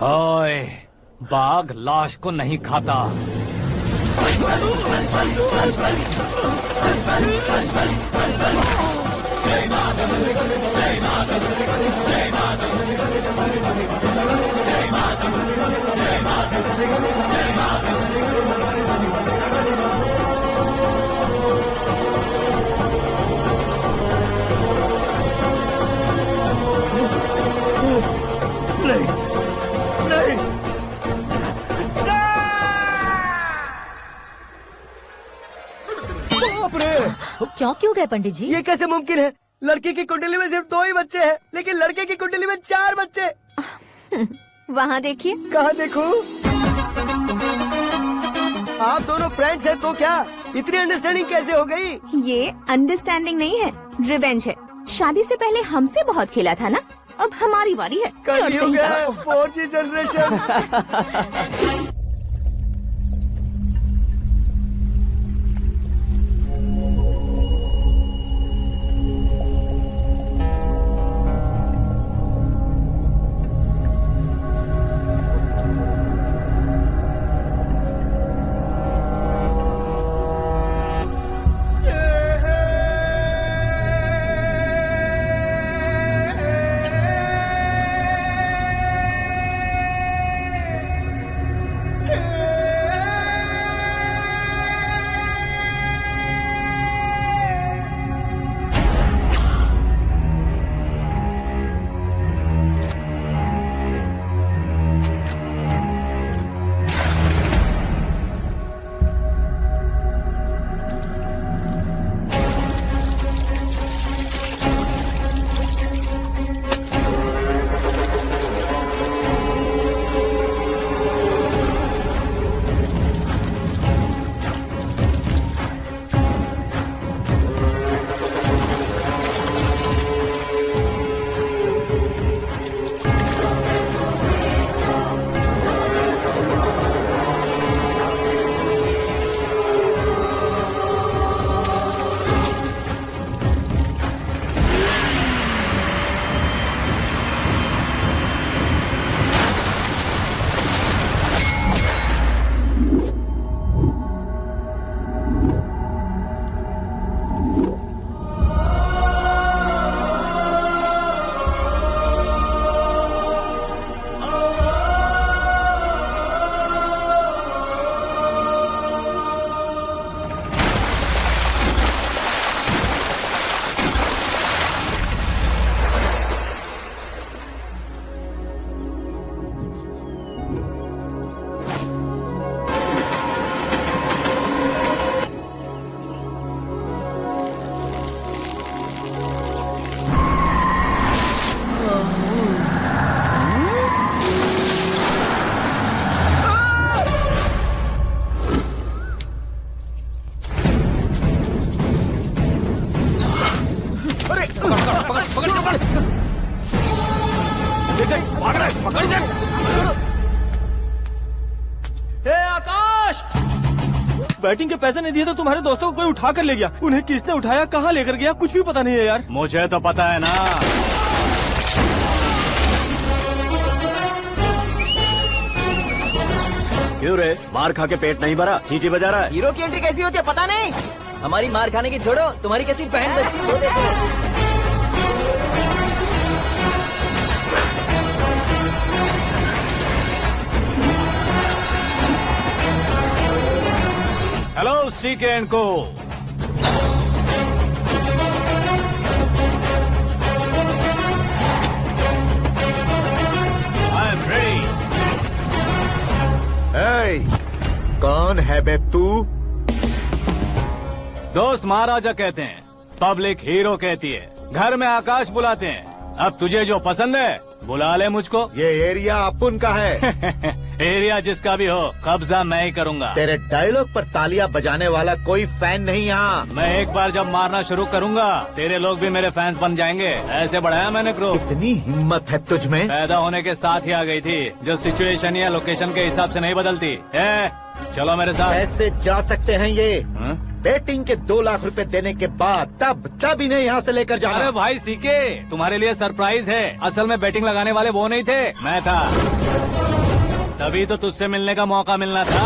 ओए, बाघ लाश को नहीं खाता। नहीं, नहीं, बाप रे! चौंक क्यों गए पंडित जी? ये कैसे मुमकिन है? लड़की की कुंडली में सिर्फ 2 ही बच्चे हैं, लेकिन लड़के की कुंडली में 4 बच्चे। वहाँ देखिए। कहाँ देखूं? आप दोनों फ्रेंड्स हैं तो क्या? इतनी अंडरस्टैंडिंग कैसे हो गई? ये अंडरस्टैंडिंग नहीं है, रिवेंज है। शादी से पहले हमसे बहुत खेला था ना, अब हमारी बारी है। कलयुग है, 4G जनरेशन। बैटिंग के पैसे नहीं दिए तो तुम्हारे दोस्तों को कोई उठा कर ले गया। उन्हें किसने उठाया, कहाँ लेकर गया, कुछ भी पता नहीं है यार। मुझे तो पता है ना। क्यों रे, मार खा के पेट नहीं भरा, सीटी बजा रहा है? हीरो की एंट्री कैसी होती है पता नहीं। हमारी मार खाने की छोड़ो, तुम्हारी कैसी बहन बचती है वो देखो। हेलो सीके एंड को। I am ready. कौन है बे तू? दोस्त महाराजा कहते हैं, पब्लिक हीरो कहती है, घर में आकाश बुलाते हैं। अब तुझे जो पसंद है बुला ले मुझको। ये एरिया अपुन का है। एरिया जिसका भी हो, कब्जा मैं ही करूंगा। तेरे डायलॉग पर तालियां बजाने वाला कोई फैन नहीं यहाँ। मैं एक बार जब मारना शुरू करूंगा, तेरे लोग भी मेरे फैंस बन जाएंगे। ऐसे बढ़ाया मैंने ग्रुप। इतनी हिम्मत है तुझ में? पैदा होने के साथ ही आ गई थी, जो सिचुएशन या लोकेशन के हिसाब से नहीं बदलती। चलो मेरे साथ। कैसे जा सकते हैं ये? हाँ? बेटिंग के 2 लाख रुपए देने के बाद तब इन्हें यहाँ से लेकर जाना। अरे भाई सीके, तुम्हारे लिए सरप्राइज है। असल में बैटिंग लगाने वाले वो नहीं थे, मैं था। तभी तो तुझसे मिलने का मौका मिलना था।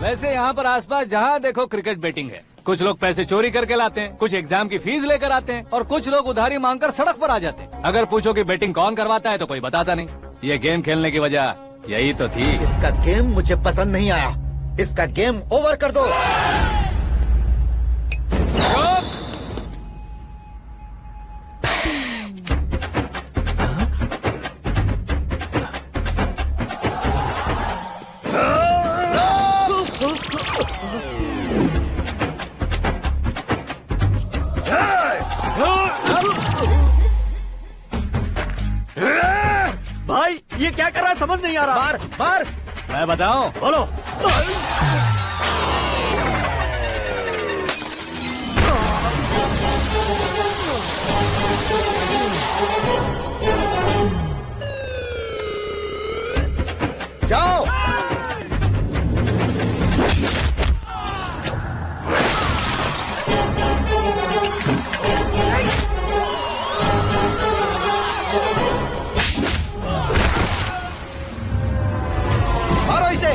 वैसे यहाँ पर आसपास जहाँ देखो क्रिकेट बैटिंग है। कुछ लोग पैसे चोरी करके लाते हैं, कुछ एग्जाम की फीस लेकर आते हैं, और कुछ लोग उधारी मांगकर सड़क पर आ जाते हैं। अगर पूछो कि बैटिंग कौन करवाता है तो कोई बताता नहीं। ये गेम खेलने की वजह यही तो थी। इसका गेम मुझे पसंद नहीं आया। इसका गेम ओवर कर दो। भाई ये क्या कर रहा है समझ नहीं आ रहा। मार मार। मैं बताऊं? बोलो। जाओ। मारो इसे।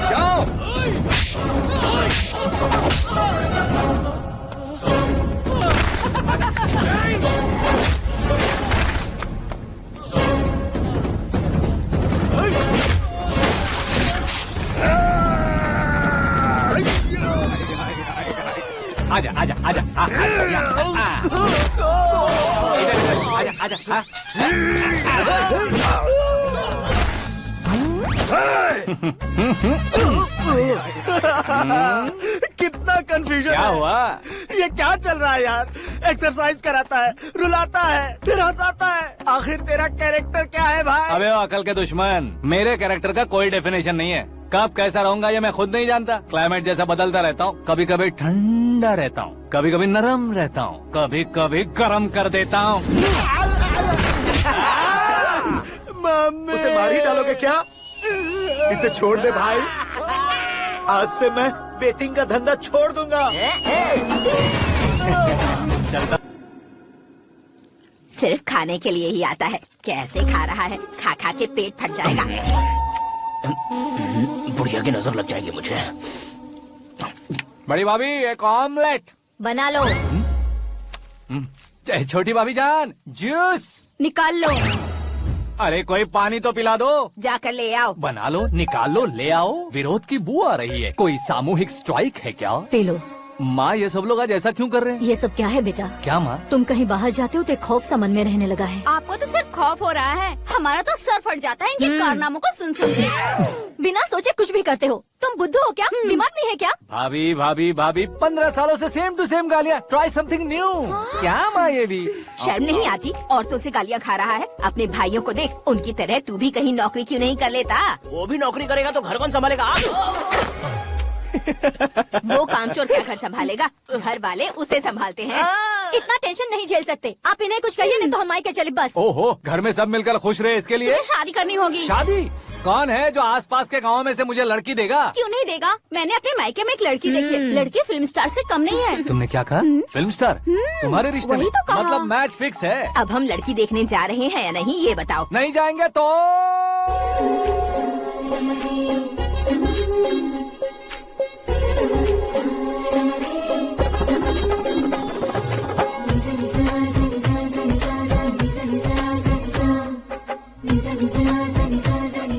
जाओ। आजा आजा आजा। आजा आजा। कितना कंफ्यूजन क्या है। हुआ? ये क्या चल रहा है यार? एक्सरसाइज कराता है, रुलाता है, फिर हंसाता है। आखिर तेरा कैरेक्टर क्या है भाई? अबे ओ अकल के दुश्मन, मेरे कैरेक्टर का कोई डेफिनेशन नहीं है। कब कैसा रहूंगा ये मैं खुद नहीं जानता। क्लाइमेट जैसा बदलता रहता हूँ। कभी कभी ठंडा रहता हूँ, कभी कभी नरम रहता हूँ, कभी कभी गर्म कर देता हूँ। मम्मी। उसे मार ही डालोगे क्या? इसे छोड़ दे भाई। आज से मैं बेटिंग का धंधा छोड़ दूंगा। चलता। सिर्फ खाने के लिए ही आता है। कैसे खा रहा है, खा खा के पेट फट जाएगा। बुढ़िया की नजर लग जाएगी मुझे। बड़ी भाभी एक ऑमलेट। बना लो। छोटी भाभी जान जूस। निकाल लो। अरे कोई पानी तो पिला दो। जाकर ले आओ। बना लो, निकाल लो, ले आओ। विरोध की बू आ रही है। कोई सामूहिक स्ट्राइक है क्या? P low. माँ ये सब लोग आज ऐसा क्यों कर रहे हैं? ये सब क्या है बेटा? क्या माँ? तुम कहीं बाहर जाते हो तो एक खौफ सा मन में रहने लगा है। आपको तो सिर्फ खौफ हो रहा है, हमारा तो सर फट जाता है इनके कारनामों को सुन सुन के। बिना सोचे कुछ भी करते हो। तुम बुद्धू हो क्या? दिमाग नहीं है क्या? भाभी भाभी भाभी 15 सालों से सेम टू सेम गालियाँ। Try something new. क्या माँ ये भी? शर्म नहीं आती? औरतों से गालियाँ खा रहा है। अपने भाइयों को देख, उनकी तरह तू भी कहीं नौकरी क्यों नहीं कर लेता? वो भी नौकरी करेगा तो घर कौन संभालेगा? वो कामचोर क्या घर संभालेगा? घर वाले उसे संभालते हैं। इतना टेंशन नहीं झेल सकते। आप इन्हें कुछ कहिए नहीं तो हम मायके चले बस। ओहो, घर में सब मिलकर खुश रहे इसके लिए। तुम्हें शादी करनी होगी। शादी? कौन है जो आसपास के गाँव में से मुझे लड़की देगा? क्यों नहीं देगा? मैंने अपने मायके में एक लड़की देखी है। लड़की फिल्म स्टार से कम नहीं है। तुमने क्या कहा? Film star? तुम्हारे रिश्ते में? वही तो कहा। मतलब मैच फिक्स है? अब हम लड़की देखने जा रहे हैं या नहीं ये बताओ। नहीं जाएंगे तो?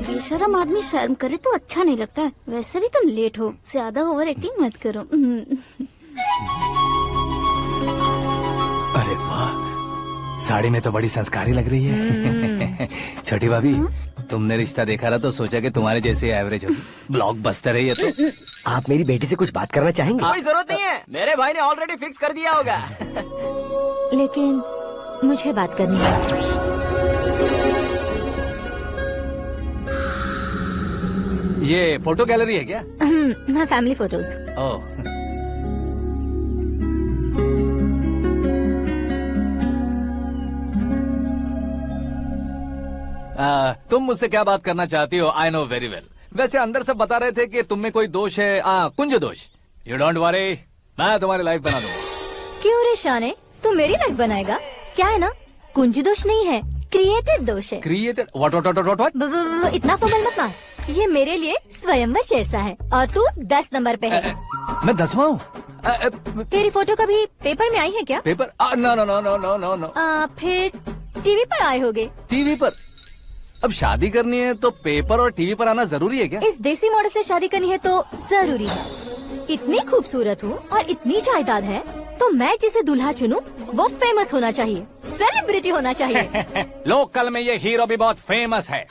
बेशरम आदमी शर्म करे तो अच्छा नहीं लगता है। वैसे भी तुम लेट हो, ज्यादा ओवर एक्टिंग मत करो। अरे वाह, साड़ी में तो बड़ी संस्कारी लग रही है। छोटी भाभी, तुमने रिश्ता देखा ना तो सोचा कि तुम्हारे जैसे एवरेज होगी। ब्लॉकबस्टर है ये तो। आप मेरी बेटी से कुछ बात करना चाहेंगे? कोई जरूरत नहीं है, मेरे भाई ने ऑलरेडी फिक्स कर दिया होगा। लेकिन मुझे बात करनी है। ये फोटो गैलरी है क्या? हाँ, फैमिली फोटोज। ओह, तुम मुझसे क्या बात करना चाहती हो? I know very well. वैसे अंदर सब बता रहे थे कि तुम में कोई दोष है, कुंज दोष। यू डोंट वरी, मैं तुम्हारी लाइफ बना दूंगा। क्यों रे शाने, तू मेरी लाइफ बनाएगा? क्या है ना, कुंज दोष नहीं है, क्रिएटेड दोष है। क्रिएटेड? व्हाट? इतना फबल मत मार। ये मेरे लिए स्वयंवर जैसा है और तू 10 नंबर पे है। मैं 10वां हूँ? तेरी फोटो कभी पेपर में आई है क्या? Paper? No no no no no no no. फिर टीवी पर आए होगे। टीवी पर? अब शादी करनी है तो पेपर और टीवी पर आना जरूरी है क्या? इस देसी मॉडल से शादी करनी है तो जरूरी है। इतनी खूबसूरत हूँ और इतनी जायदाद है तो मैं जिसे दूल्हा चुनूं वो फेमस होना चाहिए, सेलिब्रिटी होना चाहिए। लोकल में ये हीरो भी बहुत फेमस है।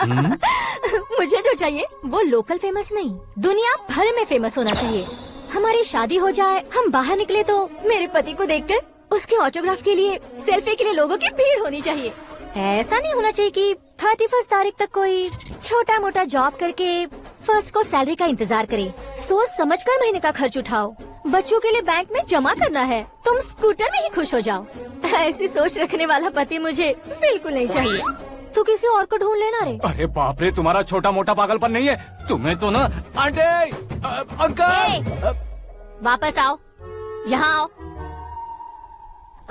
मुझे जो चाहिए वो लोकल फेमस नहीं, दुनिया भर में फेमस होना चाहिए। हमारी शादी हो जाए, हम बाहर निकले तो मेरे पति को देखकर उसके ऑटोग्राफ के लिए, सेल्फी के लिए लोगों की भीड़ होनी चाहिए। ऐसा नहीं होना चाहिए कि 31 तारीख तक कोई छोटा मोटा जॉब करके फर्स्ट को सैलरी का इंतजार करे। सोच समझकर महीने का खर्च उठाओ। बच्चों के लिए बैंक में जमा करना है, तुम स्कूटर में ही खुश हो जाओ। ऐसी सोच रखने वाला पति मुझे बिल्कुल नहीं चाहिए। तू किसी और को ढूंढ लेना रे। अरे बाप रे, तुम्हारा छोटा मोटा पागलपन नहीं है। तुम्हें तो ना आंटी, अंकल। वापस आओ, यहाँ आओ।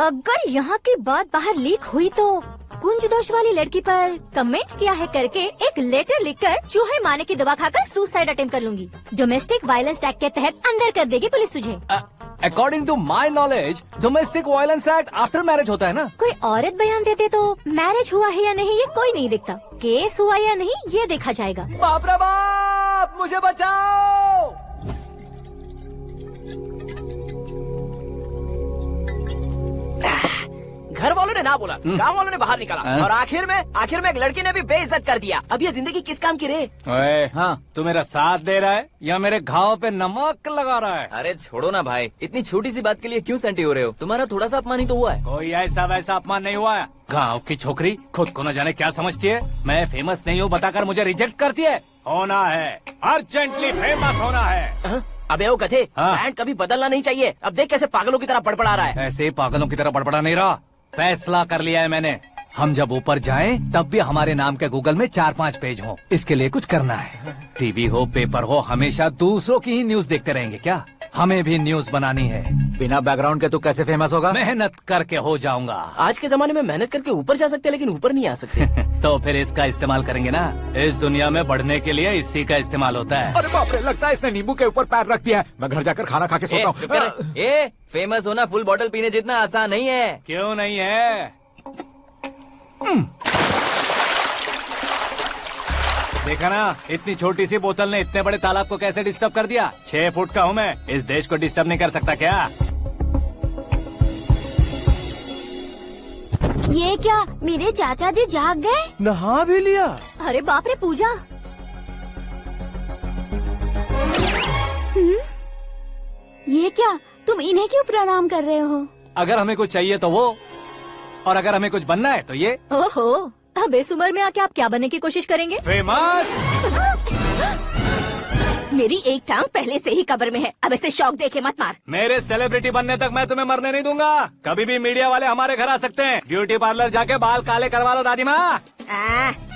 अगर यहाँ की बात बाहर लीक हुई तो कुंज दोष वाली लड़की पर कमेंट किया है करके एक लेटर लिखकर चूहे मारने की दवा खाकर सुसाइड अटेम्प्ट कर लूंगी। डोमेस्टिक वायलेंस एक्ट के तहत अंदर कर देगी पुलिस तुझे। According to my knowledge domestic violence act after marriage होता है ना? कोई औरत बयान देते तो मैरिज हुआ है या नहीं ये कोई नहीं देखता, केस हुआ या नहीं ये देखा जाएगा। बाप रे बाप, मुझे बचाओ। घर वालों ने ना बोला, गांव वालों ने बाहर निकाला और आखिर में एक लड़की ने भी बेइज्जत कर दिया। अब ये जिंदगी किस काम की रे? ओए, हाँ, तू मेरा साथ दे रहा है या मेरे घाव पे नमक लगा रहा है? अरे छोड़ो ना भाई, इतनी छोटी सी बात के लिए क्यों सेंटी हो रहे हो? तुम्हारा थोड़ा सा अपमान ही तो हुआ है। कोई ऐसा वैसा अपमान नहीं हुआ है। गाँव की छोकरी खुद को न जाने क्या समझती है। मैं फेमस नहीं हूँ बताकर मुझे रिजेक्ट करती है। होना है, अर्जेंटली फेमस होना है। अबे ओ गधे, हाँ। ब्रांड कभी बदलना नहीं चाहिए। अब देख कैसे पागलों की तरह बड़बड़ा रहा है। ऐसे पागलों की तरह बड़बड़ा नहीं रहा। फैसला कर लिया है मैंने। हम जब ऊपर जाएं तब भी हमारे नाम के गूगल में 4-5 पेज हो। इसके लिए कुछ करना है। टीवी हो, पेपर हो, हमेशा दूसरों की ही न्यूज देखते रहेंगे क्या? हमें भी न्यूज बनानी है। बिना बैकग्राउंड के तू कैसे फेमस होगा? मेहनत करके हो जाऊंगा। आज के जमाने में मेहनत करके ऊपर जा सकते हैं लेकिन ऊपर नहीं आ सकते। तो फिर इसका इस्तेमाल करेंगे ना। इस दुनिया में बढ़ने के लिए इसी का इस्तेमाल होता है। अरे बाप रे, लगता है इसने नींबू के ऊपर पैर रख दिया है। मैं घर जाकर खाना खा के सोता चुप कर। फेमस होना फुल बॉटल पीने जितना आसान नहीं है। क्यों नहीं है? देखा ना, इतनी छोटी सी बोतल ने इतने बड़े तालाब को कैसे डिस्टर्ब कर दिया। 6 फुट का हूँ मैं, इस देश को डिस्टर्ब नहीं कर सकता क्या? ये क्या, मेरे चाचा जी जाग गए? नहा भी लिया? अरे बाप रे पूजा, ये क्या, तुम इन्हें क्यों प्रणाम कर रहे हो? अगर हमें कुछ चाहिए तो वो, और अगर हमें कुछ बनना है तो ये। ओहो, अब इस उम्र में आके आप क्या बनने की कोशिश करेंगे? फेमस। मेरी एक टांग पहले से ही कब्र में है, अब ऐसे शौक देके मत मार। मेरे सेलिब्रिटी बनने तक मैं तुम्हें मरने नहीं दूंगा। कभी भी मीडिया वाले हमारे घर आ सकते हैं। ब्यूटी पार्लर जाके बाल काले करवा लो दादी माँ।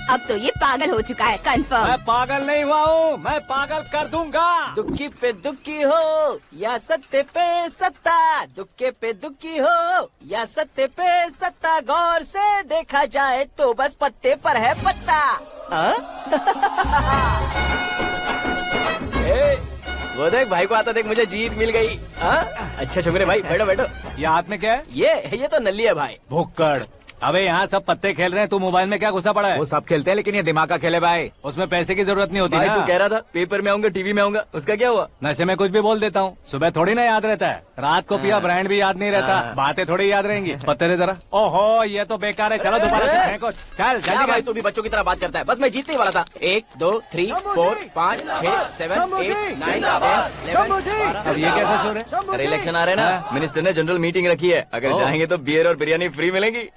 अब तो ये पागल हो चुका है, कंफर्म। मैं पागल नहीं हुआ हूँ, मैं पागल कर दूंगा। दुखी पे दुखी हो या सत्य पे सत्ता, दुखे पे दुखी हो या सत्य पे सत्ता, गौर से देखा जाए तो बस पत्ते पर है पत्ता। वो देख भाई को आता देख, मुझे जीत मिल गई। अच्छा शुक्र भाई, बैठो बैठो। ये हाथ में क्या है? ये तो नल्ली है भाई। भुक्कड़। अबे यहाँ सब पत्ते खेल रहे हैं, तू मोबाइल में क्या घुसा पड़ा है? वो सब खेलते हैं लेकिन ये दिमाग का खेल है भाई। उसमें पैसे की जरूरत नहीं होती भाई ना। तू कह रहा था पेपर में आऊंगा, टीवी में आऊंगा, उसका क्या हुआ? नशे में कुछ भी बोल देता हूँ, सुबह थोड़ी ना याद रहता है। रात को पिया ब्रांड भी याद नहीं रहता, बातें थोड़ी याद रहेंगी। पत्ते दे जरा। ओहो ये तो बेकार है, चलो दोबारा से फेंको। चल क्या जल्दी भाई कर। तू भी बच्चों की तरह बात करता है? बस मैं जीतने ही वाला था। 1 2 3 4 5 6 7 8 9 10 11 अब ये कैसे शोर है? अरे इलेक्शन आ रहे हैं ना, मिनिस्टर ने जनरल मीटिंग रखी है, अगर जाएंगे तो बियर और बिरयानी फ्री मिलेगी।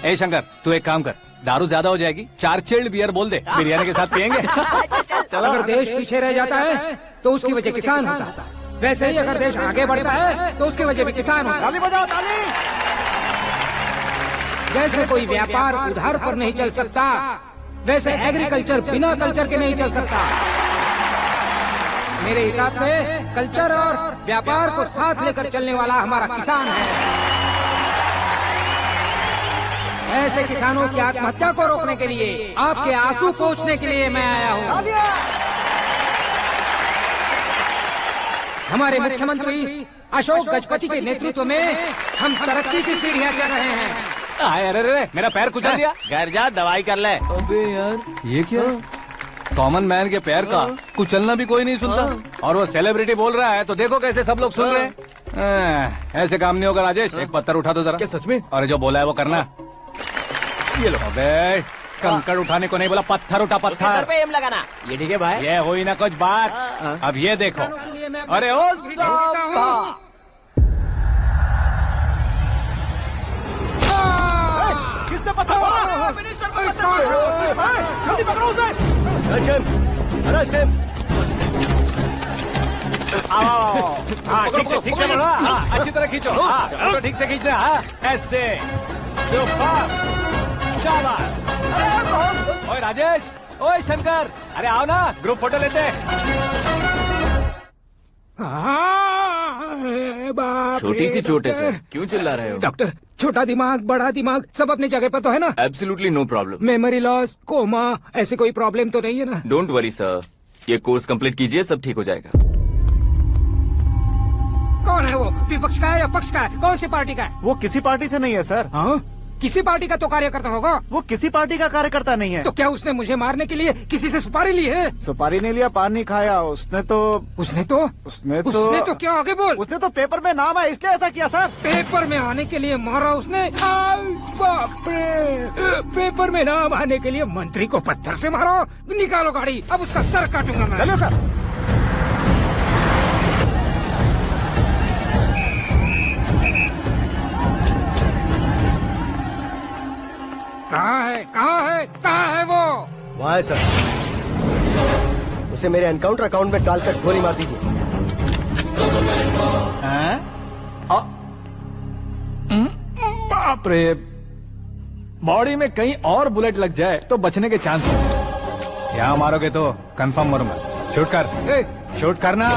ए शंकर तू एक काम कर, दारू ज्यादा हो जाएगी, 4 चिल्ड बियर बोल दे, बिरयानी के साथ पियेंगे। चलो। अगर देश पीछे रह जाता है तो उसकी वजह किसान होता है, वैसे ही अगर देश आगे बढ़ता है तो उसकी वजह भी किसान होता है। ताली बजाओ ताली। जैसे कोई व्यापार उधार पर नहीं चल सकता, वैसे एग्रीकल्चर बिना कल्चर के नहीं चल सकता। मेरे हिसाब से कल्चर और व्यापार को साथ लेकर चलने वाला हमारा किसान है। ऐसे किसानों की आत्महत्या को रोकने के लिए, आपके आंसू पोंछने के लिए मैं आया हूँ। हमारे मुख्यमंत्री अशोक गजपति के नेतृत्व में हम तरक्की की सीढ़ियाँ चढ़ रहे हैं। अरे अरे मेरा पैर कुचल दिया। घर जा दवाई कर ले। अबे यार ये क्या? कॉमन मैन के पैर का कुचलना भी कोई नहीं सुनता, और वो सेलिब्रिटी बोल रहा है तो देखो कैसे सब लोग सुन रहे हैं। ऐसे काम नहीं होगा राजेश, एक पत्थर उठा दो जरा। क्या सच में? और जो बोला है वो करना। ये लो। अबे कंकड़ उठाने को नहीं बोला, पत्थर उठा उसके सर पत्थर। पे एम लगाना। ये ठीक है भाई। ये हुई ना कुछ बात। अब ये देखो। अरे ओ साहब, किसने पत्थर मारा? मिनिस्टर को पत्थर मारा। जल्दी पकड़ो उसे। हाँ ठीक से बढ़ो, हाँ अच्छी तरह खींचो, हाँ तो ठीक से खींचना, हाँ ऐसे। शाबाश। ओए राजेश, ओए शंकर, अरे आओ ना ग्रुप फोटो लेते हैं। छोटी सी चोट है सर, क्यों चिल्ला रहे हो? डॉक्टर, छोटा दिमाग बड़ा दिमाग सब अपनी जगह पर तो है ना? Absolutely no problem. Memory loss, coma, ऐसी कोई प्रॉब्लम तो नहीं है ना? डोंट वरी सर, ये कोर्स कंप्लीट कीजिए, सब ठीक हो जाएगा। कौन है वो? विपक्ष का है या पक्ष का है? कौन सी पार्टी का है? वो किसी पार्टी से नहीं है सर। हाँ? किसी पार्टी का तो कार्यकर्ता होगा। वो किसी पार्टी का कार्यकर्ता नहीं है। तो क्या उसने मुझे मारने के लिए किसी से सुपारी ली है? सुपारी नहीं लिया, पान नहीं खाया। उसने तो क्या आगे बोल? उसने तो पेपर में नाम है इसलिए ऐसा किया सर। पेपर में आने के लिए मारा उसने? आई बाप रे! पेपर में नाम आने के लिए मंत्री को पत्थर से मारो? निकालो गाड़ी, अब उसका सर काटूंगा मैं। चलो सर। कहाँ है वो? वहाँ है सर। उसे मेरे एनकाउंटर अकाउंट में डालकर गोली मार दीजिए। बाप रे, बॉडी में कहीं और बुलेट लग जाए तो बचने के चांस होंगे। यहाँ मारोगे तो कंफर्म मरूंगा। शूट कर, शूट करना।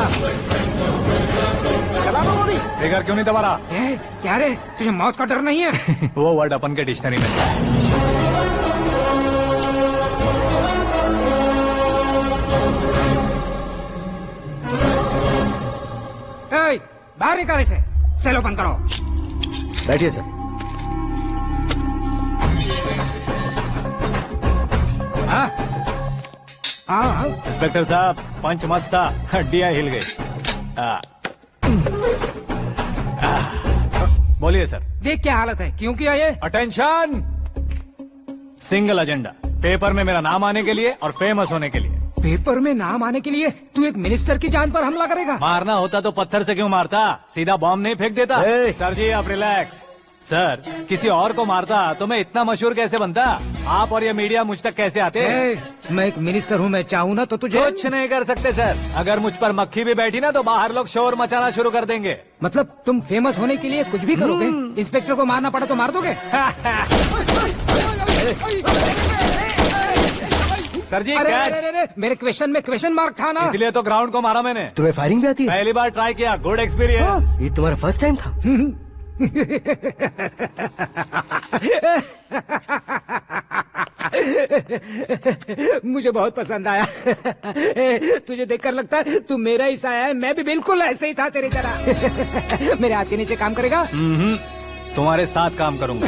फिगर क्यों नहीं दबा रहा? क्या रे, तुझे मौत का डर नहीं है? वो वर्ड अपन के डिक्शनरी में है। बाहर निकाल इसे, सेल ओपन करो। बैठिए सर। हाँ इंस्पेक्टर साहब, पंच मस्त था, हड्डियां हिल गई। बोलिए सर। देख क्या हालत है, क्यों किया ये? अटेंशन, सिंगल एजेंडा, पेपर में मेरा नाम आने के लिए और फेमस होने के लिए। पेपर में नाम आने के लिए तू एक मिनिस्टर की जान पर हमला करेगा? मारना होता तो पत्थर से क्यों मारता, सीधा बॉम्ब नहीं फेंक देता। ए! सर जी आप रिलैक्स, सर किसी और को मारता तो मैं इतना मशहूर कैसे बनता? आप और ये मीडिया मुझ तक कैसे आते? मैं एक मिनिस्टर हूँ, मैं चाहूँ ना तो तुझे कुछ नहीं कर सकते सर। अगर मुझ पर मक्खी भी बैठी ना तो बाहर लोग शोर मचाना शुरू कर देंगे। मतलब तुम फेमस होने के लिए कुछ भी करोगे? इंस्पेक्टर को मारना पड़ा तो मार दोगे? सर जी अरे, कैच। अरे, अरे, मेरे क्वेश्चन में क्वेश्चन मार्क था ना। इसलिए तो ग्राउंड को मारा मैंने। तुम्हें फायरिंग भी आती है? पहली बार ट्राई किया, गुड एक्सपीरियंस। ये तुम्हारा फर्स्ट टाइम था? मुझे बहुत पसंद आया। तुझे देखकर लगता है तू मेरा ही साया है। मैं भी बिल्कुल ऐसे ही था तेरी तरह। मेरे हाथ के नीचे काम करेगा? तुम्हारे साथ काम करूंगा।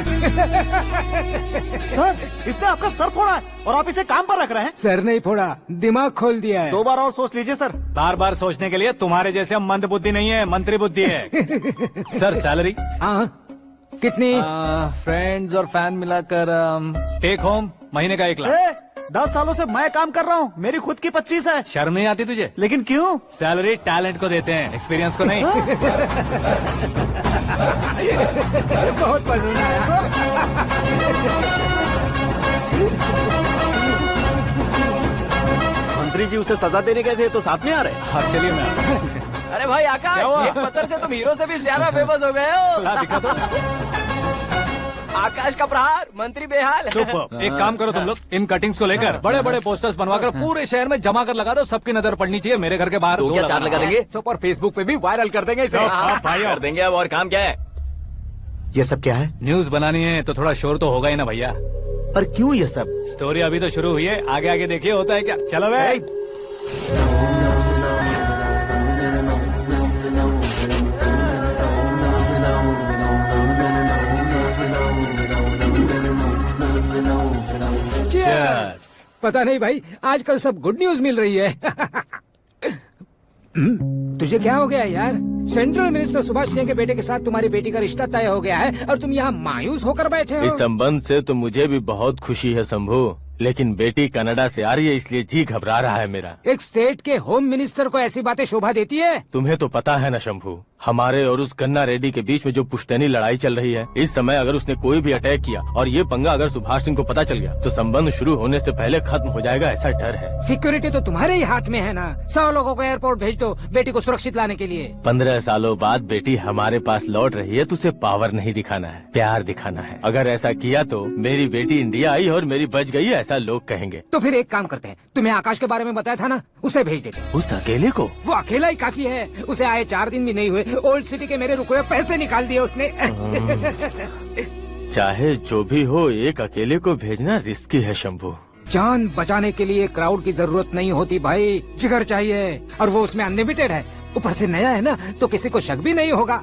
सर इसने आपका सर फोड़ा है और आप इसे काम पर रख रहे हैं? सर नहीं फोड़ा, दिमाग खोल दिया है। 2 बार और सोच लीजिए सर। बार बार सोचने के लिए तुम्हारे जैसे मंद बुद्धि नहीं है, मंत्री बुद्धि है। Sir salary? हाँ कितनी? फ्रेंड्स और फैन मिलाकर टेक होम महीने का 1 लाख। 10 सालों से मैं काम कर रहा हूँ, मेरी खुद की 25 है। शर्म नहीं आती तुझे? लेकिन क्यों? सैलरी टैलेंट को देते हैं, एक्सपीरियंस को नहीं। बहुत पसंद आया। मंत्री जी उसे सजा देने गए थे तो साथ में आ रहे? हाँ चलिए मैं। अरे भाई आकाश, क्या हुआ? एक पत्थर से तुम हीरो से भी ज्यादा फेमस हो गए हो। ला दिखा दो। आकाश का प्रहार, मंत्री बेहाल। सुपर। एक काम करो तुम लोग, इन कटिंग्स को लेकर बड़े बड़े पोस्टर्स बनवाकर पूरे शहर में जमा कर लगा दो। सबकी नजर पड़नी चाहिए मेरे घर के बाहर। तो क्या 4 लगा देंगे? और फेसबुक पे भी वायरल कर देंगे इसे। भाई कर देंगे। अब और काम क्या है? ये सब क्या है? न्यूज बनानी है तो थोड़ा शोर तो होगा ही ना भैया। पर क्यों ये सब? स्टोरी अभी तो शुरू हुई है, आगे आगे देखिए होता है क्या। चलो भाई। Cheers. पता नहीं भाई, आजकल सब गुड न्यूज मिल रही है। तुझे क्या हो गया यार? सेंट्रल मिनिस्टर सुभाष सिंह के बेटे के साथ तुम्हारी बेटी का रिश्ता तय हो गया है और तुम यहाँ मायूस होकर बैठे हो। इस संबंध से तो मुझे भी बहुत खुशी है शंभू, लेकिन बेटी कनाडा से आ रही है इसलिए जी घबरा रहा है मेरा। एक स्टेट के होम मिनिस्टर को ऐसी बातें शोभा देती है? तुम्हें तो पता है ना शंभू, हमारे और उस गन्ना रेड्डी के बीच में जो पुश्तैनी लड़ाई चल रही है। इस समय अगर उसने कोई भी अटैक किया और ये पंगा अगर सुभाष सिंह को पता चल गया तो संबंध शुरू होने से पहले खत्म हो जाएगा, ऐसा डर है। सिक्योरिटी तो तुम्हारे ही हाथ में है ना। 100 लोगों को एयरपोर्ट भेज दो बेटी को सुरक्षित लाने के लिए। 15 सालों बाद बेटी हमारे पास लौट रही है तो उसे पावर नहीं दिखाना है, प्यार दिखाना है। अगर ऐसा किया तो मेरी बेटी इंडिया आई और मेरी बच गई, ऐसा लोग कहेंगे। तो फिर एक काम करते हैं, तुम्हें आकाश के बारे में बताया था ना, उसे भेज देते। उस अकेले को? वो अकेला ही काफी है। उसे आए 4 दिन भी नहीं हुए, ओल्ड सिटी के मेरे रुके हुए पैसे निकाल दिए उसने। चाहे जो भी हो, एक अकेले को भेजना रिस्की है शंभू। जान बचाने के लिए क्राउड की जरूरत नहीं होती भाई, जिगर चाहिए, और वो उसमें अनलिमिटेड है। ऊपर से नया है ना तो किसी को शक भी नहीं होगा।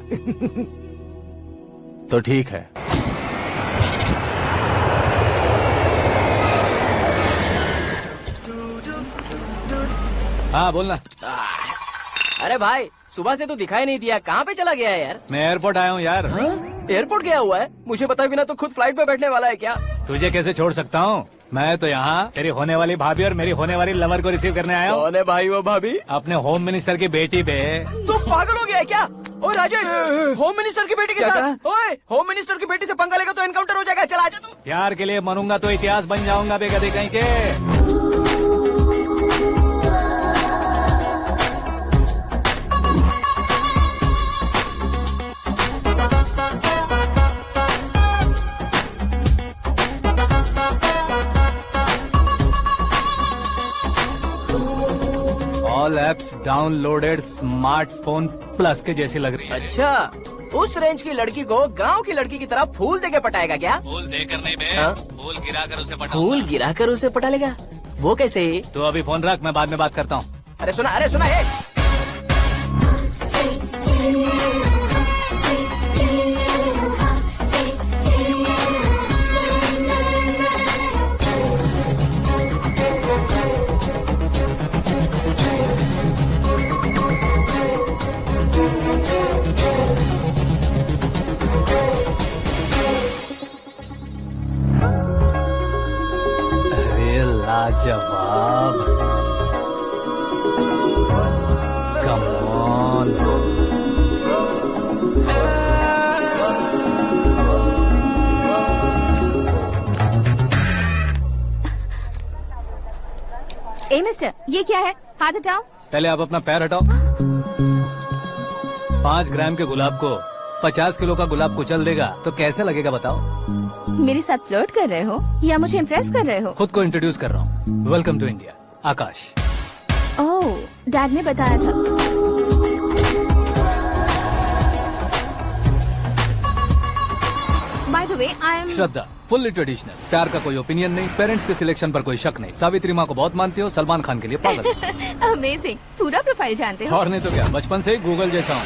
तो ठीक है। हाँ बोलना। अरे भाई सुबह से तो दिखाई नहीं दिया, कहाँ पे चला गया है यार? मैं एयरपोर्ट आया हूँ यार। एयरपोर्ट गया हुआ है? मुझे बताए बिना तो खुद फ्लाइट पे बैठने वाला है क्या? तुझे कैसे छोड़ सकता हूँ? मैं तो यहाँ तेरी होने वाली भाभी और मेरी होने वाली लवर को रिसीव करने आया हूँ। कौन है भाई वो भाभी? अपने होम मिनिस्टर की बेटी बे। तू पागल हो गया है क्या? ओ राजेश, होम मिनिस्टर की बेटी के साथ? ओए, होम मिनिस्टर की बेटी से पंगा लेगा तो एनकाउंटर हो जाएगा। चल आजा तू। प्यार के लिए मरूंगा तो इतिहास बन जाऊंगा बेगदी कहीं के। All apps downloaded smartphone plus के जैसी लग रही है। अच्छा, उस रेंज की लड़की को गांव की लड़की की तरह फूल देके पटाएगा क्या? फूल देकर नहीं बे, हाँ? फूल गिराकर उसे पटा। फूल गिराकर उसे पटा लेगा? वो कैसे? तो अभी फोन रख, मैं बाद में बात करता हूँ। अरे सुना है। लाजवाब। Come on. ए मिस्टर, ये क्या है? हाथ हटाओ। पहले आप अपना पैर हटाओ। 5 ग्राम के गुलाब को 50 किलो का गुलाब कुचल देगा तो कैसे लगेगा बताओ? मेरे साथ फ्लर्ट कर रहे हो या मुझे इम्प्रेस कर रहे हो? खुद को इंट्रोड्यूस कर रहा हूँ। Welcome to India, Akash. Oh, dad ने बताया था। By the way, I am Shraddha, fully traditional. प्यार का कोई ओपिनियन नहीं, पेरेंट्स के सिलेक्शन पर कोई शक नहीं। सावित्री माँ को बहुत मानती हो, सलमान खान के लिए पागल हो। अमेजिंग, पूरा प्रोफाइल जानते हो। और नहीं तो क्या, बचपन से ही गूगल जैसा हूँ।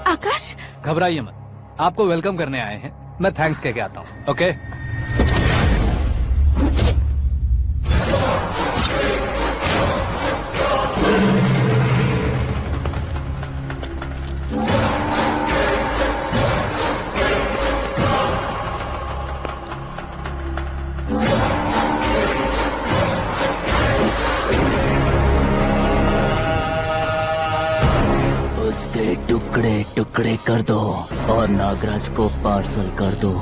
आकाश, घबराइए मत, आपको वेलकम करने आए हैं। मैं थैंक्स कह के आता हूँ। ओके, उसके टुकड़े टुकड़े कर दो और नागराज को पार्सल कर दो।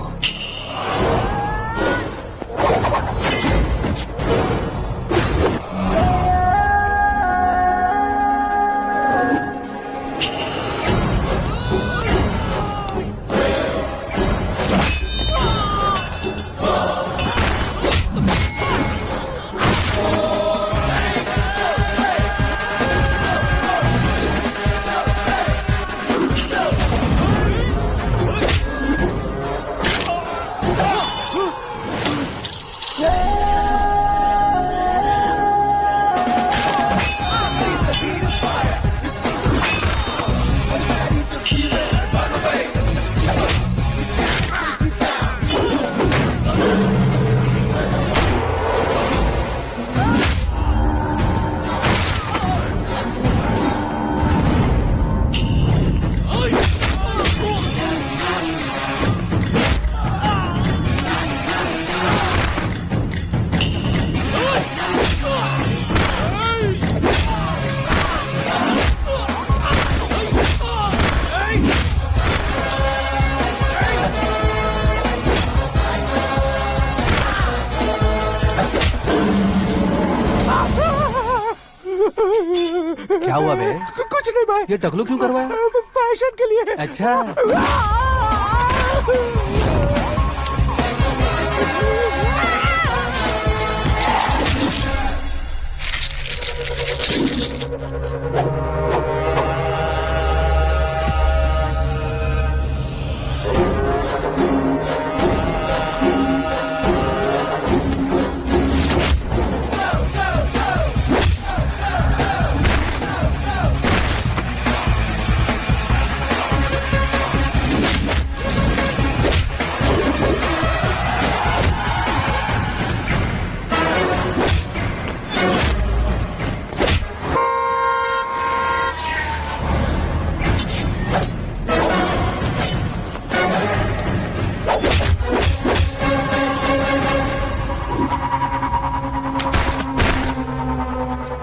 क्या हुआ बे? कुछ नहीं भाई, ये टकलू क्यों करवाया? फैशन के लिए। अच्छा,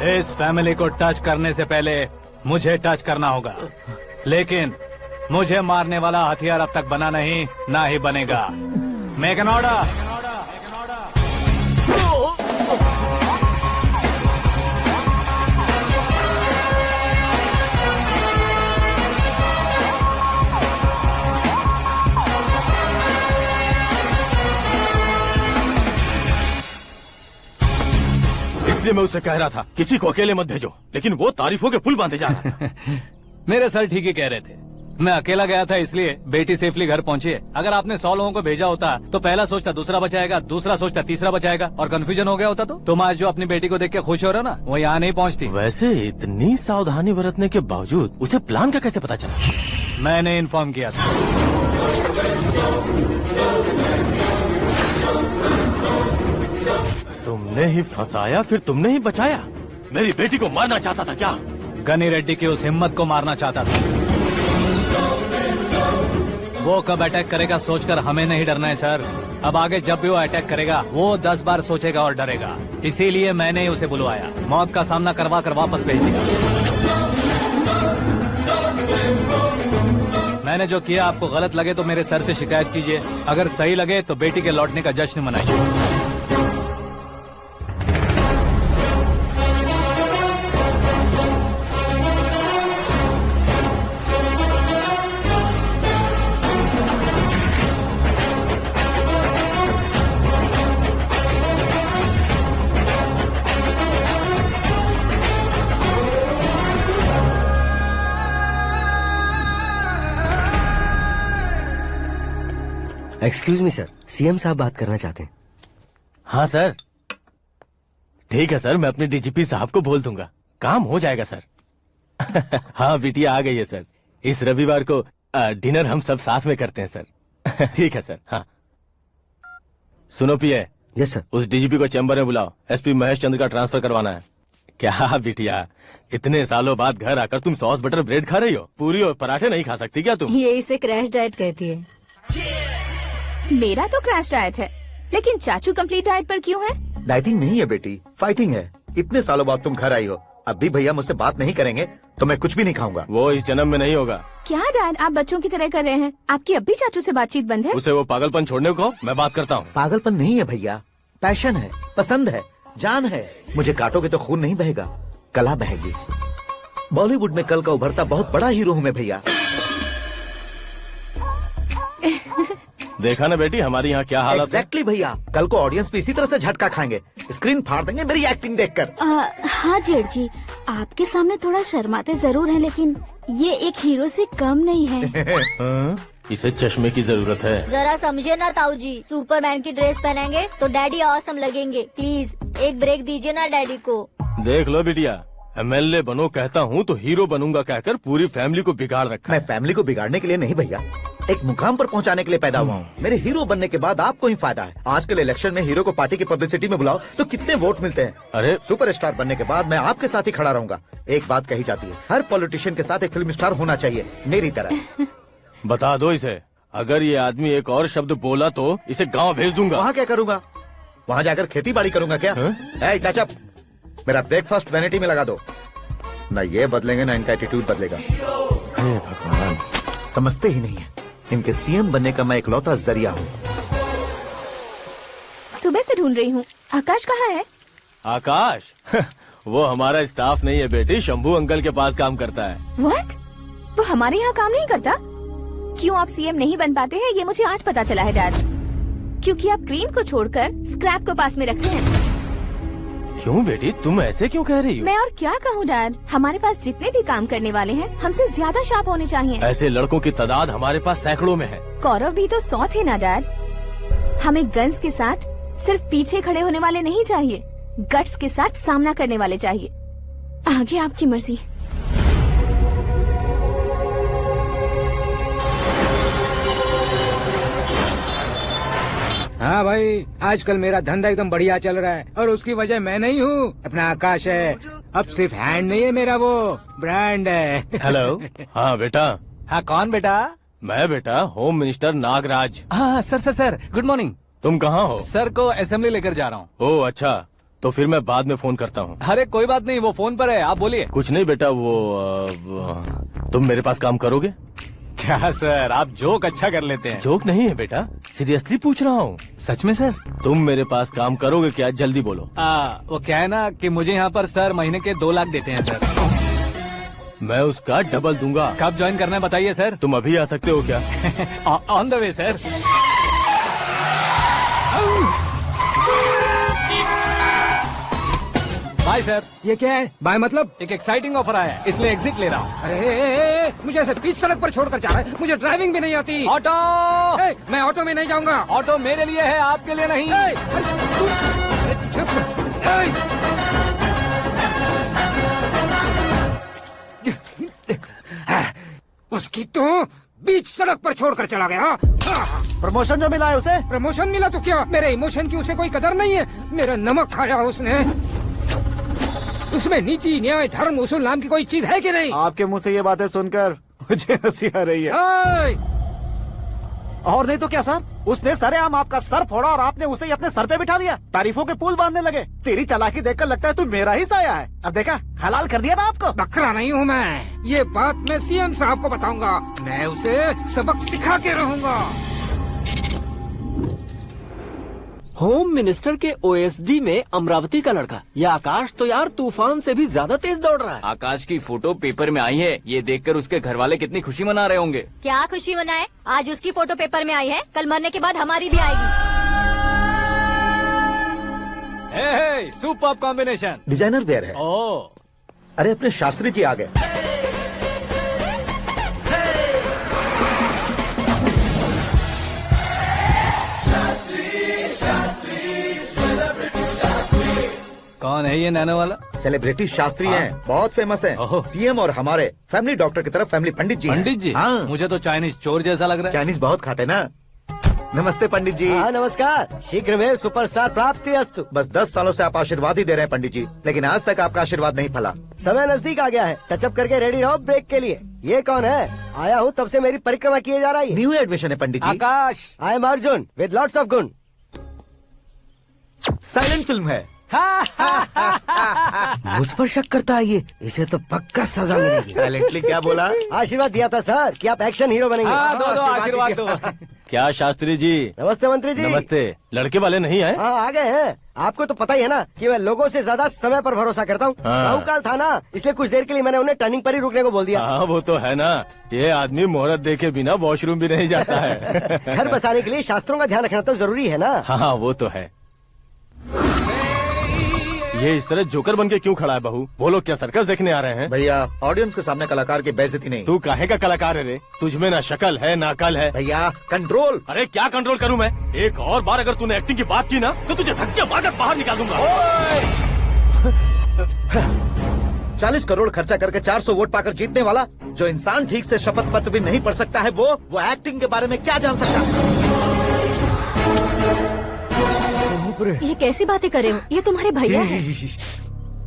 इस फैमिली को टच करने से पहले मुझे टच करना होगा, लेकिन मुझे मारने वाला हथियार अब तक बना नहीं, ना ही बनेगा। Make an order. इसलिए मैं उससे कह रहा था किसी को अकेले मत भेजो, लेकिन वो तारीफों के पुल बांधे जा रहा था। मेरे सर ठीक ही कह रहे थे। मैं अकेला गया था इसलिए बेटी सेफली घर पहुंची है। अगर आपने 100 लोगों को भेजा होता तो पहला सोचता दूसरा बचाएगा, दूसरा सोचता तीसरा बचाएगा, और कंफ्यूजन हो गया होता तो तुम आज जो अपनी बेटी को देख के खुश हो रहे हो ना, वो यहाँ नहीं पहुँचती। वैसे इतनी सावधानी बरतने के बावजूद उसे प्लान का कैसे पता चला? मैंने इन्फॉर्म किया था। तुमने ही फंसाया, फिर तुमने ही बचाया। मेरी बेटी को मारना चाहता था क्या? गनी रेड्डी की उस हिम्मत को मारना चाहता था। वो कब अटैक करेगा सोचकर हमें नहीं डरना है सर। अब आगे जब भी वो अटैक करेगा वो 10 बार सोचेगा और डरेगा। इसीलिए मैंने ही उसे बुलवाया। मौत का सामना करवा कर वापस भेज दिया। मैंने जो किया आपको गलत लगे तो मेरे सर से शिकायत कीजिए, अगर सही लगे तो बेटी के लौटने का जश्न मनाइए। एक्सक्यूज मी सर, सीएम साहब बात करना चाहते हैं। हाँ सर, ठीक है सर, मैं अपने डीजीपी साहब को बोल दूंगा, काम हो जाएगा सर। हाँ बिटिया आ गई है सर। इस रविवार को डिनर हम सब साथ में करते हैं सर। ठीक है सर। हाँ सुनो पिए। Yes sir. उस डीजीपी को चैम्बर में बुलाओ, एसपी महेश चंद्र का ट्रांसफर करवाना है। क्या बिटिया, इतने सालों बाद घर आकर तुम सॉस बटर ब्रेड खा रही हो? पूरी और पराठे नहीं खा सकती क्या तुम? ये इसे क्रैश डाइट कहती है। मेरा तो क्रैश डाइट है, लेकिन चाचू कंप्लीट डाइट पर क्यों है? डाइटिंग नहीं है बेटी, फाइटिंग है। इतने सालों बाद तुम घर आई हो, अब भी भैया मुझसे बात नहीं करेंगे तो मैं कुछ भी नहीं खाऊंगा। वो इस जन्म में नहीं होगा। क्या डैड, आप बच्चों की तरह कर रहे हैं? आपकी अब भी चाचू से बातचीत बंद है? उसे वो पागलपन छोड़ने को मैं बात करता हूँ। पागलपन नहीं है भैया, पैशन है, पसंद है, जान है। मुझे काटोगे तो खून नहीं बहेगा, कला बहेगी। बॉलीवुड में कल का उभरता बहुत बड़ा हीरो हूँ मैं भैया। देखा ना बेटी हमारी यहाँ क्या हालत है। एग्जैक्टली भैया, कल को ऑडियंस भी इसी तरह से झटका खाएंगे, स्क्रीन फाड़ देंगे मेरी एक्टिंग देखकर। हाँ जेठ जी, आपके सामने थोड़ा शर्माते जरूर हैं, लेकिन ये एक हीरो से कम नहीं है। इसे चश्मे की जरूरत है। जरा समझे ना ताऊ जी, सुपरमैन की ड्रेस पहनेंगे तो डैडी ऑसम लगेंगे। प्लीज एक ब्रेक दीजिए ना डैडी को। देख लो बिटिया, एमएलए बनो कहता हूँ तो हीरो बनूंगा कहकर पूरी फैमिली को बिगाड़ रखा। मैं फैमिली को बिगाड़ने के लिए नहीं भैया, एक मुकाम पर पहुंचाने के लिए पैदा हुआ हूँ। मेरे हीरो बनने के बाद आपको ही फायदा है। आजकल इलेक्शन में हीरो को पार्टी की पब्लिसिटी में बुलाओ तो कितने वोट मिलते हैं। अरे सुपरस्टार बनने के बाद मैं आपके साथ ही खड़ा रहूंगा। एक बात कही जाती है, हर पॉलिटिशियन के साथ एक फिल्म स्टार होना चाहिए, मेरी तरह। बता दो इसे, अगर ये आदमी एक और शब्द बोला तो इसे गाँव भेज दूंगा। वहाँ क्या करूँगा? वहाँ जाकर खेती बाड़ी करूँगा क्या? टचअप, मेरा ब्रेकफास्ट वैनिटी में लगा दो। न ये बदलेंगे न इनका एटीट्यूड बदलेगा। भगवान, समझते ही नहीं है, इनके सीएम बनने का मैं इकलौता जरिया हूँ। सुबह से ढूंढ रही हूँ, आकाश कहाँ है? आकाश? वो हमारा स्टाफ नहीं है बेटी, शंभू अंकल के पास काम करता है। व्हाट? वो हमारे यहाँ काम नहीं करता? क्यों आप सीएम नहीं बन पाते हैं ये मुझे आज पता चला है डैड। क्योंकि आप क्रीम को छोड़कर स्क्रैप को पास में रखते हैं। क्यों बेटी, तुम ऐसे क्यों कह रही हो? मैं और क्या कहूँ डैड, हमारे पास जितने भी काम करने वाले हैं हमसे ज्यादा शार्प होने चाहिए। ऐसे लड़कों की तादाद हमारे पास सैकड़ों में है। कौरव भी तो 100 थे ना डैड। हमें गन्स के साथ सिर्फ पीछे खड़े होने वाले नहीं चाहिए, गट्स के साथ सामना करने वाले चाहिए। आगे आपकी मर्जी। हाँ भाई, आजकल मेरा धंधा एकदम बढ़िया चल रहा है और उसकी वजह मैं नहीं हूँ, अपना आकाश है। अब सिर्फ हैंड नहीं है मेरा, वो ब्रांड है। हेलो। हाँ बेटा। हाँ कौन बेटा? मैं बेटा होम मिनिस्टर नागराज। हाँ सर गुड मॉर्निंग। तुम कहाँ हो? सर को असेंबली लेकर जा रहा हूँ। ओह अच्छा, तो फिर मैं बाद में फोन करता हूँ। अरे कोई बात नहीं, वो फोन पर है, आप बोलिए। कुछ नहीं बेटा, तुम मेरे पास काम करोगे? क्या सर, आप जोक अच्छा कर लेते हैं। जोक नहीं है बेटा, सीरियसली पूछ रहा हूँ। सच में सर? तुम मेरे पास काम करोगे क्या? जल्दी बोलो। वो क्या है ना कि मुझे यहाँ पर सर महीने के 2 लाख देते हैं सर। मैं उसका डबल दूंगा। कब ज्वाइन करना है बताइए सर। तुम अभी आ सकते हो क्या? On the way sir. Bye sir. ये क्या है? बाय मतलब? एक एक्साइटिंग ऑफर आया है, इसलिए एग्जिट ले रहा हूँ। अरे मुझे ऐसे बीच सड़क पर छोड़कर जा रहा है, मुझे ड्राइविंग भी नहीं आती। ऑटो। मैं ऑटो में नहीं जाऊंगा। ऑटो मेरे लिए है, आपके लिए नहीं। उसकी तो बीच सड़क पर छोड़कर चला गया। प्रमोशन जो मिला है उसे? प्रमोशन मिला तो क्या, मेरे इमोशन की उसे कोई कदर नहीं है। मेरा नमक खाया उसने। उसमें नीति न्याय धर्म उसूल नाम की कोई चीज है कि नहीं? आपके मुंह से ये बातें सुनकर मुझे हंसी आ रही है। और नहीं तो क्या सर, उसने सरेआम आपका सर फोड़ा और आपने उसे ही अपने सर पे बिठा लिया। तारीफों के पुल बांधने लगे। तेरी चालाकी देखकर लगता है तू मेरा ही साया है। अब देखा, हलाल कर दिया ना आपको। बकरा नहीं हूँ मैं, ये बात मैं सीएम साहब को बताऊंगा। मैं उसे सबक सिखा के रहूंगा। होम मिनिस्टर के ओएसडी में अमरावती का लड़का, ये आकाश तो यार तूफान से भी ज्यादा तेज दौड़ रहा है। आकाश की फोटो पेपर में आई है, ये देखकर उसके घर वाले कितनी खुशी मना रहे होंगे। क्या खुशी मनाए? आज उसकी फोटो पेपर में आई है, कल मरने के बाद हमारी भी आएगी। Super combination. डिजाइनर वेयर है। ओ, अरे अपने शास्त्री जी आ गए। कौन है ये नैनो वाला? सेलिब्रिटी शास्त्री हैं, बहुत फेमस हैं। ओहो। सीएम और हमारे फैमिली डॉक्टर की तरफ फैमिली पंडित जी हैं। पंडित जी? हाँ, मुझे तो चाइनीज चोर जैसा लग रहा है। चाइनीज बहुत खाते ना। नमस्ते पंडित जी। हाँ नमस्कार, शीघ्र में सुपरस्टार प्राप्ति अस्तु। बस 10 सालों से आप आशीर्वाद ही दे रहे हैं पंडित जी, लेकिन आज तक आपका आशीर्वाद नहीं फला। समय नजदीक आ गया है, टचअप करके रेडी रहो ब्रेक के लिए। ये कौन है? आया हूँ तब से मेरी परिक्रमा किए जा रही है। न्यू एडमिशन है Pandit ji. Akash. I am Arjun with lots of गुण। साइलेंट फिल्म है। मुझ पर शक करता है ये, इसे तो पक्का सजा मिलेगी। साइलेंटली क्या बोला? आशीर्वाद दिया था सर कि आप एक्शन हीरो बनेंगे। हाँ, दो आशीर्वाद दो। क्या शास्त्री जी? नमस्ते मंत्री जी। नमस्ते। लड़के वाले नहीं आए? हाँ आ गए हैं। आपको तो पता ही है ना कि मैं लोगों से ज्यादा समय पर भरोसा करता हूँ। हाँ। राहु काल था ना, इसलिए कुछ देर के लिए मैंने उन्हें टर्निंग पर ही रुकने को बोल दिया। हाँ वो तो है ना, ये आदमी मुहूर्त देखे बिना वॉशरूम भी नहीं जाता है। घर बसाने के लिए शास्त्रों का ध्यान रखना तो जरूरी है ना। हाँ वो तो है। ये इस तरह जोकर बन के क्यों खड़ा है बहू? वो लोग क्या सर्कस देखने आ रहे हैं? भैया ऑडियंस के सामने कलाकार की बेइज्जती नहीं। तू काहे का कलाकार है रे? तुझ में ना शक्ल है ना अकल है। भैया कंट्रोल। अरे क्या कंट्रोल करूं मैं? एक और बार अगर तूने एक्टिंग की बात की ना तो तुझे धक्के मारकर बाहर निकाल दूंगा। 40 करोड़ खर्चा करके 400 वोट पाकर जीतने वाला, जो इंसान ठीक से शपथ पत्र भी नहीं पढ़ सकता है, वो एक्टिंग के बारे में क्या जान सकता है? ये कैसी बातें कर रहे हो? ये तुम्हारे भैया है।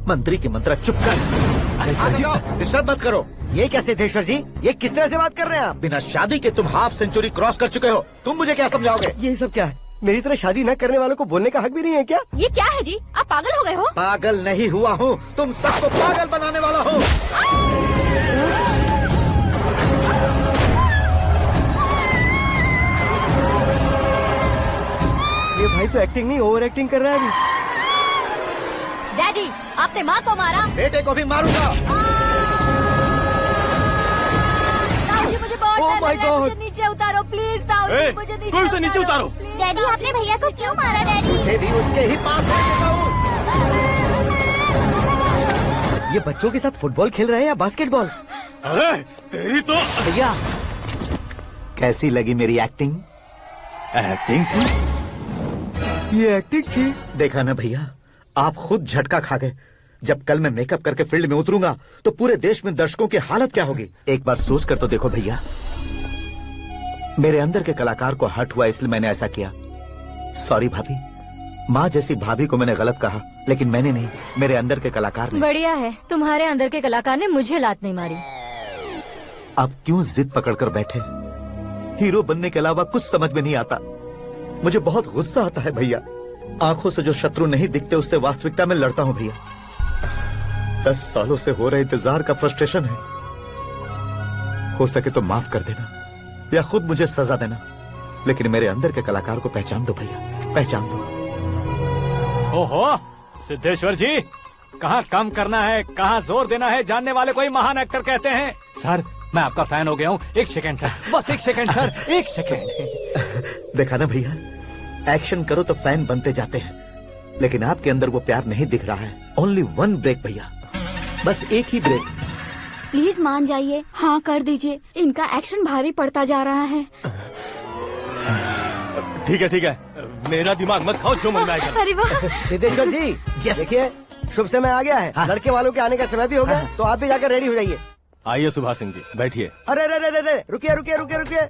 मंत्री की मंत्रा चुप कर। डिस्टर्ब मत करो। ये क्या सिद्धेश्वर जी, ये किस तरह से बात कर रहे हैं आप? बिना शादी के तुम हाफ सेंचुरी क्रॉस कर चुके हो, तुम मुझे क्या समझाओगे? ये सब क्या है? मेरी तरह शादी न करने वालों को बोलने का हक भी नहीं है क्या? ये क्या है जी? आप पागल हो गए हो? पागल नहीं हुआ हूँ, तुम सबको पागल बनाने वाला हूँ। ये भाई तो एक्टिंग नहीं ओवर एक्टिंग कर रहा है अभी। डैडी, आपने माँ को मारा। बेटे को भी मारूंगा। ताऊ जी मुझे बहुत Oh डर my लग रहा है, God! मुझे नीचे उतारो प्लीज। ताऊ जी मुझे कोई उसे नीचे उतारो। डैडी आपने भैया को क्यों मारा? डैडी मुझे भी उसके ही पास लेके जाऊं। ये बच्चों के साथ फुटबॉल खेल रहे हैं या बास्केटबॉल? अरे तेरी तो भैया कैसी लगी मेरी एक्टिंग? एक्टिंग थी। ये एक्टिंग थी। देखा ना भैया, आप खुद झटका खा गए। जब कल मैं मेकअप करके फील्ड में उतरूंगा तो पूरे देश में दर्शकों की हालत क्या होगी? एक बार सोच कर तो देखो भैया। मेरे अंदर के कलाकार को हर्ट हुआ इसलिए मैंने ऐसा किया। सॉरी भाभी। माँ जैसी भाभी को मैंने गलत कहा, लेकिन मैंने नहीं, मेरे अंदर के कलाकार ने। बढ़िया है, तुम्हारे अंदर के कलाकार ने मुझे लात नहीं मारी। आप क्यों जिद पकड़कर बैठे? हीरो बनने के अलावा कुछ समझ में नहीं आता। मुझे बहुत गुस्सा आता है भैया। आंखों से जो शत्रु नहीं दिखते उससे वास्तविकता में लड़ता हूँ भैया। 10 सालों से हो रहे इंतजार का फ्रस्ट्रेशन है। हो सके तो माफ कर देना या खुद मुझे सजा देना, लेकिन मेरे अंदर के कलाकार को पहचान दो भैया, पहचान दो। ओहो सिद्धेश्वर जी, कहाँ कम करना है कहाँ जोर देना है, जानने वाले को ही महान एक्टर कहते हैं। सर मैं आपका फैन हो गया हूँ। एक सेकंड सर, बस एक सेकंड सर, एक सेकंड। देखा ना भैया, एक्शन करो तो फैन बनते जाते हैं, लेकिन आपके अंदर वो प्यार नहीं दिख रहा है। ओनली 1 ब्रेक भैया, बस एक ही ब्रेक। प्लीज मान जाइए, हाँ कर दीजिए। इनका एक्शन भारी पड़ता जा रहा है। ठीक है, मेरा दिमाग मत खाओ, जो मन में आएगा। अरे वाह सिद्धेश्वर जी, देखिए शुभ समय आ गया है। हाँ। लड़के वालों के आने का समय भी हो गया, तो आप भी जाकर रेडी हो जाइए। आइए सुभाष सिंह जी, बैठिए। अरे रुकिए।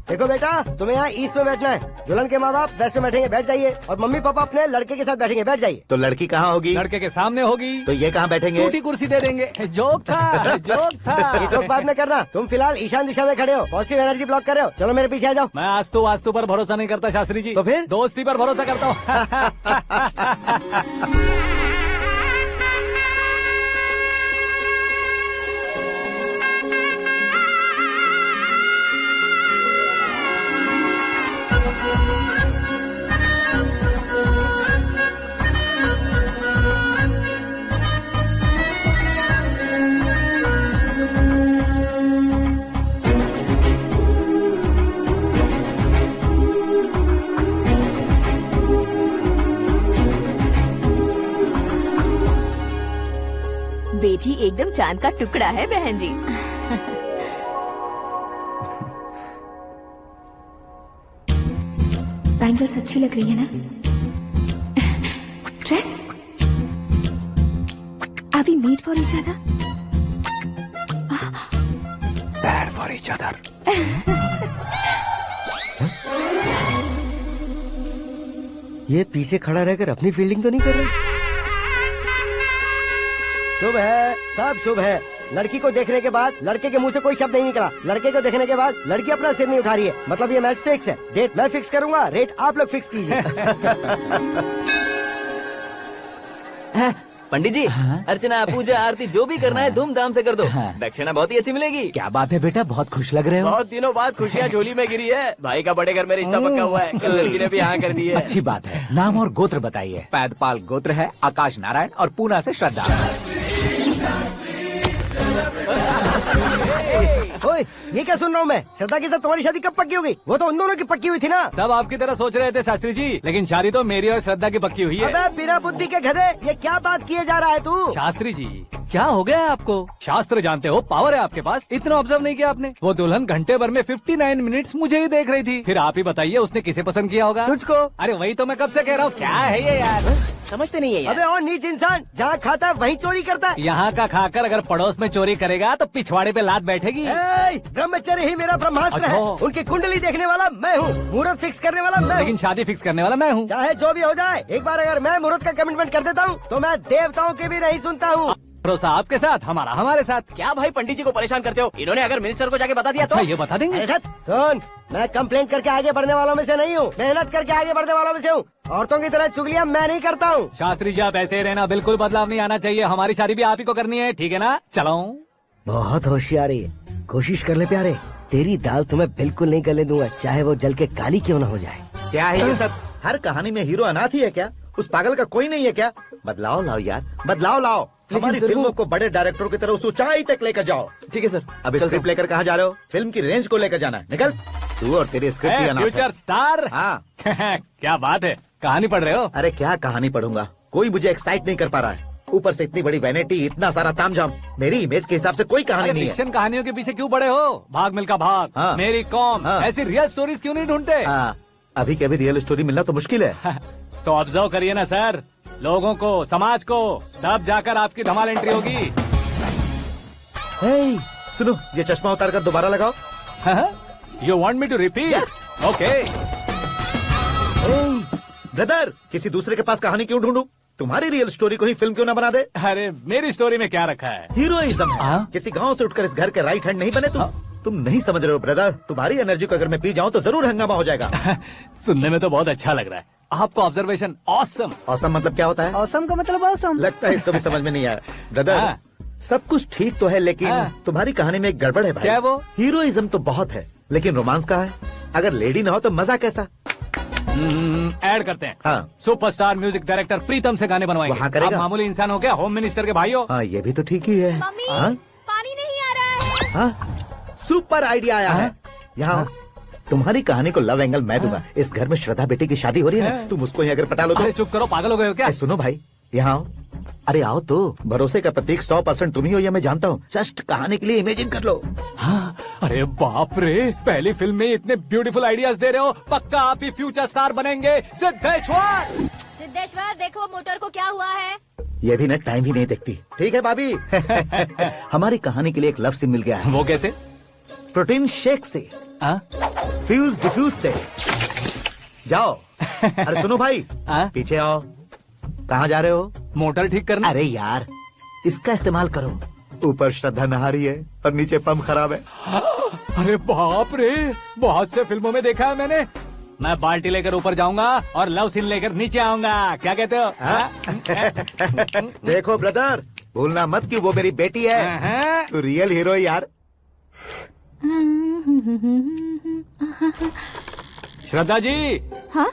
देखो बेटा, तुम्हें यहाँ ईस्ट में बैठना है। दुल्हन के माँ बाप वेस्ट में बैठेंगे, बैठ जाइए। और मम्मी पापा अपने लड़के के साथ बैठेंगे, बैठ जाइए। तो लड़की कहाँ होगी? लड़के के सामने होगी। तो ये कहाँ बैठेंगे? टूटी कुर्सी दे देंगे। जोक था, जोक था। ये जोक बाद में करना। तुम फिलहाल ईशान दिशा में खड़े हो, पॉजिटिव एनर्जी ब्लॉक कर रहे हो। चलो मेरे पीछे आ जाओ। मैं वास्तु पर भरोसा नहीं करता शास्त्री जी। तो फिर? दोस्ती पर भरोसा करता हूँ। बेटी एकदम चांद का टुकड़ा है बहन जी। बैंगल्स अच्छी लग रही है ना? Dress? Are we made for each other? Bad for each other. ये पीछे खड़ा रहकर अपनी फील्डिंग तो नहीं कर रहा? शुभ है, सब शुभ है। लड़की को देखने के बाद लड़के के मुंह से कोई शब्द नहीं निकला। लड़के को देखने के बाद लड़की अपना सिर नहीं उठा रही है। मतलब ये मैच फिक्स है। डेट मैं फिक्स करूंगा, रेट आप लोग फिक्स कीजिए। पंडित जी, अर्चना, पूजा, आरती जो भी करना है धूमधाम से कर दो। दक्षिणा बहुत ही अच्छी मिलेगी। क्या बात है बेटा, बहुत खुश लग रहे हो। बहुत दिनों बाद खुशियाँ झोली में गिरी है। भाई का बड़े घर में रिश्ता पक्का हुआ है। कल लड़की ने भी हाँ कर दी है। अच्छी बात है। नाम और गोत्र बताइए। पैदपाल गोत्र है, आकाश नारायण, और पूना से श्रद्धा। ओए, ये क्या सुन रहा हूँ मैं? श्रद्धा के साथ तुम्हारी शादी कब पक्की हो गई? वो तो उन दोनों की पक्की हुई थी ना। सब आपकी तरह सोच रहे थे शास्त्री जी, लेकिन शादी तो मेरी और श्रद्धा की पक्की हुई है। अबे बिना बुद्धि के गधे, ये क्या बात किए जा रहा है तू? शास्त्री जी, क्या हो गया है आपको? शास्त्र जानते हो, पावर है आपके पास। इतना ऑब्जर्व नहीं किया आपने? वो दुल्हन घंटे भर में 59 मिनट्स मुझे ही देख रही थी। फिर आप ही बताइए उसने किसे पसंद किया होगा? तुझको। अरे वही तो मैं कब से कह रहा हूँ, क्या है ये यार? समझते नहीं है यार। अबे और नीच इंसान, जहाँ खाता है वहीं चोरी करता है। यहाँ का खाकर अगर पड़ोस में चोरी करेगा तो पिछवाड़े पे लात बैठेगी। ब्रह्मचर्य ही मेरा ब्रह्मास्त्र है। अच्छा। उनकी कुंडली देखने वाला मैं हूँ, मुहूर्त फिक्स करने वाला मैं हूँ। लेकिन शादी फिक्स करने वाला मैं हूँ। चाहे जो भी हो जाए, एक बार अगर मैं मुहूर्त का कमिटमेंट कर देता हूँ तो मैं देवताओं के भी नहीं सुनता हूँ। भरोसा आपके साथ, हमारा हमारे साथ। क्या भाई पंडित जी को परेशान करते हो? इन्होंने अगर मिनिस्टर को जाके बता दिया अच्छा, तो ये बता देंगे? अरे धत, सुन, मैं कंप्लेंट करके आगे बढ़ने वालों में से नहीं हूँ, मेहनत करके आगे बढ़ने वालों में से हूँ। औरतों की तरह चुगलियाँ मैं नहीं करता हूँ। शास्त्री जी आप ऐसे ही रहना, बिल्कुल बदलाव नहीं आना चाहिए। हमारी शादी भी आप ही को करनी है, ठीक है ना? चलो। बहुत होशियारी है, कोशिश कर ले प्यारे। तेरी दाल तुम्हें बिल्कुल नहीं गले दूंगा, चाहे वो जल के काली क्यों न हो जाए। क्या है ये सब? हर कहानी में हीरो अनाथ ही है क्या? उस पागल का कोई नहीं है क्या? बदलाव लाओ यार, बदलाव लाओ। हमारी फिल्मों को बड़े डायरेक्टरों की तरह उस ऊंचाई तक लेकर जाओ। ठीक है सर। अब स्क्रिप्ट लेकर कहाँ जा रहे हो? फिल्म की रेंज को लेकर जाना है। निकल तू और तेरी स्क्रिप्ट भी अनाथ है। Future star. हाँ। क्या बात है, कहानी पढ़ रहे हो? अरे क्या कहानी पढ़ूंगा, कोई मुझे एक्साइट नहीं कर पा रहा है। ऊपर से इतनी बड़ी वैनिटी, इतना सारा तामझाम। मेरी इमेज के हिसाब से कोई कहानी नहीं है। फिक्शन कहानियों के पीछे क्यों पड़े हो? भाग मिल्खा भाग, हाँ। मेरी कॉम, हाँ। ऐसी रियल स्टोरीज क्यों नहीं ढूंढते? हाँ, अभी के अभी रियल स्टोरी मिलना तो मुश्किल है। तो ऑब्जर्व करिए ना सर, लोगों को, समाज को, तब जाकर आपकी धमाल एंट्री होगी। सुनो, ये चश्मा उतार कर दोबारा लगाओ। You want me to repeat? Okay. Brother, किसी दूसरे के पास कहानी क्यों ढूंढूं? तुम्हारी रियल स्टोरी को ही फिल्म क्यों ना बना दे? अरे मेरी स्टोरी में क्या रखा है? हीरोइज्म है। हाँ? किसी गांव से उठकर इस घर के राइट हैंड नहीं बने तुम? तुम नहीं समझ रहे हो ब्रदर, तुम्हारी एनर्जी को अगर मैं पी जाऊं तो जरूर हंगामा हो जाएगा। सुनने में तो बहुत अच्छा लग रहा है। आपको ऑब्जर्वेशन ऑसम। ऑसम मतलब क्या होता है? औसम का मतलब औसम। लगता है इसको भी समझ में नहीं आया। ब्रदर, हाँ। सब कुछ ठीक तो है, लेकिन हाँ। तुम्हारी कहानी में एक गड़बड़ है भाई। क्या है वो? हीरोइज्म तो बहुत है, लेकिन रोमांस का है। अगर लेडी ना हो तो मजा कैसा? ऐड करते हैं। हाँ। सुपरस्टार म्यूजिक डायरेक्टर प्रीतम से गाने बनवाएंगे। वहाँ करेगा? आप मामूली इंसान हो क्या? होम मिनिस्टर के भाई हो। हाँ, ये भी तो ठीक ही है। मम्मी, हाँ? पानी नहीं आ रहा है। हाँ? सुपर आइडिया आया है। यहाँ तुम्हारी कहानी को लव एंगल मैं दूंगा। इस घर में श्रद्धा बेटी की शादी हो रही है ना, तुम उसको ही अगर पटा लो तो। अरे चुप करो, पागल हो गए हो क्या? सुनो भाई, यहाँ आओ। अरे आओ तो, भरोसे का प्रतीक 100% तुम ही हो, ये मैं जानता हूँ। जस्ट कहानी के लिए इमेजिन कर लो। हाँ, अरे बाप रे, पहली फिल्म में इतने ब्यूटीफुल आइडियाज दे रहे हो, पक्का आप ही फ्यूचर स्टार बनेंगे। सिद्धेश्वर, सिद्धेश्वर देखो मोटर को क्या हुआ है। ये भी ना टाइम ही नहीं देखती। ठीक है भाभी। हमारी कहानी के लिए एक लव सीन मिल गया है। वो कैसे? प्रोटीन शेक से हाँ? फ्यूज डिफ्यूज से जाओ। अरे सुनो भाई, हाँ? पीछे आओ। कहाँ जा रहे हो? मोटर ठीक करना। अरे यार, इसका इस्तेमाल करो। ऊपर श्रद्धा नहा रही है और नीचे पंप खराब है। अरे बाप रे, बहुत से फिल्मों में देखा है मैंने। मैं बाल्टी लेकर ऊपर जाऊंगा और लव सीन लेकर नीचे आऊंगा। क्या कहते हो? देखो ब्रदर, भूलना मत कि वो मेरी बेटी है। तू रियल हीरो है यार। श्रद्धा जी। हाँ?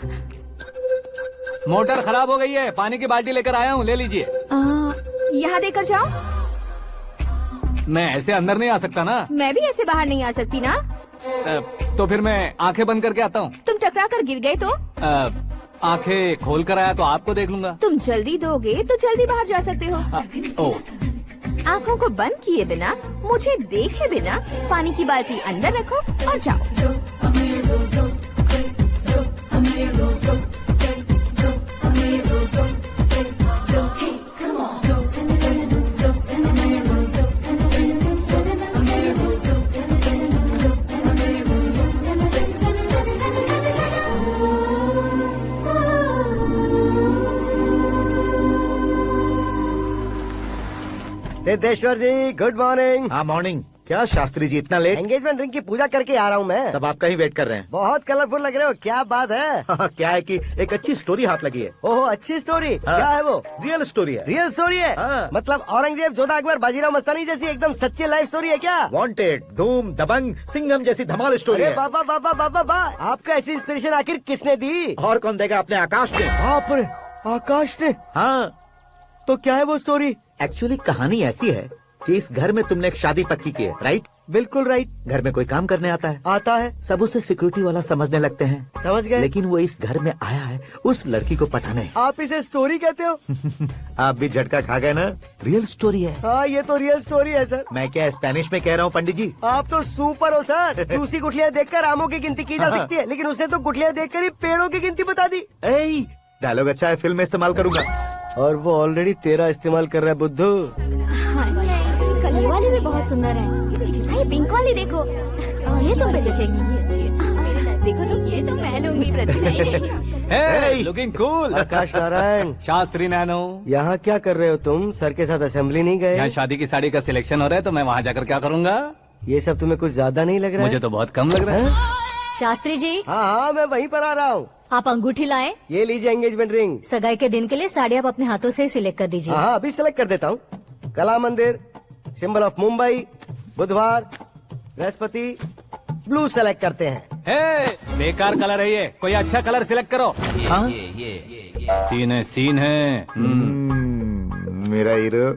मोटर खराब हो गई है, पानी की बाल्टी लेकर आया हूँ, ले लीजिए। यहाँ देकर जाओ। मैं ऐसे अंदर नहीं आ सकता ना। मैं भी ऐसे बाहर नहीं आ सकती ना। तो फिर मैं आंखें बंद करके आता हूँ। तुम टकरा कर गिर गए तो? आंखें खोल कर आया तो आपको देख लूंगा। तुम जल्दी दोगे तो जल्दी बाहर जा सकते हो। ओ, आँखों को बंद किए बिना, मुझे देखे बिना पानी की बाल्टी अंदर रखो और जाओ। सिद्धेश्वर जी, गुड मॉर्निंग। हाँ मॉर्निंग। क्या शास्त्री जी इतना लेट? एंगेजमेंट रिंग की पूजा करके आ रहा हूँ मैं। सब आपका ही वेट कर रहे हैं। बहुत कलरफुल लग रहे हो, क्या बात है? क्या है कि एक अच्छी स्टोरी हाथ लगी है। ओहो, अच्छी स्टोरी। हाँ। क्या है वो? रियल स्टोरी है। रियल स्टोरी है? हाँ। मतलब औरंगजेब, जोधा अकबर, बाजीराव मस्तानी जैसी एकदम सच्ची लाइफ स्टोरी है क्या? वांटेड, धूम, दबंग, सिंघम जैसी धमाल स्टोरी अरे है। बाबा बाबा बाबा बा, आपको ऐसी इंस्पिरेशन आखिर किसने दी? और कौन देगा? अपने आकाश ने। बाप रे, आकाश ने? हाँ, तो क्या है वो स्टोरी? एक्चुअली कहानी ऐसी है कि इस घर में तुमने एक शादी पक्की की है, राइट? बिल्कुल राइट। घर में कोई काम करने आता है। आता है। सब उसे सिक्योरिटी वाला समझने लगते हैं। समझ गए। लेकिन वो इस घर में आया है उस लड़की को पटाने। आप इसे स्टोरी कहते हो? आप भी झटका खा गए ना। रियल स्टोरी है। हाँ, ये तो रियल स्टोरी है सर। मैं क्या स्पेनिश में कह रहा हूँ पंडित जी? आप तो सुपर हो सर। चूसी गुठलियाँ देखकर आमों की गिनती की जा सकती है, लेकिन उसने तो गुठलियाँ देखकर ही पेड़ों की गिनती बता दी। डायलॉग अच्छा है, फिल्म में इस्तेमाल करूंगा। और वो ऑलरेडी तेरा इस्तेमाल कर रहा है बुद्धू। कलर वाली भी बहुत सुंदर है। ये पिंक वाली देखो, और ये तुम पे जचेगी। देखो तो, ये तो मैं लूंगी। Hey, looking cool। आकाश नारायण। शास्त्री नैनो। यहाँ क्या कर रहे हो तुम? सर के साथ असेंबली नहीं गए? यहाँ शादी की साड़ी का सिलेक्शन हो रहा है तो मैं वहाँ जाकर क्या करूँगा? ये सब तुम्हें कुछ ज्यादा नहीं लग रहा है? मुझे तो बहुत कम लग रहा है। शास्त्री जी। हाँ हाँ, मैं वहीं पर आ रहा हूँ। आप अंगूठी लाए। ये लीजिए एंगेजमेंट रिंग। सगाई के दिन के लिए साड़ी आप अपने हाथों से सिलेक्ट कर दीजिए। हाँ, अभी सिलेक्ट कर देता हूँ। कला मंदिर, सिंबल ऑफ मुंबई, बुधवार, बृहस्पति, ब्लू सेलेक्ट करते हैं। बेकार कलर है ये, कोई अच्छा कलर सिलेक्ट करो। हाँ? सीन है। मेरा हीरो।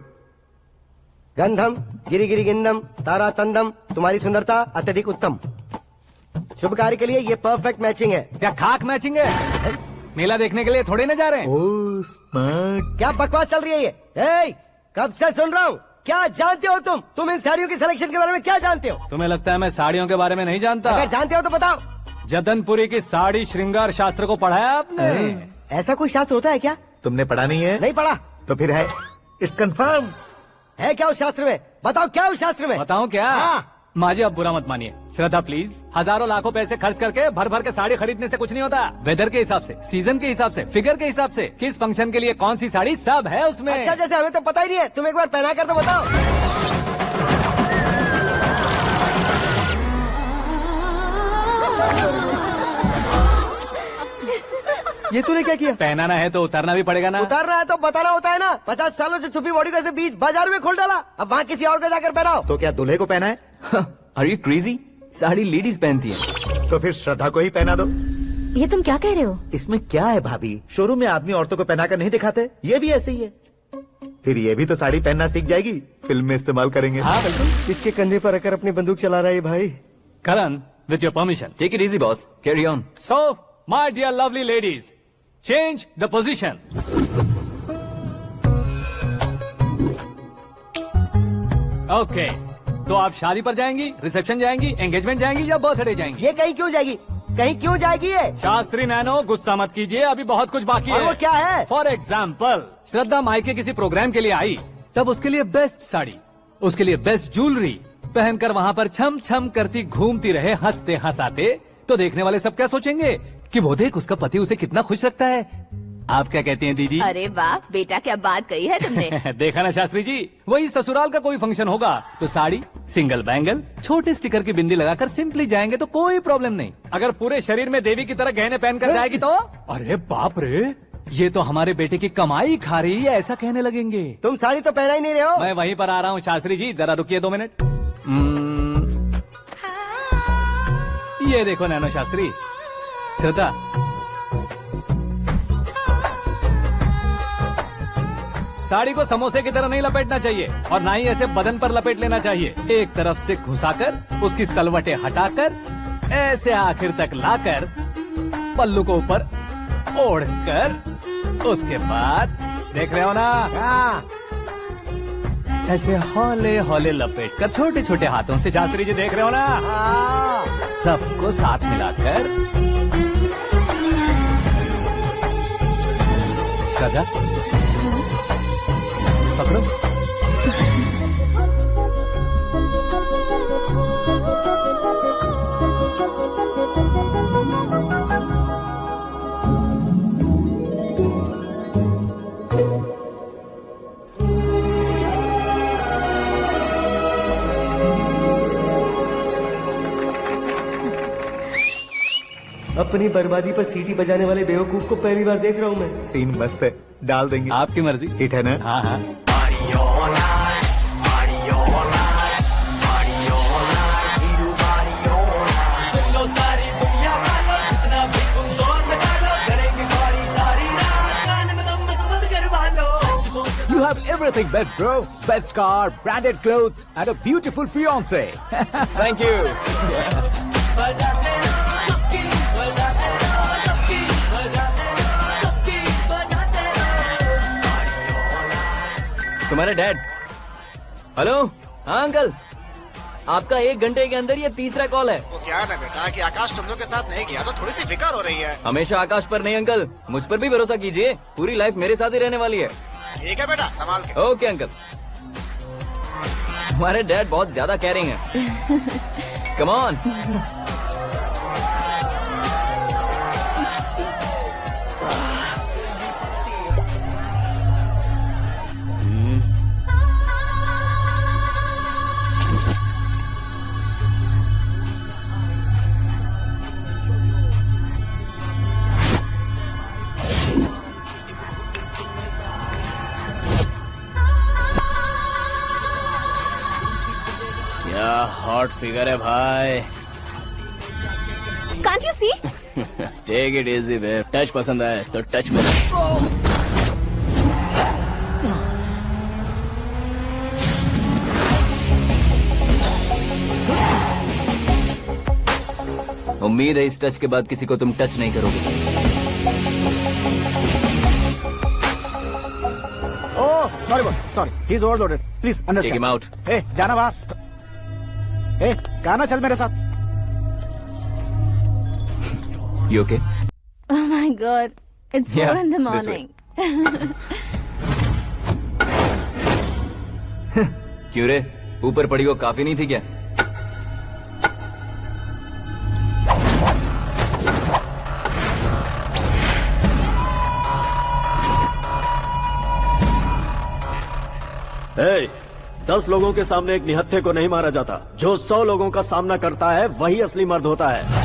गंधम, गिरी गिरी गिंदम, तारा तंदम, तुम्हारी सुंदरता अत्यधिक उत्तम। शुभ कार्य के लिए ये परफेक्ट मैचिंग है। क्या खाक मैचिंग है? मेला देखने के लिए थोड़ी ना जा रहे हैं। Oh smart. क्या बकवास चल रही है ये? कब से सुन रहा हूँ। क्या जानते हो तुम इन साड़ियों की सिलेक्शन के बारे में क्या जानते हो? तुम्हें लगता है मैं साड़ियों के बारे में नहीं जानता? अगर जानते हो तो बताओ। जदनपुरी की साड़ी श्रृंगार शास्त्र को पढ़ा है आपने? ऐसा कोई शास्त्र होता है क्या? तुमने पढ़ा नहीं है? नहीं पढ़ा। तो फिर है, इट्स कंफर्म। है क्या उस शास्त्र में? बताओ क्या उस शास्त्र में? बताऊं क्या? हाँ। माजी अब बुरा मत मानिए। श्रद्धा प्लीज, हजारों लाखों पैसे खर्च करके भर भर के साड़ी खरीदने से कुछ नहीं होता। वेदर के हिसाब से, सीजन के हिसाब से, फिगर के हिसाब से, किस फंक्शन के लिए कौन सी साड़ी, सब है उसमें। अच्छा, जैसे हमें तो पता ही नहीं है, तुम एक बार पहना कर तो बताओ। ये तूने क्या किया? पहनाना है तो उतारना भी पड़ेगा ना। उतारना है तो बताना होता है ना। 50 सालों से छुपी बॉडी को ऐसे बीच बाजार में खोल डाला, अब वहाँ किसी और को जाकर पहनाओ। तो क्या दूल्हे को पहना है? Are you crazy? Sari ladies पहनती है। तो फिर श्रद्धा को ही पहना दो। ये तुम क्या कह रहे हो? इसमें क्या है भाभी? शोरूम में आदमी औरतों को पहनाकर नहीं दिखाते, ये भी ऐसे ही है। फिर ये भी तो साड़ी पहनना सीख जाएगी, फिल्म में इस्तेमाल करेंगे। हाँ बिल्कुल। इसके कंधे पर रखकर अपनी बंदूक चला रहा है भाई। Karan, with your permission. Take it easy boss, carry on. So my dear lovely ladies, change the position. Okay, तो आप शादी पर जाएंगी, रिसेप्शन जाएंगी, एंगेजमेंट जाएंगी या बर्थडे जाएंगी? ये कहीं क्यों जाएगी? कहीं क्यों जाएगी ये? शास्त्री नैनो, गुस्सा मत कीजिए, अभी बहुत कुछ बाकी है। और वो क्या है? फॉर एग्जाम्पल, श्रद्धा मायके किसी प्रोग्राम के लिए आई, तब उसके लिए बेस्ट साड़ी, उसके लिए बेस्ट ज्वेलरी, पहनकर वहाँ पर छम छम करती घूमती रहे हंसते हंसाते, तो देखने वाले सब क्या सोचेंगे कि वो देख उसका पति उसे कितना खुश रखता है। आप क्या कहती हैं दीदी? अरे वाह बेटा, क्या बात कही है तुमने। देखा ना शास्त्री जी, वही ससुराल का कोई फंक्शन होगा तो साड़ी, सिंगल बैंगल, छोटे स्टिकर की बिंदी लगाकर सिंपली जाएंगे तो कोई प्रॉब्लम नहीं। अगर पूरे शरीर में देवी की तरह गहने पहन कर जाएगी तो अरे बाप रे, ये तो हमारे बेटे की कमाई खा रही है, ऐसा कहने लगेंगे। तुम साड़ी तो पहना ही नहीं रहे हो। मैं वहीं पर आ रहा हूँ शास्त्री जी, जरा रुकिए 2 मिनट। ये देखो नैनो शास्त्री, श्रद्धा, साड़ी को समोसे की तरह नहीं लपेटना चाहिए और ना ही ऐसे बदन पर लपेट लेना चाहिए। एक तरफ से घुसाकर उसकी सलवटें हटाकर ऐसे आखिर तक लाकर पल्लू को ऊपर ओढ़कर, उसके बाद देख रहे हो ना, ऐसे हौले हौले लपेट कर छोटे छोटे हाथों से, शास्त्री जी देख रहे हो ना, सबको साथ मिलाकर सदा पकड़ो। अपनी बर्बादी पर सीटी बजाने वाले बेवकूफ को पहली बार देख रहा हूँ मैं। सीन मस्त है, डाल देंगे। आपकी मर्जी। हिट है ना? हाँ हाँ। You have everything best, bro. Best car, branded clothes, and a beautiful fiance. Thank you. तुम्हारे डैड। हेलो, हाँ अंकल, आपका 1 घंटे के अंदर ये 3रा कॉल है। वो क्या है ना बेटा कि आकाश तुम लोग के साथ नहीं गया तो थोड़ी सी फिक्र हो रही है। हमेशा आकाश पर नहीं अंकल, मुझ पर भी भरोसा कीजिए, पूरी लाइफ मेरे साथ ही रहने वाली है। ठीक है बेटा, संभाल के। Okay uncle. हमारे डैड बहुत ज्यादा केयरिंग है। Come on. क्या हॉट फिगर है भाई। Can't you see? Take it easy babe, touch पसंद आए तो टच में। उम्मीद है इस टच के बाद किसी को तुम टच नहीं करोगे। Oh sorry, he is overloaded, please take understand. Him out. ए जाना बाहर। ए गाना चल मेरे साथ। You okay? Oh my God, it's 4 Yeah, in the this way. morning. क्यों रे, ऊपर पड़ी वो काफी नहीं थी क्या? ए, 10 लोगों के सामने एक निहत्थे को नहीं मारा जाता। जो 100 लोगों का सामना करता है वही असली मर्द होता है।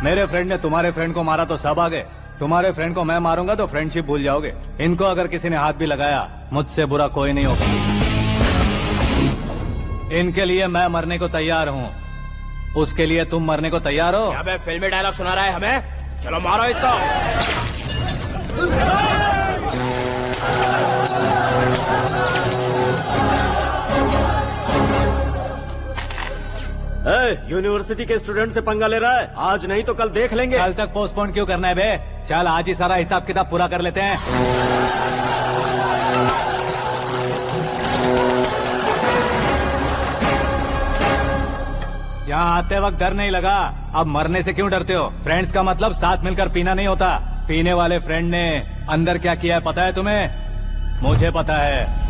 मेरे फ्रेंड ने तुम्हारे फ्रेंड को मारा तो सब आ गए, तुम्हारे फ्रेंड को मैं मारूंगा तो फ्रेंडशिप भूल जाओगे। इनको अगर किसी ने हाथ भी लगाया, मुझसे बुरा कोई नहीं होगा। इनके लिए मैं मरने को तैयार हूँ, उसके लिए तुम मरने को तैयार हो? अबे फिल्मी डायलॉग सुना रहा है हमें, चलो मारो इसको। यूनिवर्सिटी के स्टूडेंट से पंगा ले रहा है, आज नहीं तो कल देख लेंगे। कल तक पोस्टपोन क्यों करना है बे? चल आज ही सारा हिसाब किताब पूरा कर लेते हैं। यहाँ आते वक्त डर नहीं लगा, अब मरने से क्यों डरते हो? फ्रेंड्स का मतलब साथ मिलकर पीना नहीं होता। पीने वाले फ्रेंड ने अंदर क्या किया है पता है तुम्हें? मुझे पता है।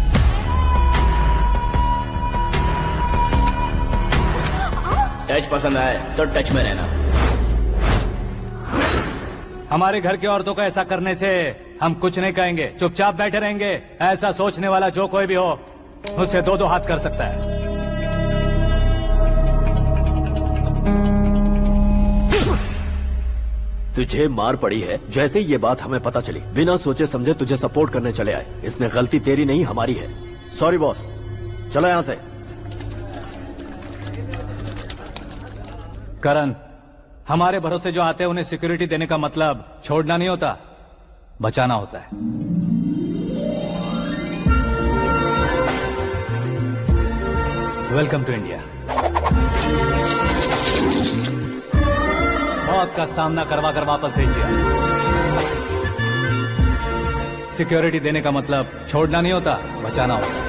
टच पसंद आए तो टच में रहना। हमारे घर की औरतों को ऐसा करने से हम कुछ नहीं कहेंगे, चुपचाप बैठे रहेंगे। ऐसा सोचने वाला जो कोई भी हो उससे दो दो हाथ कर सकता है। तुझे मार पड़ी है जैसे ये बात हमें पता चली, बिना सोचे समझे तुझे सपोर्ट करने चले आए। इसमें गलती तेरी नहीं हमारी है। सॉरी बॉस, चलो यहाँ से। करण, हमारे भरोसे जो आते हैं उन्हें सिक्योरिटी देने का मतलब छोड़ना नहीं होता, बचाना होता है। Welcome to India. मौत का सामना करवा कर वापस भेज दिया। सिक्योरिटी देने का मतलब छोड़ना नहीं होता, बचाना होता है।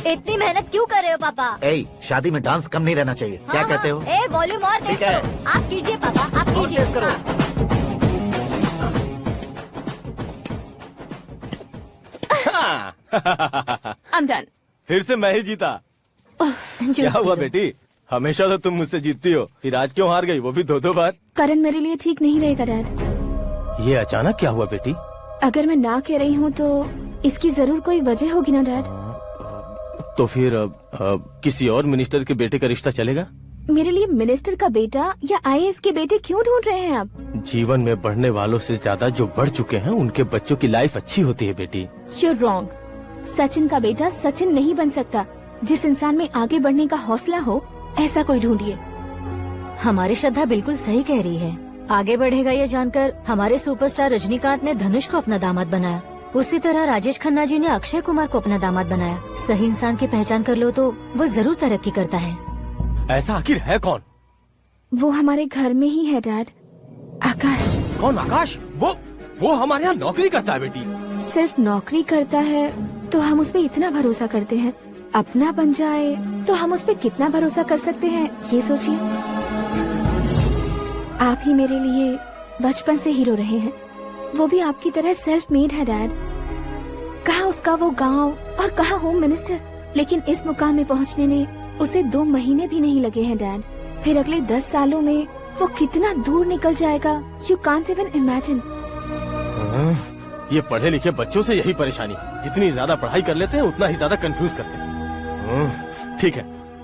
इतनी मेहनत क्यों कर रहे हो पापा? ए, शादी में डांस कम नहीं रहना चाहिए। क्या कहते हो? ए वॉल्यूम और तेज करो। आप कीजिए पापा, आप कीजिए। I'm done. फिर से मैं ही जीता। क्या हुआ बेटी? हमेशा तो तुम मुझसे जीतती हो, फिर आज क्यों हार गई, वो भी दो दो बार? करण मेरे लिए ठीक नहीं रहेगा डैड। ये अचानक क्या हुआ बेटी? अगर मैं ना कह रही हूँ तो इसकी जरूर कोई वजह होगी ना डैड। तो फिर किसी और मिनिस्टर के बेटे का रिश्ता चलेगा? मेरे लिए मिनिस्टर का बेटा या आईएएस के बेटे क्यों ढूंढ रहे हैं आप? जीवन में बढ़ने वालों से ज्यादा जो बढ़ चुके हैं उनके बच्चों की लाइफ अच्छी होती है बेटी। You're wrong. सचिन का बेटा सचिन नहीं बन सकता। जिस इंसान में आगे बढ़ने का हौसला हो ऐसा कोई ढूंढिए। हमारी श्रद्धा बिल्कुल सही कह रही है। आगे बढ़ेगा ये जानकर हमारे सुपरस्टार रजनीकांत ने धनुष को अपना दामाद बनाया। उसी तरह राजेश खन्ना जी ने अक्षय कुमार को अपना दामाद बनाया। सही इंसान की पहचान कर लो तो वो जरूर तरक्की करता है। ऐसा आखिर है कौन? वो हमारे घर में ही है डैड, आकाश। कौन आकाश? वो हमारे यहाँ नौकरी करता है बेटी। सिर्फ नौकरी करता है तो हम उस पर इतना भरोसा करते हैं, अपना बन जाए तो हम उस पर कितना भरोसा कर सकते हैं ये सोचिए। आप ही मेरे लिए बचपन से हीरो रहे हैं, वो भी आपकी तरह सेल्फ मेड है डैड। कहाँ उसका वो गांव और कहाँ होम मिनिस्टर, लेकिन इस मुकाम में पहुँचने में उसे 2 महीने भी नहीं लगे हैं डैड। फिर अगले 10 सालों में वो कितना दूर निकल जाएगा, यू कांट इवन इमेजिन। ये पढ़े लिखे बच्चों से यही परेशानी, जितनी ज्यादा पढ़ाई कर लेते हैं उतना ही ज्यादा कंफ्यूज करते हैं। ठीक है,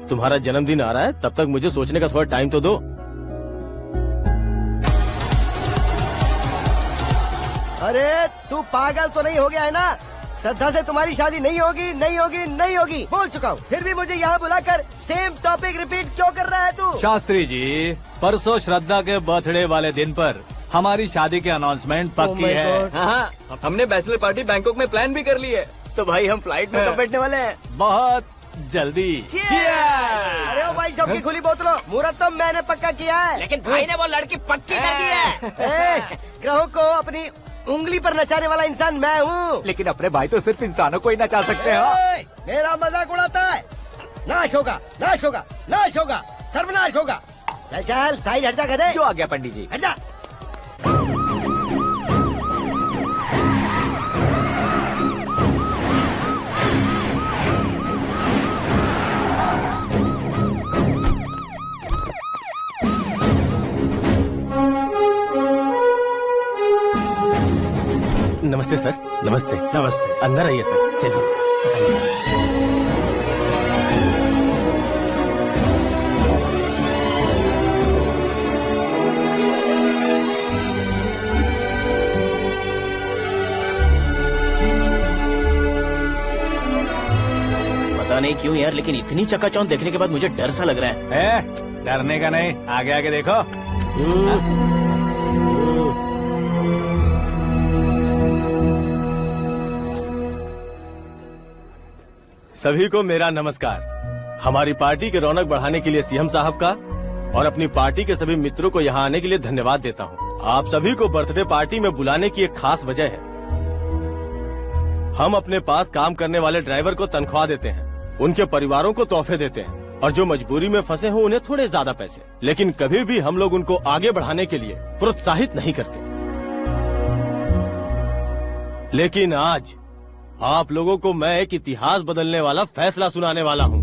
तुम्हारा जन्मदिन आ रहा है, तब तक मुझे सोचने का थोड़ा टाइम तो दो। अरे तू पागल तो नहीं हो गया है ना? श्रद्धा से तुम्हारी शादी नहीं होगी, नहीं होगी, नहीं होगी, बोल चुका हूँ। फिर भी मुझे यहाँ बुलाकर सेम टॉपिक रिपीट क्यों कर रहा है तू? शास्त्री जी, परसों श्रद्धा के बर्थडे वाले दिन पर हमारी शादी की अनाउंसमेंट पक्की है। हाँ, हमने बैचलर पार्टी बैंकॉक में प्लान भी कर ली है। तो भाई हम फ्लाइट में कब बैठने वाले हैं? बहुत जल्दी। अरे ओ भाई साहब की खुली बोतलों, मुहूर्त तो मैंने पक्का किया है। लेकिन भाई ने वो लड़की पक्की कर दी है। ग्रहों को अपनी उंगली पर नचाने वाला इंसान मैं हूँ। लेकिन अपने भाई तो सिर्फ इंसानों को ही नचा सकते हैं। मेरा मजाक उड़ाता है? नाश होगा, नाश होगा, नाश होगा, सर्वनाश होगा। चल चल साइड हट जा गधे। जो आ गया पंडित जी। हट जा। नमस्ते सर। नमस्ते। नमस्ते। अंदर आइए सर, चलिए। पता नहीं क्यों यार, लेकिन इतनी चकाचौंध देखने के बाद मुझे डर सा लग रहा है। डरने का नहीं, आगे आगे देखो। सभी को मेरा नमस्कार। हमारी पार्टी की रौनक बढ़ाने के लिए सीएम साहब का और अपनी पार्टी के सभी मित्रों को यहाँ आने के लिए धन्यवाद देता हूँ। आप सभी को बर्थडे पार्टी में बुलाने की एक खास वजह है। हम अपने पास काम करने वाले ड्राइवर को तनख्वाह देते हैं, उनके परिवारों को तोहफे देते हैं और जो मजबूरी में फंसे हो उन्हें थोड़े ज्यादा पैसे, लेकिन कभी भी हम लोग उनको आगे बढ़ाने के लिए प्रोत्साहित नहीं करते। लेकिन आज आप लोगों को मैं एक इतिहास बदलने वाला फैसला सुनाने वाला हूँ।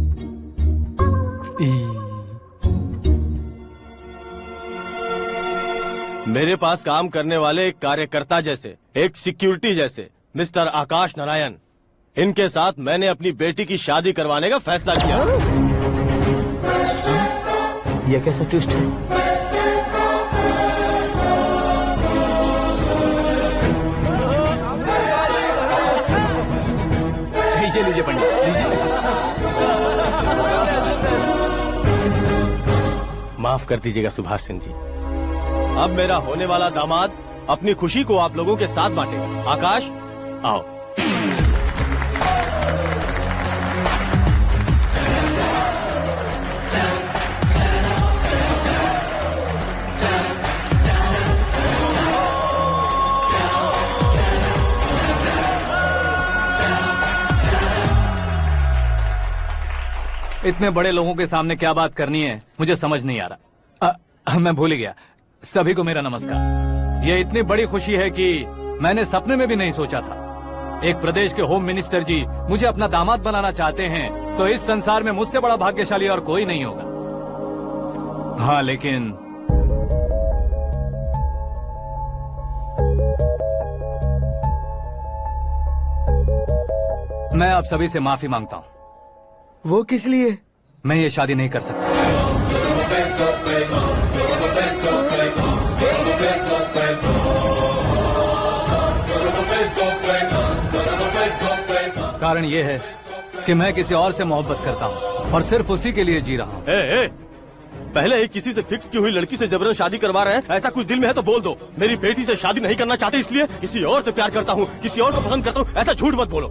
मेरे पास काम करने वाले एक कार्यकर्ता जैसे, एक सिक्योरिटी जैसे मिस्टर आकाश नारायण, इनके साथ मैंने अपनी बेटी की शादी करवाने का फैसला किया। यह कैसा ट्विस्ट है? लीजिए पंडित, लीजिए। माफ कर दीजिएगा सुभाष सिंह जी। अब मेरा होने वाला दामाद अपनी खुशी को आप लोगों के साथ बांटेगा। आकाश, आओ। इतने बड़े लोगों के सामने क्या बात करनी है मुझे समझ नहीं आ रहा। मैं भूल ही गया। सभी को मेरा नमस्कार। ये इतनी बड़ी खुशी है कि मैंने सपने में भी नहीं सोचा था। एक प्रदेश के होम मिनिस्टर जी मुझे अपना दामाद बनाना चाहते हैं तो इस संसार में मुझसे बड़ा भाग्यशाली और कोई नहीं होगा। हाँ, लेकिन मैं आप सभी से माफी मांगता हूँ। वो किस लिए? मैं ये शादी नहीं कर सकता। कारण ये है कि मैं किसी और से मोहब्बत करता हूँ और सिर्फ उसी के लिए जी रहा हूँ। पहले ही किसी से फिक्स की हुई लड़की से जबरन शादी करवा रहे हैं, ऐसा कुछ दिल में है तो बोल दो। मेरी बेटी से शादी नहीं करना चाहते इसलिए किसी और से प्यार करता हूँ, किसी और को पसंद करता हूँ, ऐसा झूठ मत बोलो।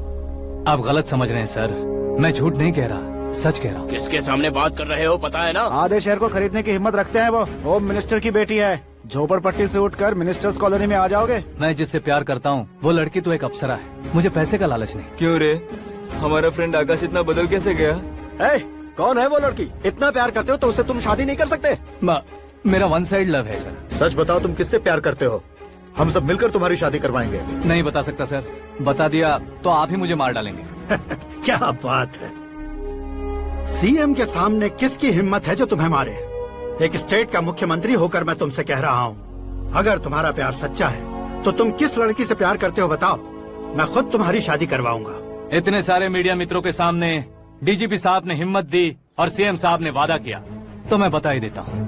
आप गलत समझ रहे हैं सर, मैं झूठ नहीं कह रहा, सच कह रहा हूँ। किसके सामने बात कर रहे हो पता है ना? आधे शहर को खरीदने की हिम्मत रखते हैं वो। होम मिनिस्टर की बेटी है, झोपड़पट्टी से उठकर मिनिस्टर्स कॉलोनी में आ जाओगे। मैं जिससे प्यार करता हूँ वो लड़की तो एक अप्सरा है, मुझे पैसे का लालच नहीं। क्यों रे, हमारा फ्रेंड आकाश इतना बदल कैसे गया? कौन है वो लड़की? इतना प्यार करते हो तो उससे तुम शादी नहीं कर सकते? मेरा वन साइड लव है सर। सच बताओ, तुम किससे प्यार करते हो? हम सब मिलकर तुम्हारी शादी करवाएंगे। नहीं बता सकता सर, बता दिया तो आप ही मुझे मार डालेंगे। क्या बात है, सीएम के सामने किसकी हिम्मत है जो तुम्हें मारे? एक स्टेट का मुख्यमंत्री होकर मैं तुमसे कह रहा हूँ, अगर तुम्हारा प्यार सच्चा है तो तुम किस लड़की से प्यार करते हो बताओ, मैं खुद तुम्हारी शादी करवाऊंगा। इतने सारे मीडिया मित्रों के सामने डीजीपी साहब ने हिम्मत दी और सीएम साहब ने वादा किया तो मैं बता ही देता हूँ।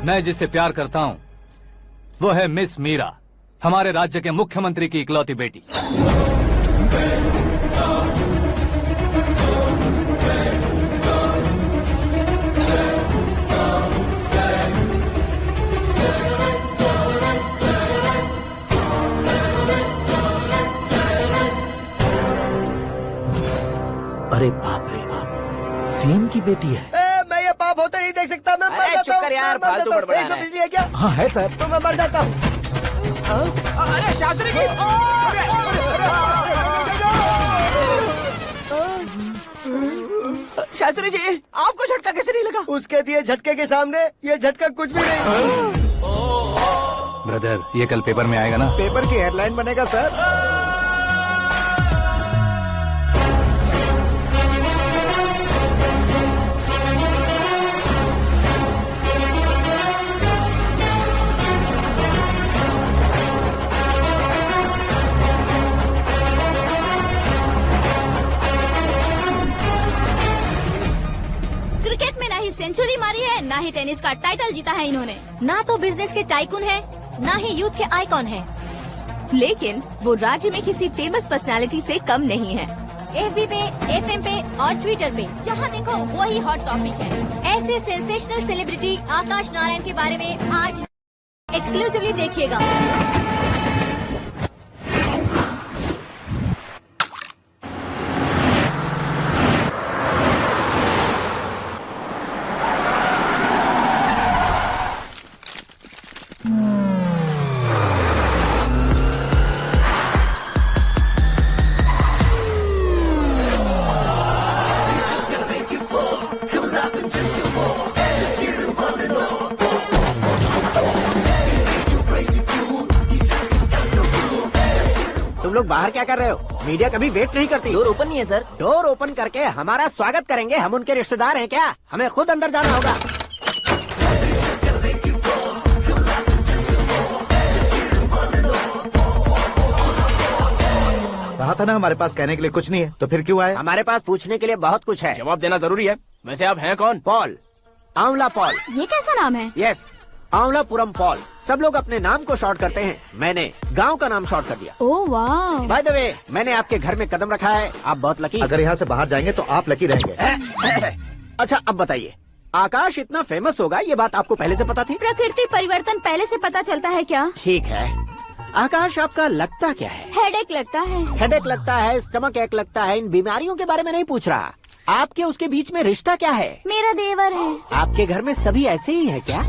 मैं जिससे प्यार करता हूँ वो है मिस मीरा, हमारे राज्य के मुख्यमंत्री की इकलौती बेटी। अरे बाप रे बाप, सीएम की बेटी है। मैं ये पाप होते नहीं देख सकता। मैं मर जाता हूँ यार, फालतू बड़बड़ा रहा है। बिजली है क्या? हाँ है सर। तो मैं मर जाता हूँ। अरे शास्त्री जी, शास्त्री जी, आपको झटका कैसे नहीं लगा? उसके दिए झटके के सामने ये झटका कुछ भी नहीं। ब्रदर, ये कल पेपर में आएगा ना? पेपर की हेडलाइन बनेगा सर। सेंचुरी मारी है, ना ही टेनिस का टाइटल जीता है इन्होंने। ना तो बिजनेस के टाइकून है, ना ही यूथ के आइकॉन है, लेकिन वो राज्य में किसी फेमस पर्सनालिटी से कम नहीं है। FB पे, FM पे और ट्विटर पे जहाँ देखो वही हॉट टॉपिक है। ऐसे सेंसेशनल सेलिब्रिटी आकाश नारायण के बारे में आज एक्सक्लूसिवली देखिएगा। लोग बाहर क्या कर रहे हो? मीडिया कभी वेट नहीं करती। डोर ओपन नहीं है सर। डोर ओपन करके हमारा स्वागत करेंगे? हम उनके रिश्तेदार हैं क्या? हमें खुद अंदर जाना होगा। कहा था ना हमारे पास कहने के लिए कुछ नहीं है, तो फिर क्यों आए? हमारे पास पूछने के लिए बहुत कुछ है। जवाब देना जरूरी है। वैसे आप हैं कौन? पॉल, आंवला पॉल। ये कैसा नाम है? Yes, Aanvalapuram Paul. सब लोग अपने नाम को शॉर्ट करते हैं, मैंने गांव का नाम शॉर्ट कर दिया। ओह वाह। बाय द वे, मैंने आपके घर में कदम रखा है, आप बहुत लकी। अगर यहाँ से बाहर जाएंगे तो आप लकी रहेंगे। अच्छा अब बताइए, आकाश इतना फेमस होगा ये बात आपको पहले से पता थी? प्रकृति परिवर्तन पहले से पता चलता है क्या? ठीक है, आकाश आपका लगता क्या है? हेडेक लगता है। हेडेक लगता है, स्टमक एक लगता है, इन बीमारियों के बारे में नहीं पूछ रहा। आपके उसके बीच में रिश्ता क्या है? मेरा देवर है। आपके घर में सभी ऐसे ही है क्या?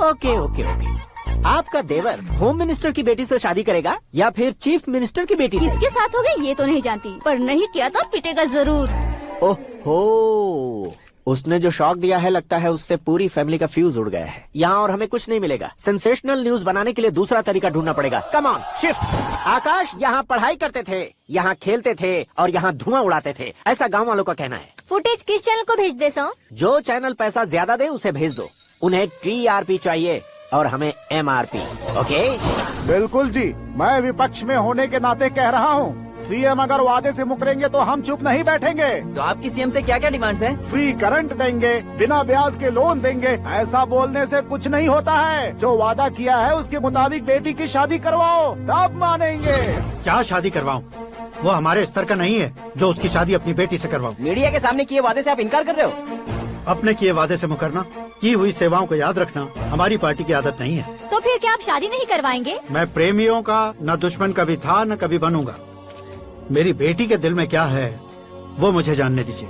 Okay okay okay. आपका देवर होम मिनिस्टर की बेटी से शादी करेगा या फिर चीफ मिनिस्टर की बेटी से? किसके साथ होगा ये तो नहीं जानती, पर नहीं किया तो पिटेगा जरूर। ओहो, उसने जो शॉक दिया है लगता है उससे पूरी फैमिली का फ्यूज उड़ गया है। यहाँ और हमें कुछ नहीं मिलेगा। सेंसेशनल न्यूज बनाने के लिए दूसरा तरीका ढूंढना पड़ेगा। Come on shift. आकाश यहाँ पढ़ाई करते थे, यहाँ खेलते थे और यहाँ धुआं उड़ाते थे, ऐसा गाँव वालों का कहना है। फुटेज किस चैनल को भेज दे सो? जो चैनल पैसा ज्यादा दे उसे भेज दो। उन्हें TRP चाहिए और हमें MRP। ओके? बिल्कुल जी, मैं विपक्ष में होने के नाते कह रहा हूँ, सीएम अगर वादे से मुकरेंगे तो हम चुप नहीं बैठेंगे। तो आपकी सीएम से क्या क्या डिमांड्स हैं? फ्री करंट देंगे, बिना ब्याज के लोन देंगे। ऐसा बोलने से कुछ नहीं होता है। जो वादा किया है उसके मुताबिक बेटी की शादी करवाओ, तब मानेंगे। क्या शादी करवाऊं? वो हमारे स्तर का नहीं है जो उसकी शादी अपनी बेटी से करवाऊं। मीडिया के सामने किए वादे से आप इनकार कर रहे हो? अपने किए वादे से मुकरना, की हुई सेवाओं को याद रखना हमारी पार्टी की आदत नहीं है। तो फिर क्या आप शादी नहीं करवाएंगे? मैं प्रेमियों का न दुश्मन कभी था न कभी बनूंगा। मेरी बेटी के दिल में क्या है वो मुझे जानने दीजिए।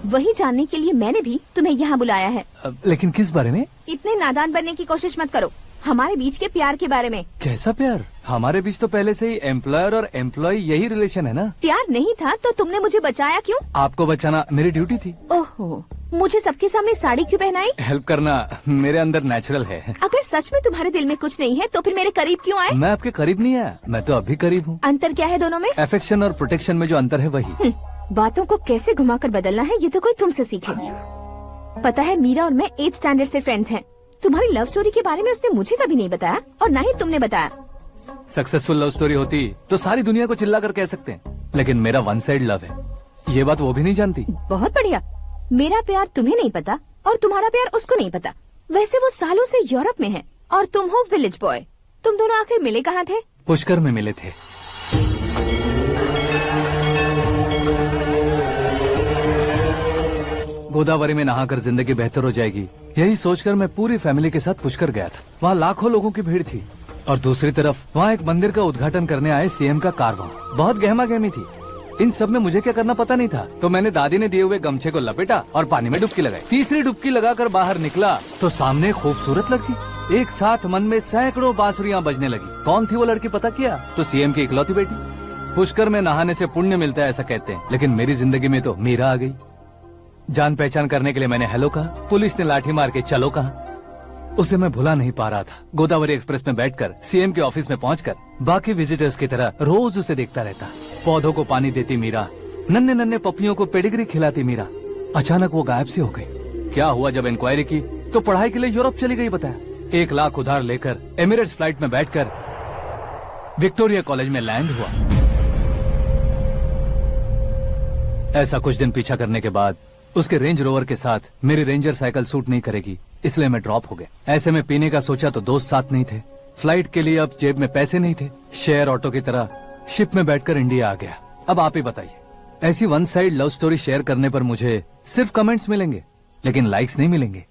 वही जानने के लिए मैंने भी तुम्हें यहाँ बुलाया है। लेकिन किस बारे में? इतने नादान बनने की कोशिश मत करो। हमारे बीच के प्यार के बारे में। कैसा प्यार? हमारे बीच तो पहले से ही एम्प्लॉयर और एम्प्लॉय यही रिलेशन है ना। प्यार नहीं था तो तुमने मुझे बचाया क्यों? आपको बचाना मेरी ड्यूटी थी। ओहो, मुझे सबके सामने साड़ी क्यों पहनाई? हेल्प करना मेरे अंदर नेचुरल है। अगर सच में तुम्हारे दिल में कुछ नहीं है तो फिर मेरे करीब क्यों आए? मैं आपके करीब नहीं आया, मैं तो अभी करीब हूँ। अंतर क्या है दोनों में? अफेक्शन और प्रोटेक्शन में जो अंतर है वही। बातों को कैसे घुमाकर बदलना है ये तो कोई तुमसे सीखे। पता है, मीरा और मैं 8th स्टैंडर्ड से फ्रेंड्स हैं। तुम्हारी लव स्टोरी के बारे में उसने मुझे कभी नहीं बताया और न ही तुमने बताया। सक्सेसफुल लव स्टोरी होती तो सारी दुनिया को चिल्ला कर कह सकते हैं, लेकिन मेरा वन साइड लव है, ये बात वो भी नहीं जानती। बहुत बढ़िया। मेरा प्यार तुम्हें नहीं पता और तुम्हारा प्यार उसको नहीं पता। वैसे वो सालों से यूरोप में है और तुम हो विलेज बॉय। तुम दोनों आखिर मिले कहाँ थे? पुष्कर में मिले थे। गोदावरी में नहाकर जिंदगी बेहतर हो जाएगी, यही सोचकर मैं पूरी फैमिली के साथ पुष्कर गया था। वहाँ लाखों लोगों की भीड़ थी और दूसरी तरफ वहाँ एक मंदिर का उद्घाटन करने आए सीएम का कारवां। बहुत गहमा गहमी थी। इन सब में मुझे क्या करना पता नहीं था, तो मैंने दादी ने दिए हुए गमछे को लपेटा और पानी में डुबकी लगाई। तीसरी डुबकी लगाकर बाहर निकला तो सामने खूबसूरत लड़की। एक साथ मन में सैकड़ों बांसुरियां बजने लगी। कौन थी वो लड़की पता किया? तो सीएम की इकलौती बेटी। पुष्कर में नहाने से पुण्य मिलता है ऐसा कहते हैं, लेकिन मेरी जिंदगी में तो मीरा आ गई। जान पहचान करने के लिए मैंने हेलो कहा, पुलिस ने लाठी मार के चलो कहा। उसे मैं भुला नहीं पा रहा था। गोदावरी एक्सप्रेस में बैठकर सीएम के ऑफिस में पहुंचकर बाकी विजिटर्स की तरह रोज उसे देखता रहता। पौधों को पानी देती मीरा, नन्हे नन्हे पपियों को पेडिग्री खिलाती मीरा। अचानक वो गायब सी हो गई। क्या हुआ? जब इंक्वायरी की तो पढ़ाई के लिए यूरोप चली गई बताया। 1 लाख उधार लेकर एमिरेट्स फ्लाइट में बैठकर विक्टोरिया कॉलेज में लैंड हुआ। ऐसा कुछ दिन पीछा करने के बाद उसके रेंज रोवर के साथ मेरी रेंजर साइकिल सूट नहीं करेगी, इसलिए मैं ड्रॉप हो गया। ऐसे में पीने का सोचा तो दोस्त साथ नहीं थे। फ्लाइट के लिए अब जेब में पैसे नहीं थे। शेयर ऑटो की तरह शिप में बैठकर इंडिया आ गया। अब आप ही बताइए, ऐसी one side love story share करने पर मुझे सिर्फ कमेंट्स मिलेंगे, लेकिन लाइक्स नहीं मिलेंगे।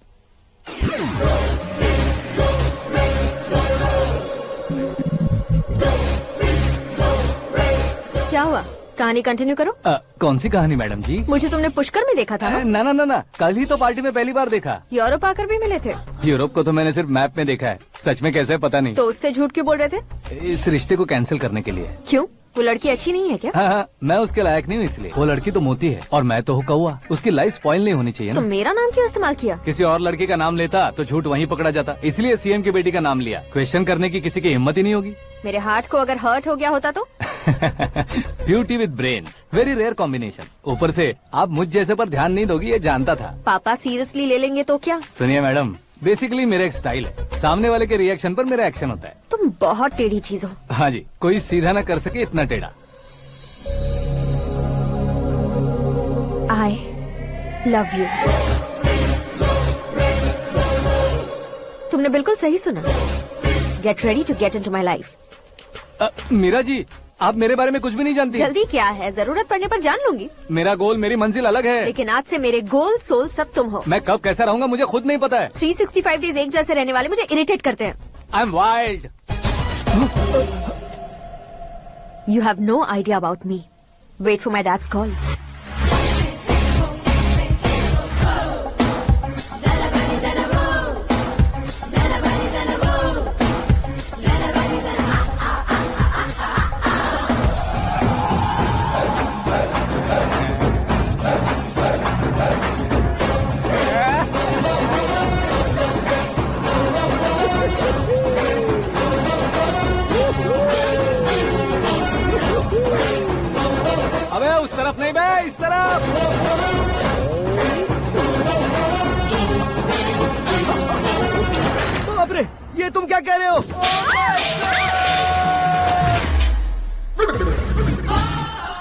क्या हुआ? कहानी कंटिन्यू करो। कौन सी कहानी मैडम जी? मुझे तुमने पुष्कर में देखा था ना? ना, कल ही तो पार्टी में पहली बार देखा। यूरोप आकर भी मिले थे? यूरोप को तो मैंने सिर्फ मैप में देखा है, सच में कैसे है पता नहीं। तो उससे झूठ क्यों बोल रहे थे? इस रिश्ते को कैंसिल करने के लिए। क्यों? वो लड़की अच्छी नहीं है क्या? हाँ, मैं उसके लायक नहीं हूँ इसलिए। वो लड़की तो मोती है और मैं तो हूँ कौवा। उसकी लाइफ स्पॉइल नहीं होनी चाहिए तो ना। मेरा नाम क्यों इस्तेमाल किया? किसी और लड़की का नाम लेता तो झूठ वहीं पकड़ा जाता, इसलिए सीएम की बेटी का नाम लिया। क्वेश्चन करने की किसी की हिम्मत ही नहीं होगी। मेरे हार्ट को अगर हर्ट हो गया होता तो? Beauty with brains, very rare combination. ऊपर से आप मुझ जैसे पर ध्यान नहीं दोगी ये जानता था। पापा सीरियसली ले लेंगे तो क्या? सुनिए मैडम, बेसिकली मेरा एक स्टाइल है, सामने वाले के रिएक्शन पर मेरा एक्शन होता है। तुम बहुत टेढ़ी चीज हो। हाँ जी, कोई सीधा न कर सके इतना टेढ़ा। I love you। तुमने बिल्कुल सही सुना। Get ready to get into my life। Meera ji, आप मेरे बारे में कुछ भी नहीं जानती। जल्दी क्या है, जरूरत पड़ने पर जान लूंगी। मेरा गोल, मेरी मंजिल अलग है। लेकिन आज से मेरे गोल सोल सब तुम हो। मैं कब कैसा रहूंगा मुझे खुद नहीं पता है। 365 डेज एक जैसे रहने वाले मुझे इरिटेट करते हैं। I am wild. You have no idea about me। Wait for my dad's call। अबे उस तरफ नहीं बे, इस तरफ। बाप रे, ये तुम क्या कह रहे हो?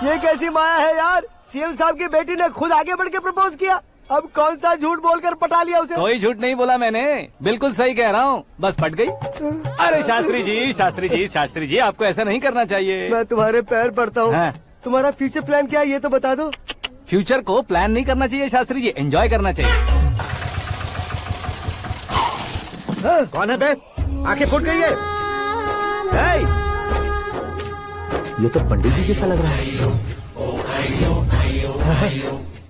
ये कैसी माया है यार? सीएम साहब की बेटी ने खुद आगे बढ़ के प्रपोज किया। अब कौन सा झूठ बोलकर पटा लिया उसे? कोई झूठ नहीं बोला मैंने, बिल्कुल सही कह रहा हूँ, बस पट गई। अरे शास्त्री जी, शास्त्री जी, शास्त्री जी, आपको ऐसा नहीं करना चाहिए। मैं तुम्हारे पैर पड़ता हूँ। हाँ। तुम्हारा फ्यूचर प्लान क्या है ये तो बता दो। फ्यूचर को प्लान नहीं करना चाहिए शास्त्री जी, एंजॉय करना चाहिए। कौन है बे? आंखें फूट गई है। हे! ये तो पंडित जी जैसा लग रहा है।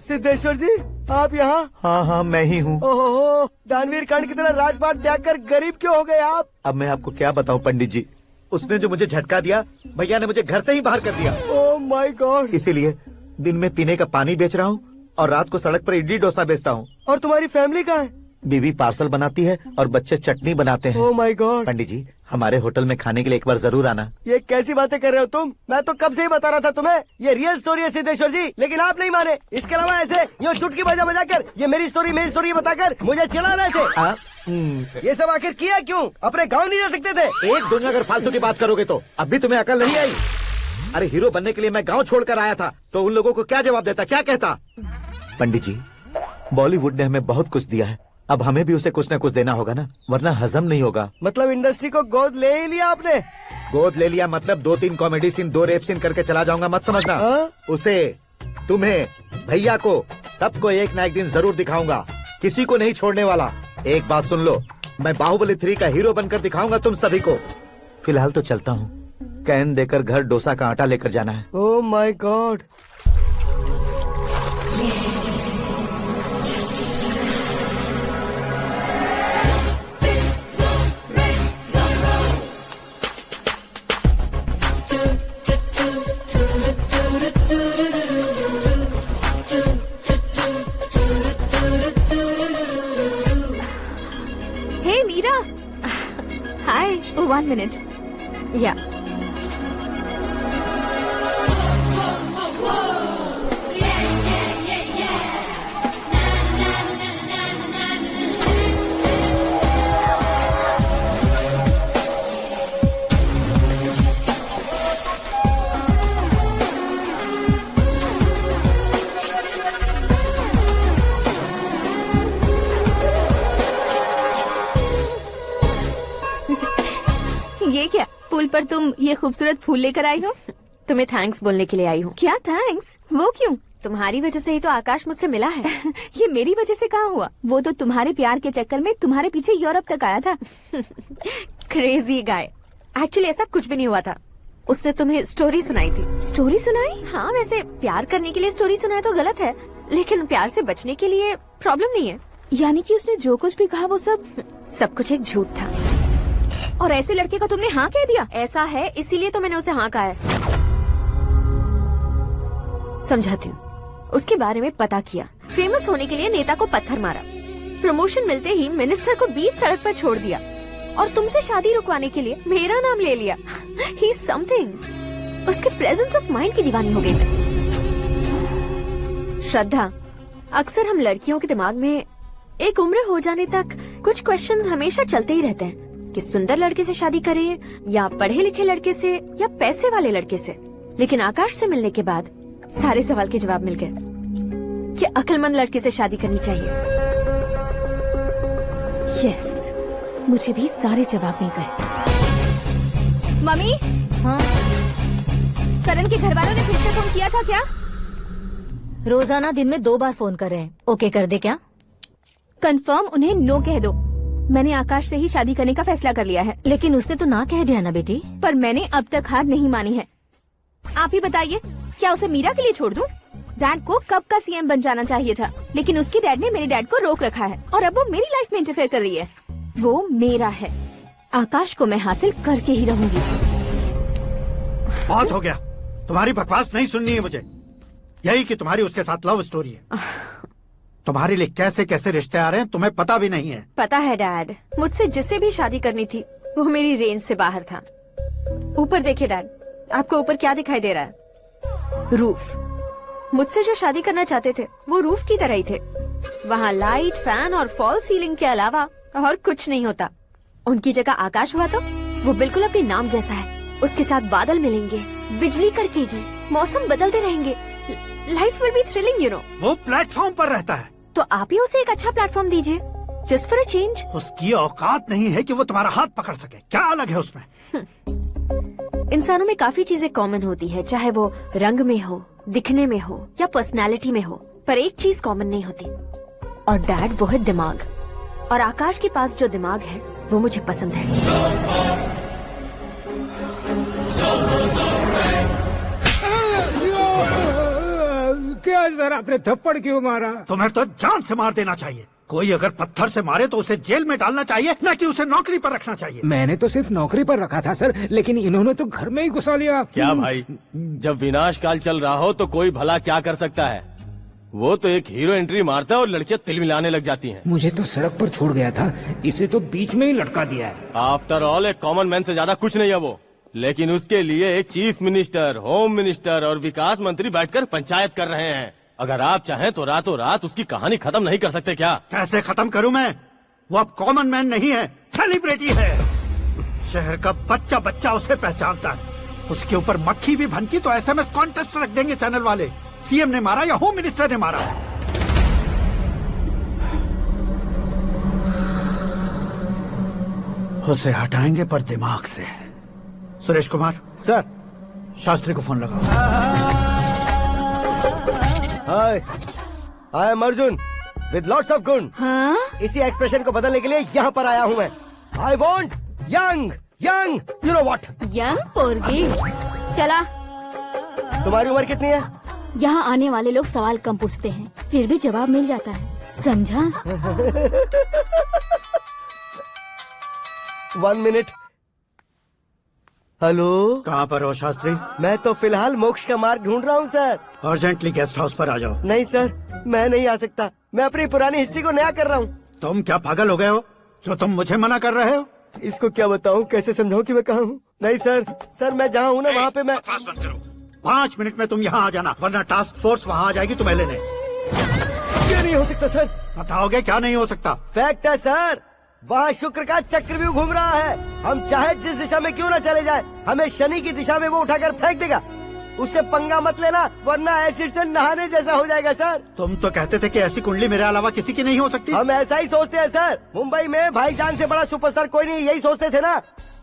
सिद्धेश्वर जी, आप यहाँ? हाँ हाँ, मैं ही हूँ। ओहो, दानवीर कर्ण की तरह राजपाट त्याग कर गरीब क्यों हो गए आप? अब मैं आपको क्या बताऊँ पंडित जी, उसने जो मुझे झटका दिया, भैया ने मुझे घर से ही बाहर कर दिया। ओह माय गॉड। इसीलिए दिन में पीने का पानी बेच रहा हूँ और रात को सड़क पर इडली डोसा बेचता हूँ। और तुम्हारी फैमिली कहाँ है? बीवी पार्सल बनाती है और बच्चे चटनी बनाते हैं। ओह माय गॉड। पंडित जी, हमारे होटल में खाने के लिए एक बार जरूर आना। ये कैसी बातें कर रहे हो तुम? मैं तो कब से ही बता रहा था तुम्हें, ये रियल स्टोरी है सिद्धेश्वर जी, लेकिन आप नहीं माने। इसके अलावा ऐसे यूँ चुटकी बजा कर ये मेरी स्टोरी बताकर मुझे चिढ़ा रहे थे। ये सब आखिर किया क्यों? अपने गाँव नहीं जा सकते थे? एक दुनिया अगर फालतू की बात करोगे तो अब भी तुम्हें अकल नहीं आई। अरे हीरो बनने के लिए मैं गाँव छोड़कर आया था, तो उन लोगों को क्या जवाब देता, क्या कहता? पंडित जी, बॉलीवुड ने हमें बहुत कुछ दिया है, अब हमें भी उसे कुछ न कुछ देना होगा ना, वरना हजम नहीं होगा। मतलब इंडस्ट्री को गोद ले ही लिया आपने? गोद ले लिया मतलब 2-3 कॉमेडी सीन, 2 रेप सीन करके चला जाऊंगा मत समझना। उसे, तुम्हें, भैया को, सबको एक ना एक दिन जरूर दिखाऊंगा, किसी को नहीं छोड़ने वाला। एक बात सुन लो, मैं बाहुबली 3 का हीरो बनकर दिखाऊंगा तुम सभी को। फिलहाल तो चलता हूँ, कैन देकर घर डोसा का आटा लेकर जाना है। Oh my god. Hey Meera, hi. 1 minute. या ये क्या, पुल पर तुम ये खूबसूरत फूल लेकर आई हो? तुम्हें थैंक्स बोलने के लिए आई हूँ। क्या थैंक्स? वो क्यों? तुम्हारी वजह से ही तो आकाश मुझसे मिला है। ये मेरी वजह से कहाँ हुआ? वो तो तुम्हारे प्यार के चक्कर में तुम्हारे पीछे यूरोप तक आया था। Crazy guy. एक्चुअली ऐसा कुछ भी नहीं हुआ था, उसने तुम्हें स्टोरी सुनाई थी। स्टोरी सुनाई? हाँ, वैसे प्यार करने के लिए स्टोरी सुनाए तो गलत है, लेकिन प्यार से बचने के लिए प्रॉब्लम नहीं है। यानी कि उसने जो कुछ भी कहा वो सब कुछ एक झूठ था। और ऐसे लड़के को तुमने हाँ कह दिया? ऐसा है, इसीलिए तो मैंने उसे हाँ कहा है। समझाती हूँ। उसके बारे में पता किया, फेमस होने के लिए नेता को पत्थर मारा, प्रमोशन मिलते ही मिनिस्टर को बीच सड़क पर छोड़ दिया और तुमसे शादी रुकवाने के लिए मेरा नाम ले लिया। ही समथिंग। उसके प्रेजेंस ऑफ माइंड की दीवानी हो गई मैं। श्रद्धा, अक्सर हम लड़कियों के दिमाग में एक उम्र हो जाने तक कुछ क्वेश्चंस हमेशा चलते ही रहते हैं कि सुंदर लड़के से शादी करें या पढ़े लिखे लड़के से या पैसे वाले लड़के से। लेकिन आकाश से मिलने के बाद सारे सवाल के जवाब मिल गए कि अक्लमंद लड़के से शादी करनी चाहिए। यस, मुझे भी सारे जवाब मिल गए। मम्मी, हाँ, करण के घर वालों ने फिर से फोन किया था क्या? रोजाना दिन में 2 बार फोन कर रहे हैं। ओके कर दे क्या? कंफर्म उन्हें नो कह दो। मैंने आकाश से ही शादी करने का फैसला कर लिया है। लेकिन उसने तो ना कह दिया ना बेटी। पर मैंने अब तक हार नहीं मानी है। आप ही बताइए, क्या उसे मीरा के लिए छोड़ दूं? डैड को कब का सीएम बन जाना चाहिए था, लेकिन उसके डैड ने मेरे डैड को रोक रखा है और अब वो मेरी लाइफ में इंटरफेयर कर रही है। वो मेरा है, आकाश को मैं हासिल करके ही रहूंगी। बहुत हो गया, तुम्हारी बकवास नहीं सुननी है मुझे। यही कि तुम्हारी उसके साथ लव स्टोरी है। तुम्हारे लिए कैसे कैसे रिश्ते आ रहे हैं तुम्हें पता भी नहीं है। पता है डैड, मुझसे जिसे भी शादी करनी थी वो मेरी रेंज से बाहर था। ऊपर देखिए डैड, आपको ऊपर क्या दिखाई दे रहा है? रूफ। मुझसे जो शादी करना चाहते थे वो रूफ की तरह ही थे। वहाँ लाइट, फैन और फॉल सीलिंग के अलावा और कुछ नहीं होता। उनकी जगह आकाश हुआ तो वो बिल्कुल अपने नाम जैसा है। उसके साथ बादल मिलेंगे, बिजली कड़केगी, मौसम बदलते रहेंगे। Life will be thrilling, you know. वो प्लेटफॉर्म पर रहता है तो आप ही उसे एक अच्छा प्लेटफॉर्म दीजिए, जस्ट फॉर अ चेंज। उसकी औकात नहीं है कि वो तुम्हारा हाथ पकड़ सके। क्या अलग है उसमें? इंसानों में काफी चीजें कॉमन होती है, चाहे वो रंग में हो, दिखने में हो या पर्सनालिटी में हो, पर एक चीज कॉमन नहीं होती, और डैड वो है दिमाग। और आकाश के पास जो दिमाग है वो मुझे पसंद है। क्या सर, आपने थप्पड़ क्यों मारा? तुम्हें तो जान से मार देना चाहिए। कोई अगर पत्थर से मारे तो उसे जेल में डालना चाहिए, न कि उसे नौकरी पर रखना चाहिए। मैंने तो सिर्फ नौकरी पर रखा था सर, लेकिन इन्होंने तो घर में ही घुसा लिया। क्या भाई, जब विनाश काल चल रहा हो तो कोई भला क्या कर सकता है? वो तो एक हीरो एंट्री मारता है और लड़कियां तिल मिलाने लग जाती हैं। मुझे तो सड़क पर छोड़ गया था, इसे तो बीच में ही लटका दिया है। आफ्टर ऑल एक कॉमन मैन से ज्यादा कुछ नहीं है वो, लेकिन उसके लिए एक चीफ मिनिस्टर, होम मिनिस्टर और विकास मंत्री बैठकर पंचायत कर रहे हैं। अगर आप चाहें तो रातों रात उसकी कहानी खत्म नहीं कर सकते क्या? कैसे खत्म करूं मैं? वो अब कॉमन मैन नहीं है, सेलिब्रिटी है। शहर का बच्चा बच्चा उसे पहचानता है। उसके ऊपर मक्खी भी भनकी तो SMS कॉन्टेस्ट रख देंगे चैनल वाले। सीएम ने मारा या होम मिनिस्टर ने मारा? उसे हटाएंगे पर दिमाग से। सुरेश कुमार सर, शास्त्री को फोन लगाओ। Hi, I am Arjun with lots of गुण। हाँ? इसी एक्सप्रेशन को बदलने के लिए यहाँ पर आया हूँ मैं। I want young young, you know what? Young पोरगी। चला। तुम्हारी उम्र कितनी है? यहाँ आने वाले लोग सवाल कम पूछते हैं, फिर भी जवाब मिल जाता है, समझा? 1 मिनट। हेलो, कहाँ पर हो शास्त्री? मैं तो फिलहाल मोक्ष का मार्ग ढूंढ रहा हूँ सर। अर्जेंटली गेस्ट हाउस पर आ जाओ। नहीं सर, मैं नहीं आ सकता। मैं अपनी पुरानी हिस्ट्री को नया कर रहा हूँ। तुम क्या पागल हो गए हो जो तुम मुझे मना कर रहे हो? इसको क्या बताऊँ, कैसे समझाऊँ कि मैं कहाँ हूँ? नहीं सर, सर मैं जहाँ हूँ ना वहाँ पे मैं। 5 मिनट में तुम यहाँ आ जाना, वरना टास्क फोर्स वहाँ आ जाएगी तुम्हें लेने। क्या नहीं हो सकता सर? बताओगे क्या नहीं हो सकता? फैक्ट है सर, वहाँ शुक्र का चक्रव्यूह घूम रहा है। हम चाहे जिस दिशा में क्यों न चले जाए, हमें शनि की दिशा में वो उठाकर फेंक देगा। उससे पंगा मत लेना, वरना एसिड से नहाने जैसा हो जाएगा सर। तुम तो कहते थे कि ऐसी कुंडली मेरे अलावा किसी की नहीं हो सकती। हम ऐसा ही सोचते हैं सर। मुंबई में भाईजान से बड़ा सुपरस्टार कोई नहीं, यही सोचते थे ना।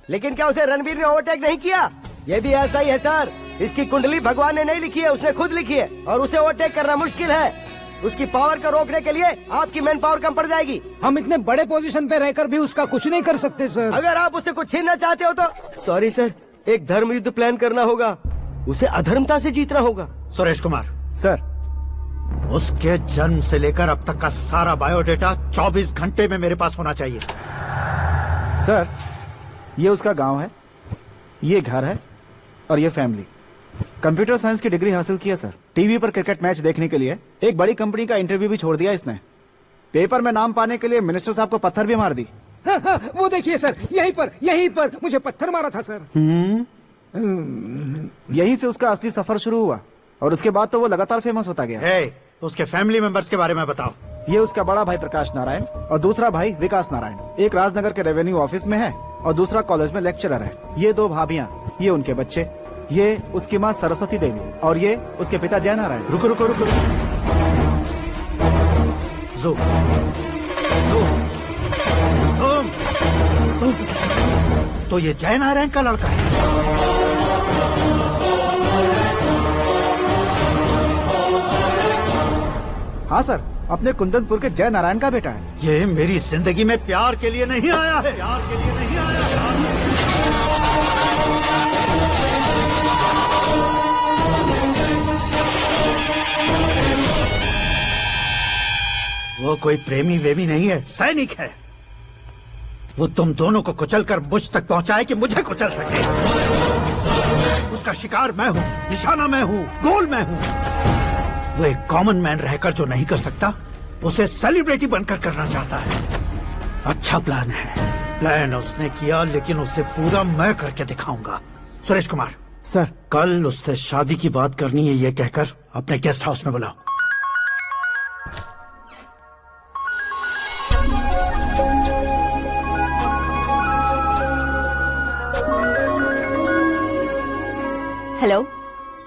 लेकिन क्या उसे रणवीर ने ओवरटेक नहीं किया? ये भी ऐसा ही है सर। इसकी कुंडली भगवान ने नहीं लिखी है, उसने खुद लिखी है, और उसे ओवरटेक करना मुश्किल है। उसकी पावर को रोकने के लिए आपकी मैन पावर कम पड़ जाएगी। हम इतने बड़े पोजीशन पे रहकर भी उसका कुछ नहीं कर सकते सर। अगर आप उससे कुछ छीनना चाहते हो तो सॉरी सर, एक धर्म युद्ध प्लान करना होगा। उसे अधर्मता से जीतना होगा। सुरेश कुमार सर, उसके जन्म से लेकर अब तक का सारा बायोडेटा 24 घंटे में मेरे पास होना चाहिए। सर, ये उसका गांव है, ये घर है और ये फैमिली। कंप्यूटर साइंस की डिग्री हासिल की है सर। टीवी पर क्रिकेट मैच देखने के लिए एक बड़ी कंपनी का इंटरव्यू भी छोड़ दिया इसने। पेपर में नाम पाने के लिए मिनिस्टर साहब को पत्थर भी मार दी। हाँ, हाँ, वो देखिए सर, यहीं पर मुझे पत्थर मारा था सर। यहीं से उसका असली सफर शुरू हुआ और उसके बाद तो वो लगातार फेमस होता गया। हे, उसके फैमिली मेंबर्स के बारे में बताओ। ये उसका बड़ा भाई प्रकाश नारायण और दूसरा भाई विकास नारायण। एक राजनगर के रेवेन्यू ऑफिस में है और दूसरा कॉलेज में लेक्चरर है। ये 2 भाभियां, ये उनके बच्चे, ये उसकी माँ सरस्वती देवी और ये उसके पिता जय नारायण। रुको रुको रुको, ज़ूम। तो ये जय नारायण का लड़का है। हाँ सर, अपने कुंदनपुर के जय नारायण का बेटा है। ये मेरी जिंदगी में प्यार के लिए नहीं आया है। प्यार के लिए नहीं आया है। वो कोई प्रेमी वेमी नहीं है, सैनिक है। वो तुम दोनों को कुचलकर मुझ तक पहुंचाए कि मुझे कुचल सके। उसका शिकार मैं हूँ, निशाना मैं हूँ, गोल मैं हूँ। वो एक कॉमन मैन रहकर जो नहीं कर सकता, उसे सेलिब्रिटी बनकर करना चाहता है। अच्छा प्लान है। प्लान उसने किया, लेकिन उसे पूरा मैं करके दिखाऊंगा। सुरेश कुमार सर, कल उससे शादी की बात करनी है, ये कहकर अपने गेस्ट हाउस में बुलाओ। हेलो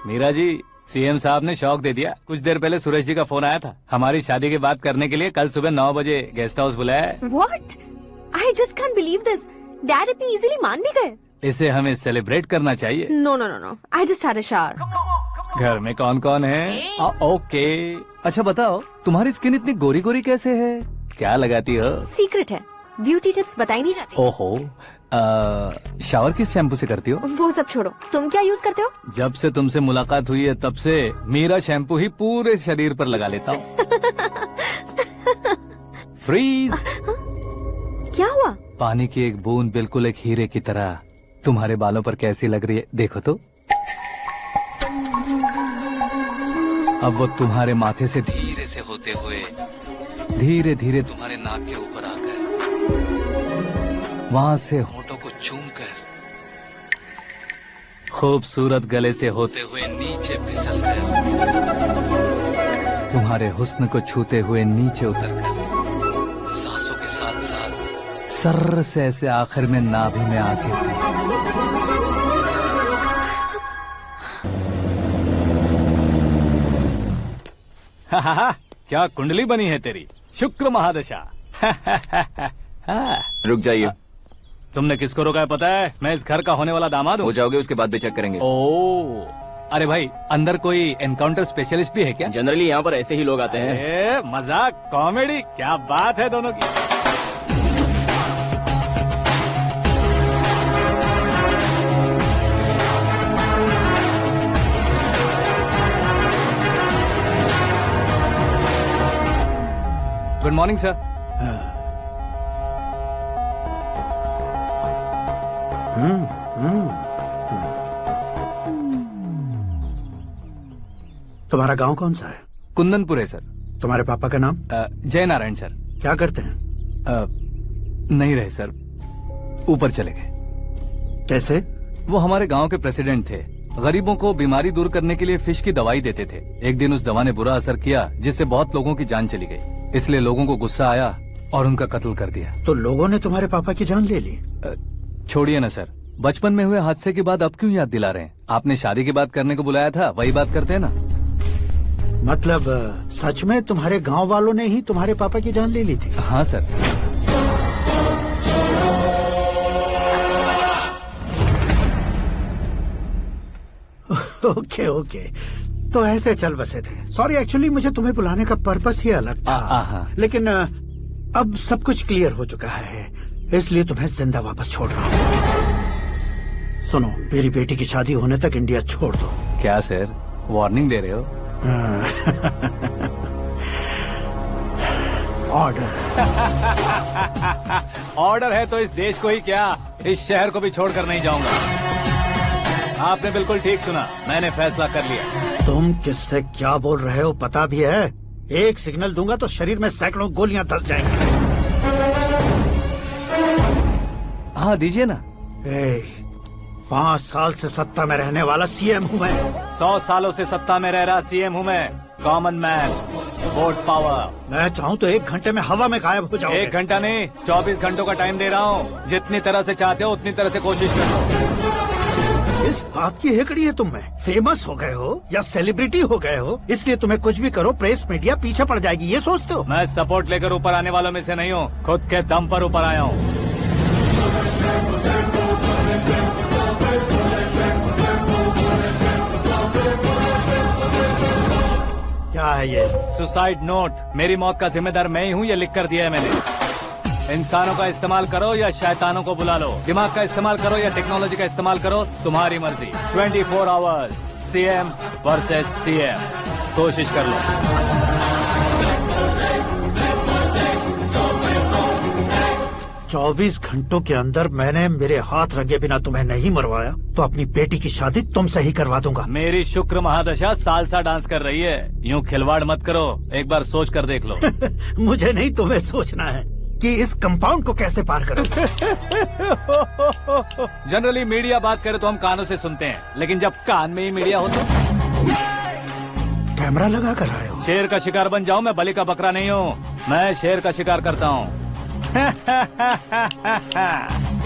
मीरा जी, सीएम साहब ने शौक दे दिया। कुछ देर पहले सुरेश जी का फोन आया था, हमारी शादी की बात करने के लिए कल सुबह 9 बजे गेस्ट हाउस बुलाया है। What? I just can't believe this. Dad इतनी इजीली मान भी गए। इसे हमें सेलिब्रेट करना चाहिए। No no no no, I just had a shower. घर में कौन कौन है? ओके। अच्छा बताओ, तुम्हारी स्किन इतनी गोरी गोरी कैसे है? क्या लगाती हो? सीक्रेट है, ब्यूटी टिप्स बताई नहीं जाती। ओहो, शावर किस शैम्पू से करती हो? वो सब छोड़ो, तुम क्या यूज करते हो? जब से तुमसे मुलाकात हुई है तब से मेरा शैम्पू ही पूरे शरीर पर लगा लेता हूँ। फ्रीज। क्या हुआ? पानी की एक बूंद बिल्कुल एक हीरे की तरह तुम्हारे बालों पर कैसी लग रही है, देखो तो। अब वो तुम्हारे माथे से धीरे से होते हुए धीरे धीरे तुम्हारे नाक के ऊपर आकर वहां से होठों को चूमकर खूबसूरत गले से होते हुए नीचे फिसलकर तुम्हारे हुस्न को छूते हुए नीचे उतरकर सांसों के साथ साथ सर्र से ऐसे आखिर में नाभि में आके क्या कुंडली बनी है तेरी, शुक्र महादशा। रुक जाइए। तुमने किसको रोका है पता है? मैं इस घर का होने वाला दामाद हूँ। हो जाओगे उसके बाद भी चेक करेंगे। ओ, अरे भाई, अंदर कोई एनकाउंटर स्पेशलिस्ट भी है क्या? जनरली यहाँ पर ऐसे ही लोग आते हैं। मजाक, कॉमेडी, क्या बात है दोनों की। Good morning sir. तुम्हारा गांव कौन सा है? कुंदनपुर है सर। तुम्हारे पापा का नाम? जय नारायण सर। क्या करते हैं? नहीं रहे सर, ऊपर चले गए। कैसे? वो हमारे गांव के प्रेसिडेंट थे। गरीबों को बीमारी दूर करने के लिए फिश की दवाई देते थे। एक दिन उस दवा ने बुरा असर किया, जिससे बहुत लोगों की जान चली गई। इसलिए लोगों को गुस्सा आया और उनका कत्ल कर दिया। तो लोगों ने तुम्हारे पापा की जान ले ली? छोड़िए ना सर, बचपन में हुए हादसे की बात अब क्यों याद दिला रहे हैं? आपने शादी की बात करने को बुलाया था, वही बात करते हैं ना। मतलब सच में तुम्हारे गांव वालों ने ही तुम्हारे पापा की जान ले ली थी? हाँ सर। ओके ओके, तो ऐसे चल बसे थे। सॉरी, एक्चुअली मुझे तुम्हें बुलाने का पर्पस ही अलग था। लेकिन अब सब कुछ क्लियर हो चुका है, इसलिए तुम्हें जिंदा वापस छोड़ रहा हूँ। सुनो, मेरी बेटी की शादी होने तक इंडिया छोड़ दो। क्या सर, वार्निंग दे रहे हो? ऑर्डर। ऑर्डर है तो इस देश को ही क्या, इस शहर को भी छोड़कर नहीं जाऊंगा। आपने बिल्कुल ठीक सुना, मैंने फैसला कर लिया। तुम किससे क्या बोल रहे हो पता भी है? एक सिग्नल दूंगा तो शरीर में सैकड़ों गोलियां धस जाएंगी। हाँ दीजिए ना। 5 साल से सत्ता में रहने वाला सीएम हूँ मैं। 100 सालों से सत्ता में रह रहा सीएम हूँ मैं। Common man, vote power. मैं चाहूँ तो 1 घंटे में हवा में गायब हो जाऊँ। 1 घंटा नहीं, 24 घंटों का टाइम दे रहा हूँ। जितनी तरह से चाहते हो उतनी तरह से कोशिश करो। इस बात की हेकड़ी है तुम में। फेमस हो गए हो या सेलिब्रिटी हो गए हो, इसलिए तुम्हें कुछ भी करो प्रेस मीडिया पीछे पड़ जाएगी, ये सोचते हो? मैं सपोर्ट लेकर ऊपर आने वालों में से नहीं हूँ, खुद के दम पर ऊपर आया हूँ। क्या है ये? Suicide note. मेरी मौत का जिम्मेदार मैं ही हूँ, ये लिख कर दिया है मैंने। इंसानों का इस्तेमाल करो या शैतानों को बुला लो, दिमाग का इस्तेमाल करो या टेक्नोलॉजी का इस्तेमाल करो, तुम्हारी मर्जी। 24 आवर्स, सीएम वर्सेस सीएम, कोशिश कर लो। 24 घंटों के अंदर मैंने मेरे हाथ रंगे बिना तुम्हें नहीं मरवाया तो अपनी बेटी की शादी तुमसे ही करवा दूंगा। मेरी शुक्र महादशा सालसा डांस कर रही है, यूँ खिलवाड़ मत करो, एक बार सोच कर देख लो। मुझे नहीं, तुम्हें सोचना है कि इस कंपाउंड को कैसे पार करो। जनरली मीडिया बात करे तो हम कानों से सुनते हैं, लेकिन जब कान में ही मीडिया हो तो कैमरा लगा कर आए हो। शेर का शिकार बन जाऊं, मैं बलि का बकरा नहीं हूँ, मैं शेर का शिकार करता हूँ।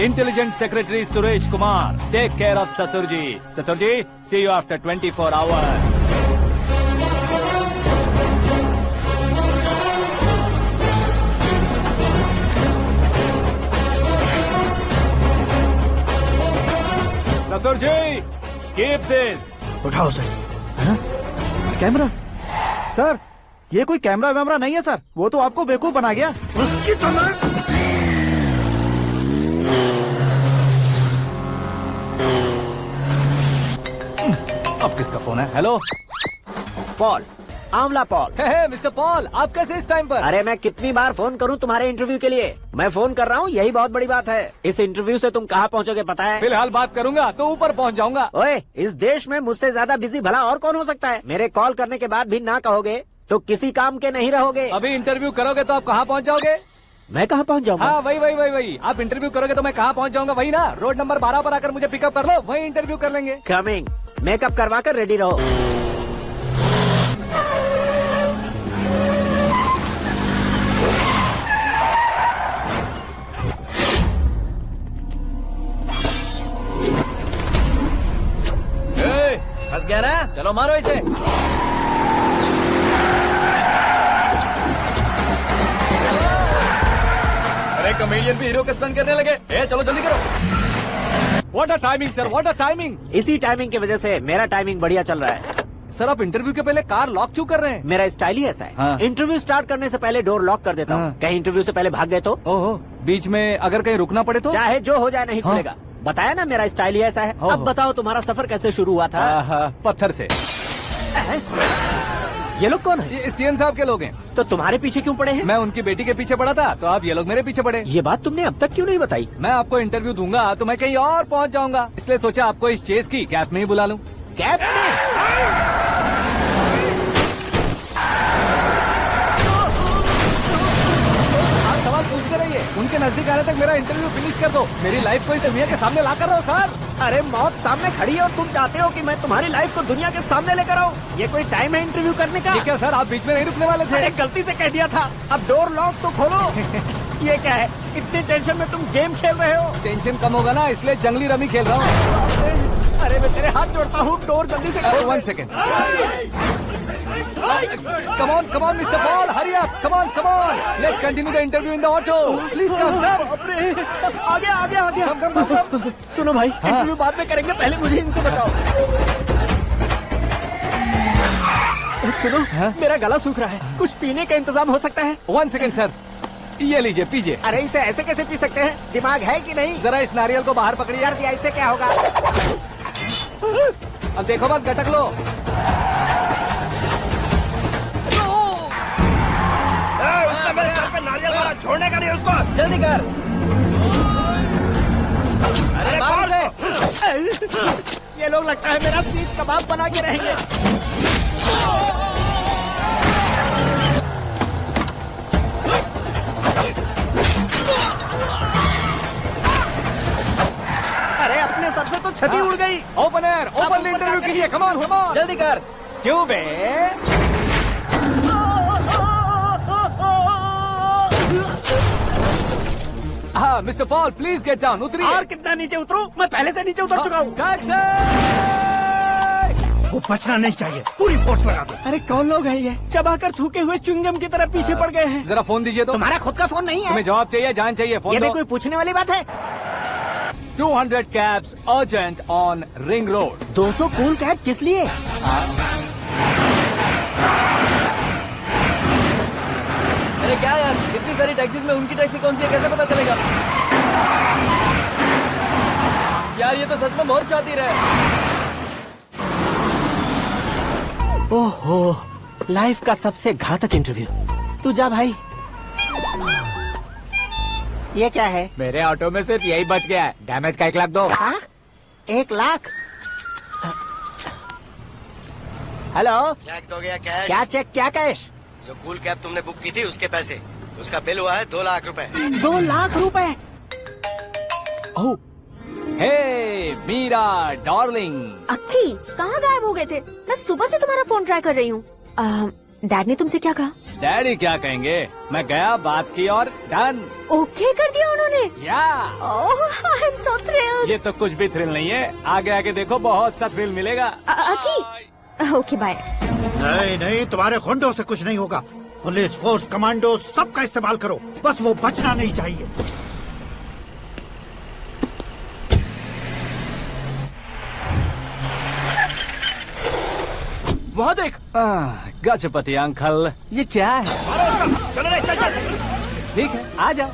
Intelligent secretary Suresh Kumar, take care of ससुर जी। ससुर जी, सी यू आफ्टर 24 आवर्स। ससुर जी, कीप दिस। उठाओ सर। कैमरा? सर, ये कोई कैमरा वैमरा नहीं है सर, वो तो आपको बेवकूफ बना गया। उसकी तरह अब किसका फोन है? हेलो पॉल, आंवला पॉल। मिस्टर पॉल, आप कैसे इस टाइम पर? अरे मैं कितनी बार फोन करूं तुम्हारे इंटरव्यू के लिए? मैं फोन कर रहा हूं, यही बहुत बड़ी बात है। इस इंटरव्यू से तुम कहां पहुंचोगे पता है? फिलहाल बात करूंगा तो ऊपर पहुंच जाऊंगा। ओए, इस देश में मुझसे ज्यादा बिजी भला और कौन हो सकता है? मेरे कॉल करने के बाद भी ना कहोगे तो किसी काम के नहीं रहोगे। अभी इंटरव्यू करोगे तो आप कहाँ पहुँच जाओगे? मैं कहाँ पहुँच जाऊंगा? हाँ वही। आप इंटरव्यू करोगे तो मैं कहाँ पहुँच जाऊंगा? वही ना, रोड नंबर 12 पर आकर मुझे पिकअप कर लो, वही इंटरव्यू कर लेंगे। कमिंग। मेकअप करवा कर रेडी रहो। फंस गया ना, चलो मारो इसे। अरे कॉमेडियन भी हीरो के स्टंट करने लगे। चलो जल्दी करो। What a timing sir, what a timing. इसी टाइमिंग की वजह से मेरा टाइमिंग बढ़िया चल रहा है। सर आप इंटरव्यू के पहले कार लॉक क्यों कर रहे हैं? मेरा स्टाइल ही ऐसा है। हाँ। इंटरव्यू स्टार्ट करने से पहले डोर लॉक कर देता हूँ। हाँ। कहीं इंटरव्यू से पहले भाग गए तो? ओहो, बीच में अगर कहीं रुकना पड़े तो? चाहे जो हो जाए नहीं खुलेगा। बताया ना मेरा स्टाइल ही ऐसा है। अब बताओ तुम्हारा सफर कैसे शुरू हुआ था? पत्थर से। ये लोग कौन है? ये सीएम साहब के लोग हैं। तो तुम्हारे पीछे क्यों पड़े हैं? मैं उनकी बेटी के पीछे पड़ा था, तो आप ये लोग मेरे पीछे पड़े। ये बात तुमने अब तक क्यों नहीं बताई? मैं आपको इंटरव्यू दूंगा तो मैं कहीं और पहुंच जाऊंगा, इसलिए सोचा आपको इस चेस की कैप में ही बुला लूं। कैप में? आप सवाल पूछते रहिए, उनके नजदीक आने तक मेरा इंटरव्यू फिनिश कर दो। मेरी लाइफ को इस दुनिया के सामने ला कर रहो सर। अरे मौत सामने खड़ी है और तुम चाहते हो कि मैं तुम्हारी लाइफ को दुनिया के सामने लेकर आऊं? ये कोई टाइम है इंटरव्यू करने का? ये क्या सर, आप बीच में नहीं रुकने वाले थे? अरे गलती से कह दिया था। अब डोर लॉक तो खोलो। ये क्या है, इतनी टेंशन में तुम गेम खेल रहे हो? टेंशन कम होगा ना, इसलिए जंगली रमी खेल रहा हूँ। अरे मैं तेरे हाथ जोड़ता हूँ, डोर जल्दी से खोलो। 1 second. Come on, Mr. Paul, hurry up. Come on. Let's continue the interview in the auto. Please come. आगे। Come. सुनो भाई, इंटरव्यू बाद में करेंगे, पहले मुझे इनसे बचाओ। सुनो, मेरा गला सूख रहा है, कुछ पीने का इंतजाम हो सकता है? 1 सेकेंड सर, ये लीजिए पीजिए। अरे इसे ऐसे कैसे पी सकते हैं? दिमाग है कि नहीं? जरा इस नारियल को बाहर पकड़िए। यार दिया, इससे क्या होगा? अब देखो मत, गटक लो। मेरे सर पे नारियल वाला छोड़ने का नहीं उसको, जल्दी कर। अरे बाहर से। ये लोग लगता है मेरा सीख कबाब बना के रहेंगे। अरे अपने सर से तो छती उड़ गई। ओपनर ओपन इंटरव्यू के लिए कम ऑन जल्दी कर। क्यों बे? हाँ mister Paul please get down, उतरिए। और कितना नीचे उतरूं? मैं पहले से नीचे उतर चुका हूँ। वो बचना नहीं चाहिए, पूरी फोर्स लगा दो। अरे कौन लोग हैं ये? चबाकर थूके हुए च्युइंगम की तरह पीछे पड़ गए हैं। जरा फोन दीजिए तो। तुम्हारा खुद का फोन नहीं है? तुम्हें जवाब चाहिए, जान चाहिए, फोन ये भी दो। कोई पूछने वाली बात है? 200 cabs urgent on Ring Road. 200 cool cab किस लिए? अरे क्या यार, इतनी सारी टैक्सीज में उनकी टैक्सी कौन सी है कैसे पता चलेगा? यार ये तो सच में बहुत शातिर है। ओहो, लाइफ का सबसे घातक इंटरव्यू। तू जा भाई। ये क्या है? मेरे ऑटो में सिर्फ यही बच गया है, डैमेज का 1 लाख दो। 1 लाख? हेलो, चेक तो गया कैश? क्या चेक, क्या कैश? जो कूल कैब तुमने बुक की थी उसके पैसे, उसका बिल हुआ है 2 लाख रुपए। 2 लाख रुपए? ओह, हे मीरा डार्लिंग। अक्की कहाँ गायब हो गए थे? मैं सुबह से तुम्हारा फोन ट्राई कर रही हूँ। डैड ने तुमसे क्या कहा? डैडी क्या कहेंगे, मैं गया, बात की और डन। ओके कर दिया उन्होंने? या आई एम सो थ्रिल्ड। ये तो कुछ भी थ्रिल नहीं है, आगे आगे देखो बहुत सा थ्रिल मिलेगा। अक्की ओके बाय। नहीं नहीं, तुम्हारे गुंडों से कुछ नहीं होगा। पुलिस फोर्स, कमांडो सबका इस्तेमाल करो, बस वो बचना नहीं चाहिए। वहाँ देख, गजपति अंकल, ये क्या है? चलो रे, चल चल। ठीक है, आ जा।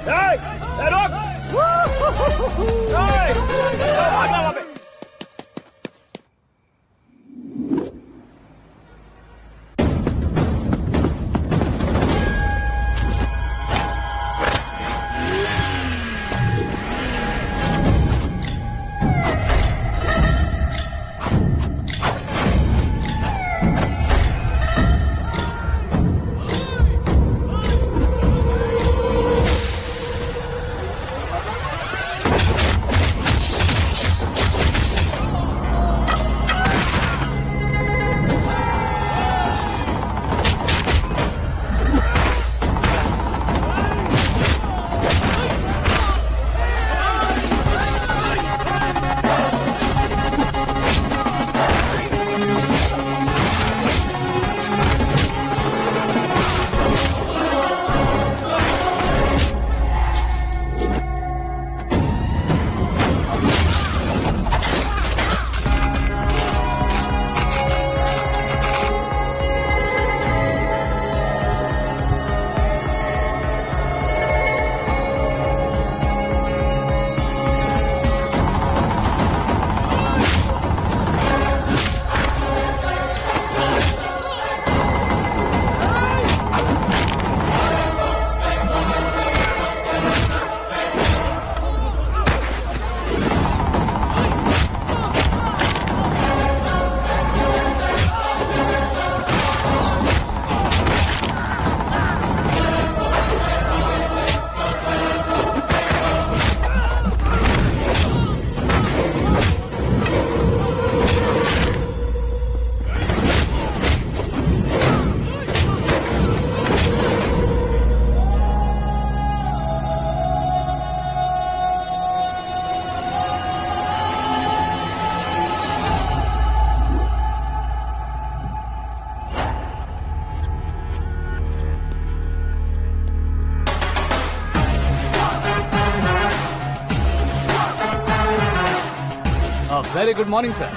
Very good morning sir.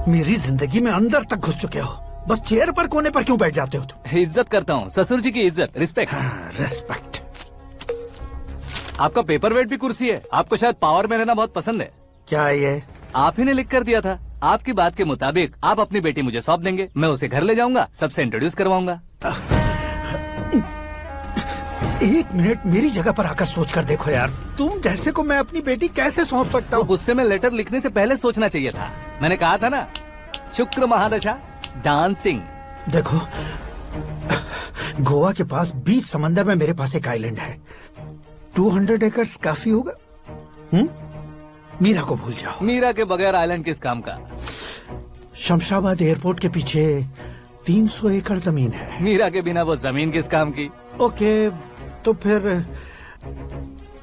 मेरी जिंदगी में अंदर तक घुस चुके हो, बस चेयर पर कोने पर क्यों बैठ जाते हो तुम? इज्जत करता हूँ, ससुर जी की इज्जत, रिस्पेक्ट। रिस्पेक्ट। आपका पेपर वेट भी कुर्सी है, आपको शायद पावर में रहना बहुत पसंद है। क्या है ये? आप ही ने लिख कर दिया था, आपकी बात के मुताबिक आप अपनी बेटी मुझे सौंप देंगे, मैं उसे घर ले जाऊंगा, सबसे इंट्रोड्यूस करवाऊंगा। एक मिनट मेरी जगह पर आकर सोच कर देखो यार, तुम जैसे को मैं अपनी बेटी कैसे सौंप सकता हूँ? गुस्से में लेटर लिखने से पहले सोचना चाहिए था। मैंने कहा था ना, शुक्र महादशा डांसिंग। देखो, गोवा के पास बीच समंदर में मेरे पास एक आइलैंड है, 200 एकर्स काफी होगा। मीरा को भूल जाओ। मीरा के बगैर आइलैंड किस काम का? शमशाबाद एयरपोर्ट के पीछे 300 एकड़ जमीन है। मीरा के बिना वो जमीन किस काम की? ओके, तो फिर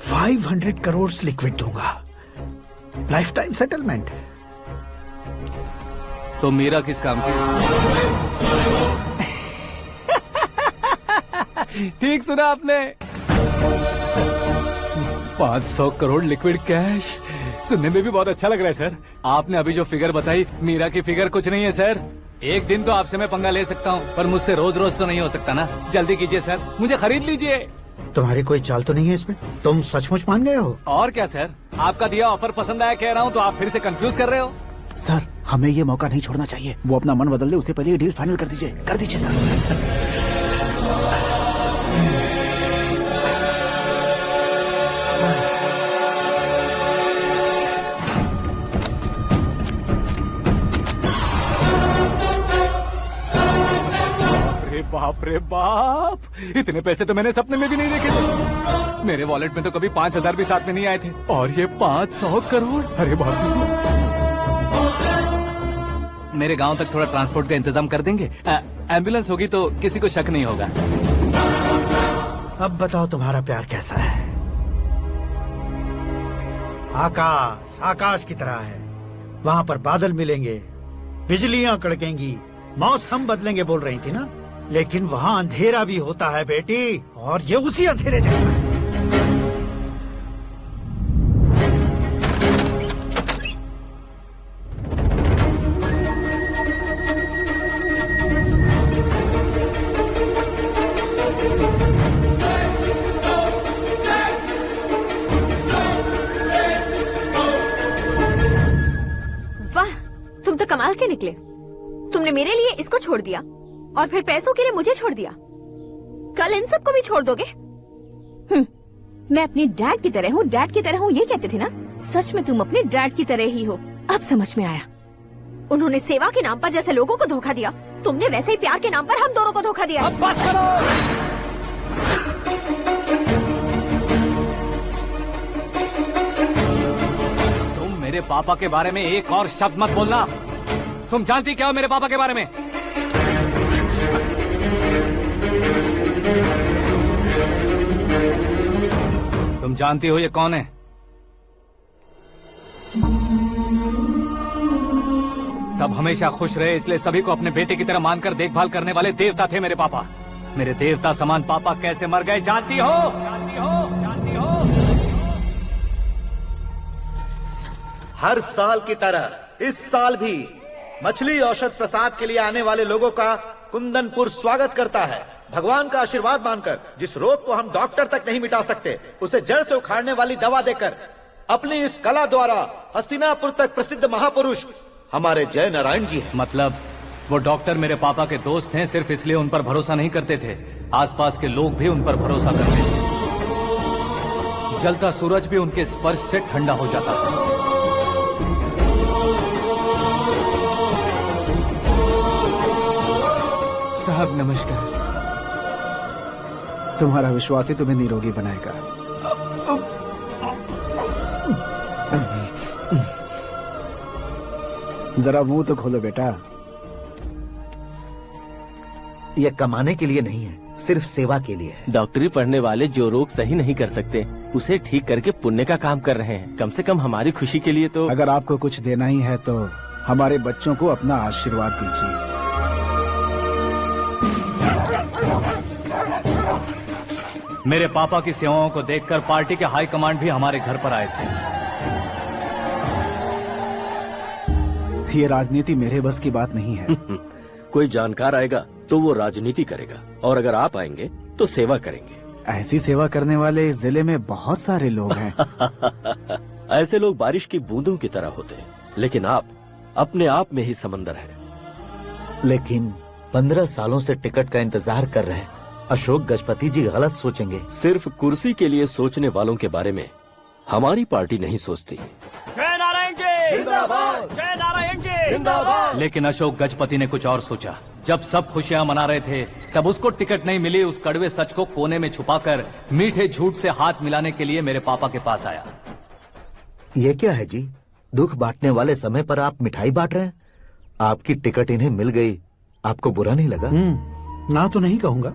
500 करोड़ लिक्विड दूंगा, लाइफ टाइम सेटलमेंट। तो मीरा किस काम की? ठीक सुना आपने, 500 करोड़ लिक्विड कैश। सुनने में भी बहुत अच्छा लग रहा है सर। आपने अभी जो फिगर बताई, मीरा की फिगर कुछ नहीं है सर। एक दिन तो आपसे मैं पंगा ले सकता हूँ, पर मुझसे रोज रोज तो नहीं हो सकता ना। जल्दी कीजिए सर, मुझे खरीद लीजिए। तुम्हारी कोई चाल तो नहीं है इसमें? तुम सचमुच मान गए हो? और क्या सर, आपका दिया ऑफर पसंद आया कह रहा हूँ, तो आप फिर से कंफ्यूज कर रहे हो। सर, हमें ये मौका नहीं छोड़ना चाहिए। वो अपना मन बदल दे, उससे पहले ये डील फाइनल कर दीजिए। कर दीजिए सर। बाप रे बाप, इतने पैसे तो मैंने सपने में भी नहीं देखे थे। मेरे वॉलेट में तो कभी 5,000 भी साथ में नहीं आए थे, और ये 500 करोड़। अरे बाप रे। मेरे गांव तक थोड़ा ट्रांसपोर्ट का इंतजाम कर देंगे? एम्बुलेंस होगी तो किसी को शक नहीं होगा। अब बताओ तुम्हारा प्यार कैसा है? आकाश आकाश की तरह है, वहाँ पर बादल मिलेंगे, बिजलियाँ कड़केंगी, मौसम बदलेंगे बोल रही थी ना, लेकिन वहाँ अंधेरा भी होता है बेटी, और ये उसी अंधेरे जैसा है। वाह, तुम तो कमाल के निकले। तुमने मेरे लिए इसको छोड़ दिया और फिर पैसों के लिए मुझे छोड़ दिया। कल इन सबको भी छोड़ दोगे? मैं अपने डैड की तरह हूँ, डैड की तरह हूँ, ये कहते थे ना। सच में तुम अपने डैड की तरह ही हो, अब समझ में आया। उन्होंने सेवा के नाम पर जैसे लोगों को धोखा दिया, तुमने वैसे ही प्यार के नाम पर हम दोनों को धोखा दिया। अब बस करो। तुम मेरे पापा के बारे में एक और शब्द मत बोलना। तुम जानती क्या हो मेरे पापा के बारे में? तुम जानती हो ये कौन है? सब हमेशा खुश रहे, इसलिए सभी को अपने बेटे की तरह मानकर देखभाल करने वाले देवता थे मेरे पापा। मेरे देवता समान पापा कैसे मर गए जानती हो? जानती हो? जानती हो? हर साल की तरह इस साल भी मछली औषध प्रसाद के लिए आने वाले लोगों का कुंदनपुर स्वागत करता है। भगवान का आशीर्वाद मानकर जिस रोग को हम डॉक्टर तक नहीं मिटा सकते, उसे जड़ से उखाड़ने वाली दवा देकर अपनी इस कला द्वारा हस्तिनापुर तक प्रसिद्ध महापुरुष हमारे जय नारायण जी हैं। मतलब वो डॉक्टर मेरे पापा के दोस्त हैं, सिर्फ इसलिए उन पर भरोसा नहीं करते थे, आसपास के लोग भी उन पर भरोसा करते थे। जलता सूरज भी उनके स्पर्श से ठंडा हो जाता था। साहब नमस्कार। तुम्हारा विश्वास ही तुम्हें निरोगी बनाएगा। जरा मुंह तो खोलो बेटा। यह कमाने के लिए नहीं है, सिर्फ सेवा के लिए है। डॉक्टरी पढ़ने वाले जो रोग सही नहीं कर सकते, उसे ठीक करके पुण्य का काम कर रहे हैं। कम से कम हमारी खुशी के लिए तो। अगर आपको कुछ देना ही है तो हमारे बच्चों को अपना आशीर्वाद दीजिए। मेरे पापा की सेवाओं को देखकर पार्टी के हाई कमांड भी हमारे घर पर आए थे। ये राजनीति मेरे बस की बात नहीं है। कोई जानकार आएगा तो वो राजनीति करेगा, और अगर आप आएंगे तो सेवा करेंगे। ऐसी सेवा करने वाले इस जिले में बहुत सारे लोग हैं। ऐसे लोग बारिश की बूंदों की तरह होते हैं, लेकिन आप अपने आप में ही समंदर है। लेकिन 15 सालों से टिकट का इंतजार कर रहे हैं, अशोक गजपति जी गलत सोचेंगे। सिर्फ कुर्सी के लिए सोचने वालों के बारे में हमारी पार्टी नहीं सोचती। जय नारायण जी जिंदाबाद, जय नारायण जी जिंदाबाद। लेकिन अशोक गजपति ने कुछ और सोचा। जब सब खुशियां मना रहे थे तब उसको टिकट नहीं मिली। उस कड़वे सच को कोने में छुपाकर मीठे झूठ से हाथ मिलाने के लिए मेरे पापा के पास आया। ये क्या है जी? दुख बांटने वाले समय पर आप मिठाई बांट रहे हैं। आपकी टिकट इन्हें मिल गई, आपको बुरा नहीं लगा? ना तो नहीं कहूंगा,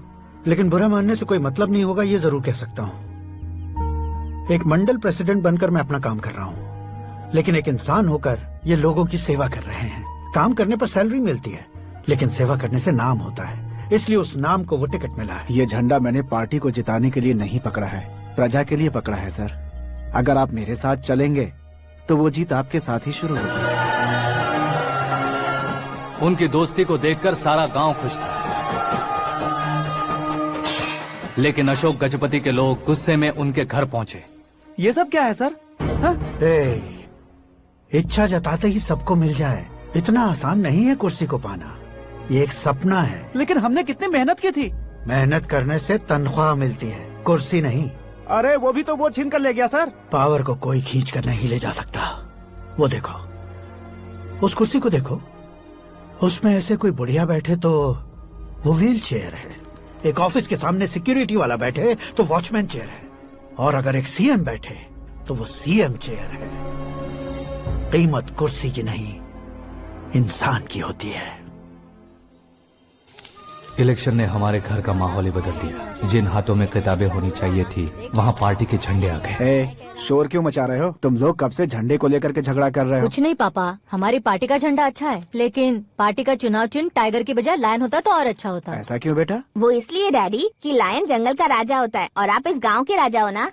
लेकिन बुरा मानने से कोई मतलब नहीं होगा, ये जरूर कह सकता हूँ। एक मंडल प्रेसिडेंट बनकर मैं अपना काम कर रहा हूँ, लेकिन एक इंसान होकर ये लोगों की सेवा कर रहे हैं। काम करने पर सैलरी मिलती है, लेकिन सेवा करने से नाम होता है, इसलिए उस नाम को वो टिकट मिला है। ये झंडा मैंने पार्टी को जिताने के लिए नहीं पकड़ा है, प्रजा के लिए पकड़ा है सर। अगर आप मेरे साथ चलेंगे तो वो जीत आपके साथ ही शुरू होगी। उनकी दोस्ती को देखकर सारा गांव खुश था, लेकिन अशोक गजपति के लोग गुस्से में उनके घर पहुंचे। ये सब क्या है सर? इच्छा जताते ही सबको मिल जाए, इतना आसान नहीं है कुर्सी को पाना। ये एक सपना है। लेकिन हमने कितनी मेहनत की थी। मेहनत करने से तनख्वाह मिलती है, कुर्सी नहीं। अरे वो भी तो वो छीन कर ले गया सर। पावर को कोई खींच कर नहीं ले जा सकता। वो देखो, उस कुर्सी को देखो, उसमें ऐसे कोई बुढ़िया बैठे तो वो व्हील चेयर है, एक ऑफिस के सामने सिक्योरिटी वाला बैठे तो वॉचमैन चेयर है, और अगर एक सीएम बैठे तो वो सीएम चेयर है। कीमत कुर्सी की नहीं, इंसान की होती है। इलेक्शन ने हमारे घर का माहौल ही बदल दिया। जिन हाथों में किताबें होनी चाहिए थी वहाँ पार्टी के झंडे आ गए। शोर क्यों मचा रहे हो? तुम लोग कब से झंडे को लेकर के झगड़ा कर रहे हो? कुछ नहीं पापा, हमारी पार्टी का झंडा अच्छा है, लेकिन पार्टी का चुनाव चिन्ह टाइगर की बजाय लायन होता तो और अच्छा होता। ऐसा क्यों बेटा? वो इसलिए डैडी कि लायन जंगल का राजा होता है और आप इस गांव के राजा हो ना।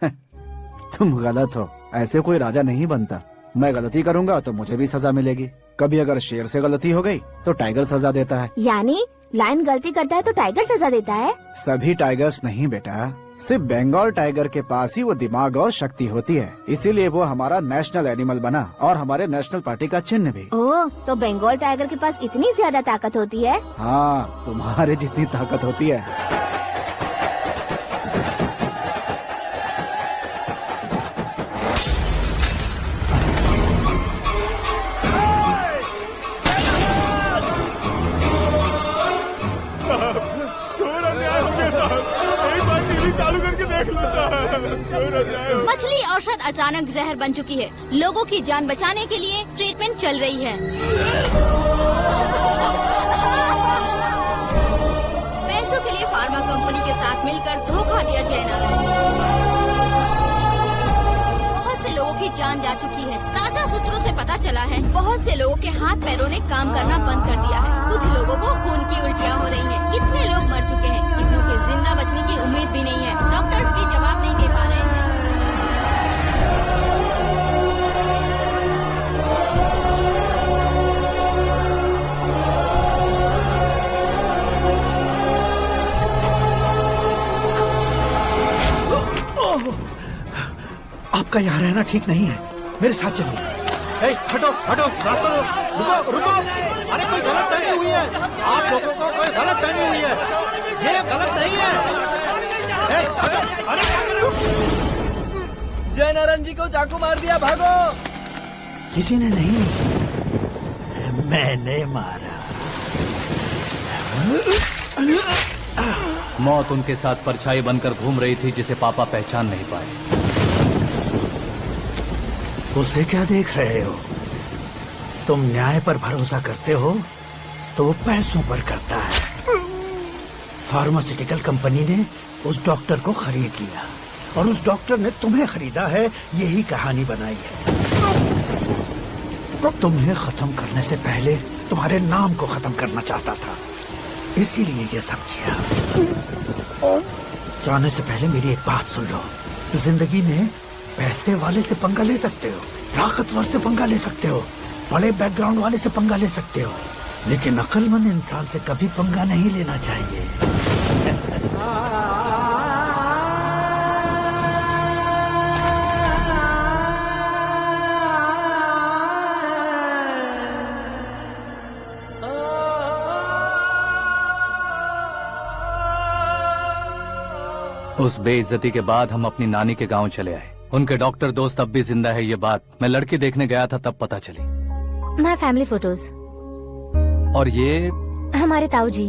तुम गलत हो, ऐसे कोई राजा नहीं बनता। मैं गलती करूंगा तो मुझे भी सजा मिलेगी। कभी अगर शेर से गलती हो गई तो टाइगर सजा देता है। यानी लायन गलती करता है तो टाइगर सजा देता है? सभी टाइगर्स नहीं बेटा, सिर्फ बंगाल टाइगर के पास ही वो दिमाग और शक्ति होती है, इसीलिए वो हमारा नेशनल एनिमल बना और हमारे नेशनल पार्टी का चिन्ह भी। ओह, तो बंगाल टाइगर के पास इतनी ज्यादा ताकत होती है? हाँ, तुम्हारे जितनी ताकत होती है। मछली औषध अचानक जहर बन चुकी है। लोगों की जान बचाने के लिए ट्रीटमेंट चल रही है। पैसों के लिए फार्मा कंपनी के साथ मिलकर धोखा दिया जय नारायण। बहुत से लोगों की जान जा चुकी है। ताजा सूत्रों से पता चला है बहुत से लोगों के हाथ पैरों ने काम करना बंद कर दिया है। कुछ लोगों को खून की उल्टियाँ हो रही हैं। कितने लोग मर चुके हैं, कितनों के जिंदा बचने की उम्मीद भी नहीं है। डॉक्टर्स भी जवाब नहीं दे पा रहे हैं। आपका यहाँ रहना ठीक नहीं है, मेरे साथ चलिए। हटो हटो, रास्ता दो, रुको रुको। अरे कोई गलत फहमी हुई है, आप लोगों को कोई गलत फहमी हुई है, ये गलत नहीं है। अरे जय नारायण जी को चाकू मार दिया, भागो। किसी ने नहीं, मैंने मारा। मौत उनके साथ परछाई बनकर घूम रही थी जिसे पापा पहचान नहीं पाए। उसे क्या देख रहे हो? तुम न्याय पर भरोसा करते हो तो वो पैसों पर करता है। फार्मास्यूटिकल कंपनी ने उस डॉक्टर को खरीद लिया और उस डॉक्टर ने तुम्हें खरीदा है, यही कहानी बनाई है। तुम्हें खत्म करने से पहले तुम्हारे नाम को खत्म करना चाहता था, इसीलिए ये सब किया। जाने से पहले मेरी एक बात सुन लो। जिंदगी में पैसे वाले से पंगा ले सकते हो, ताकतवर से पंगा ले सकते हो, बड़े बैकग्राउंड वाले से पंगा ले सकते हो, लेकिन अक्लमंद इंसान से कभी पंगा नहीं लेना चाहिए। उस बेइज्जती के बाद हम अपनी नानी के गांव चले आए। उनके डॉक्टर दोस्त अब भी जिंदा है, ये बात मैं लड़की देखने गया था तब पता चली। My family photos. और ये हमारे ताऊ जी।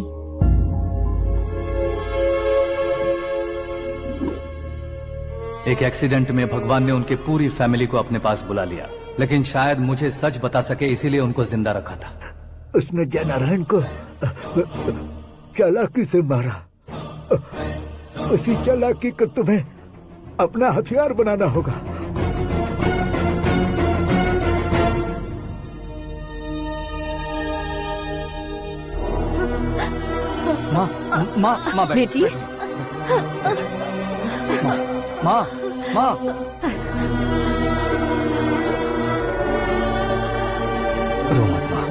एक एक्सीडेंट में भगवान ने उनकी पूरी फैमिली को अपने पास बुला लिया, लेकिन शायद मुझे सच बता सके इसीलिए उनको जिंदा रखा था। उसने जयनारायण को चालाकी से मारा। उसी चालाकी को तुम्हें अपना हथियार बनाना होगा। माँ बेटी। माँ रो मत माँ।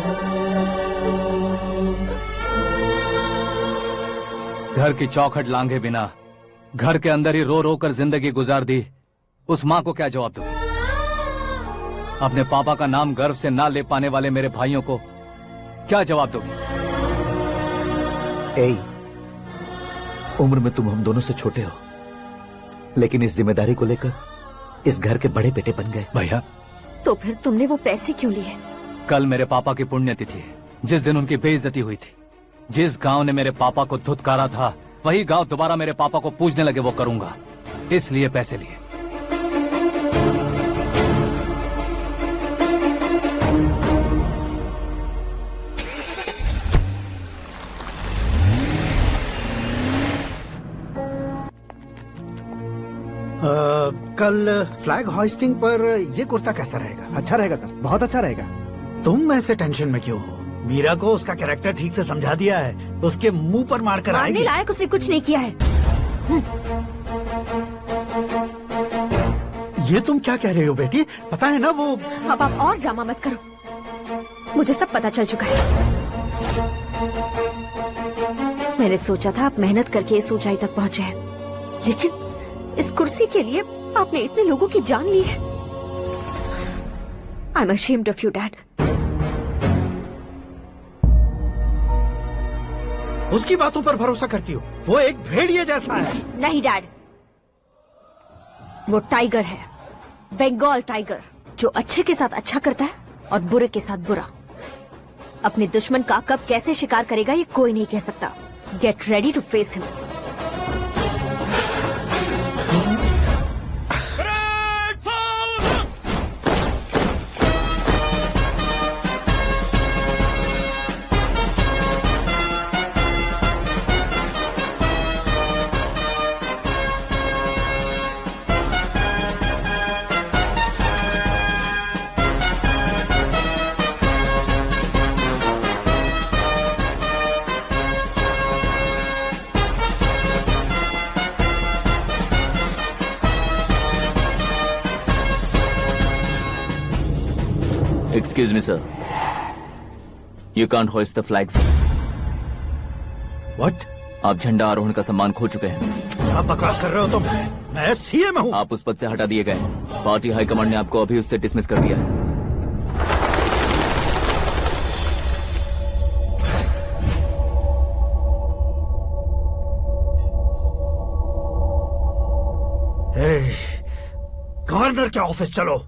घर की चौखट लांघे बिना घर के अंदर ही रो रो कर जिंदगी गुजार दी उस माँ को क्या जवाब दूंगी? अपने पापा का नाम गर्व से ना ले पाने वाले मेरे भाइयों को क्या जवाब दोगी? उम्र में तुम हम दोनों से छोटे हो, लेकिन इस जिम्मेदारी को लेकर इस घर के बड़े बेटे बन गए। भैया, तो फिर तुमने वो पैसे क्यों लिए? कल मेरे पापा की पुण्यतिथि है, जिस दिन उनकी बेइज्जती हुई थी। जिस गांव ने मेरे पापा को धुतकारा था, वही गांव दोबारा मेरे पापा को पूजने लगे वो करूंगा, इसलिए पैसे लिए। कल फ्लैग होइस्टिंग पर ये कुर्ता कैसा रहेगा? अच्छा रहेगा सर, बहुत अच्छा रहेगा। तुम ऐसे टेंशन में क्यों हो? मीरा को उसका कैरेक्टर ठीक से समझा दिया है, उसके मुंह पर मारकर आएगी। मारने लायक उसने कुछ नहीं किया है। ये तुम क्या कह रहे हो बेटी? पता है ना वो। अब आप और ड्रामा मत करो, मुझे सब पता चल चुका है। मैंने सोचा था आप मेहनत करके इस ऊंचाई तक पहुंचे हैं, लेकिन इस कुर्सी के लिए आपने इतने लोगों की जान ली है। I am ashamed of you, Dad. उसकी बातों पर भरोसा करती हो? वो एक भेड़िए जैसा है। नहीं डैड, वो टाइगर है, बंगाल टाइगर, जो अच्छे के साथ अच्छा करता है और बुरे के साथ बुरा। अपने दुश्मन का कब कैसे शिकार करेगा ये कोई नहीं कह सकता। Get ready to face him. Excuse me, sir. You can't hoist the flags. What? आप झंडा आरोहण का सम्मान खो चुके हैं। क्या बकवास कर रहे हो तुम? मैं सीएम हूँ। आप उस पद से हटा दिए गए। पार्टी हाईकमांड ने आपको अभी उससे डिसमिस कर दिया है। गवर्नर के ऑफिस चलो।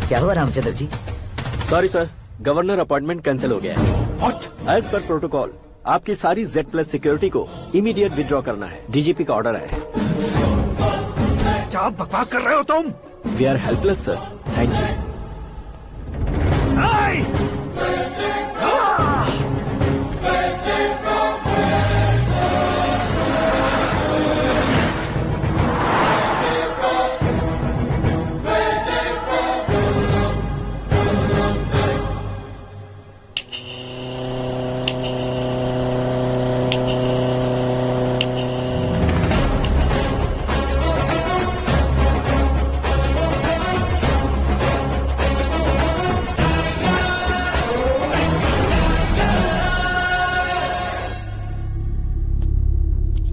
क्या हुआ Ramchandra ji? Sorry sir, governor appointment cancel हो गया है। एज पर प्रोटोकॉल आपकी सारी Z+ सिक्योरिटी को इमीडिएट विड्रॉ करना है। डीजीपी का ऑर्डर है। क्या बकवास कर रहे हो तुम? We are helpless sir. Thank you.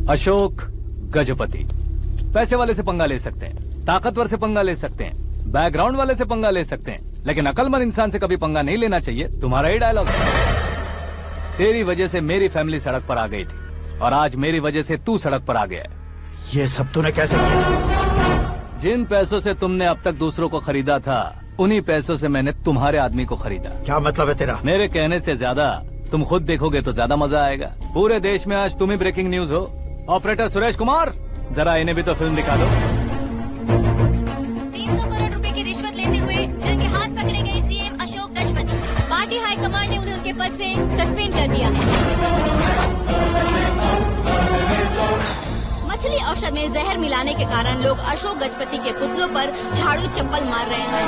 Ashok Gajapati. पैसे वाले से पंगा ले सकते हैं, ताकतवर से पंगा ले सकते हैं, बैकग्राउंड वाले से पंगा ले सकते हैं, लेकिन अकलमंद इंसान से कभी पंगा नहीं लेना चाहिए। तुम्हारा ही डायलॉग है। तेरी वजह से मेरी फैमिली सड़क पर आ गई थी और आज मेरी वजह से तू सड़क पर आ गया है। ये सब तूने कैसे किया? जिन पैसों से तुमने अब तक दूसरों को खरीदा था, उन्हीं पैसों से मैंने तुम्हारे आदमी को खरीदा। क्या मतलब है तेरा? मेरे कहने से ज्यादा तुम खुद देखोगे तो ज्यादा मजा आएगा। पूरे देश में आज तुम ही ब्रेकिंग न्यूज हो। ऑपरेटर सुरेश कुमार, जरा इन्हें भी तो फिल्म दिखा दो। 300 करोड़ रुपए की रिश्वत लेते हुए नंगे हाथ पकड़े गए CM Ashok Gajapati. Party high command ने उन्हें उनके पद से सस्पेंड कर दिया है। मछली औषध में जहर मिलाने के कारण लोग अशोक गजपति के पुतलों पर झाड़ू चप्पल मार रहे हैं।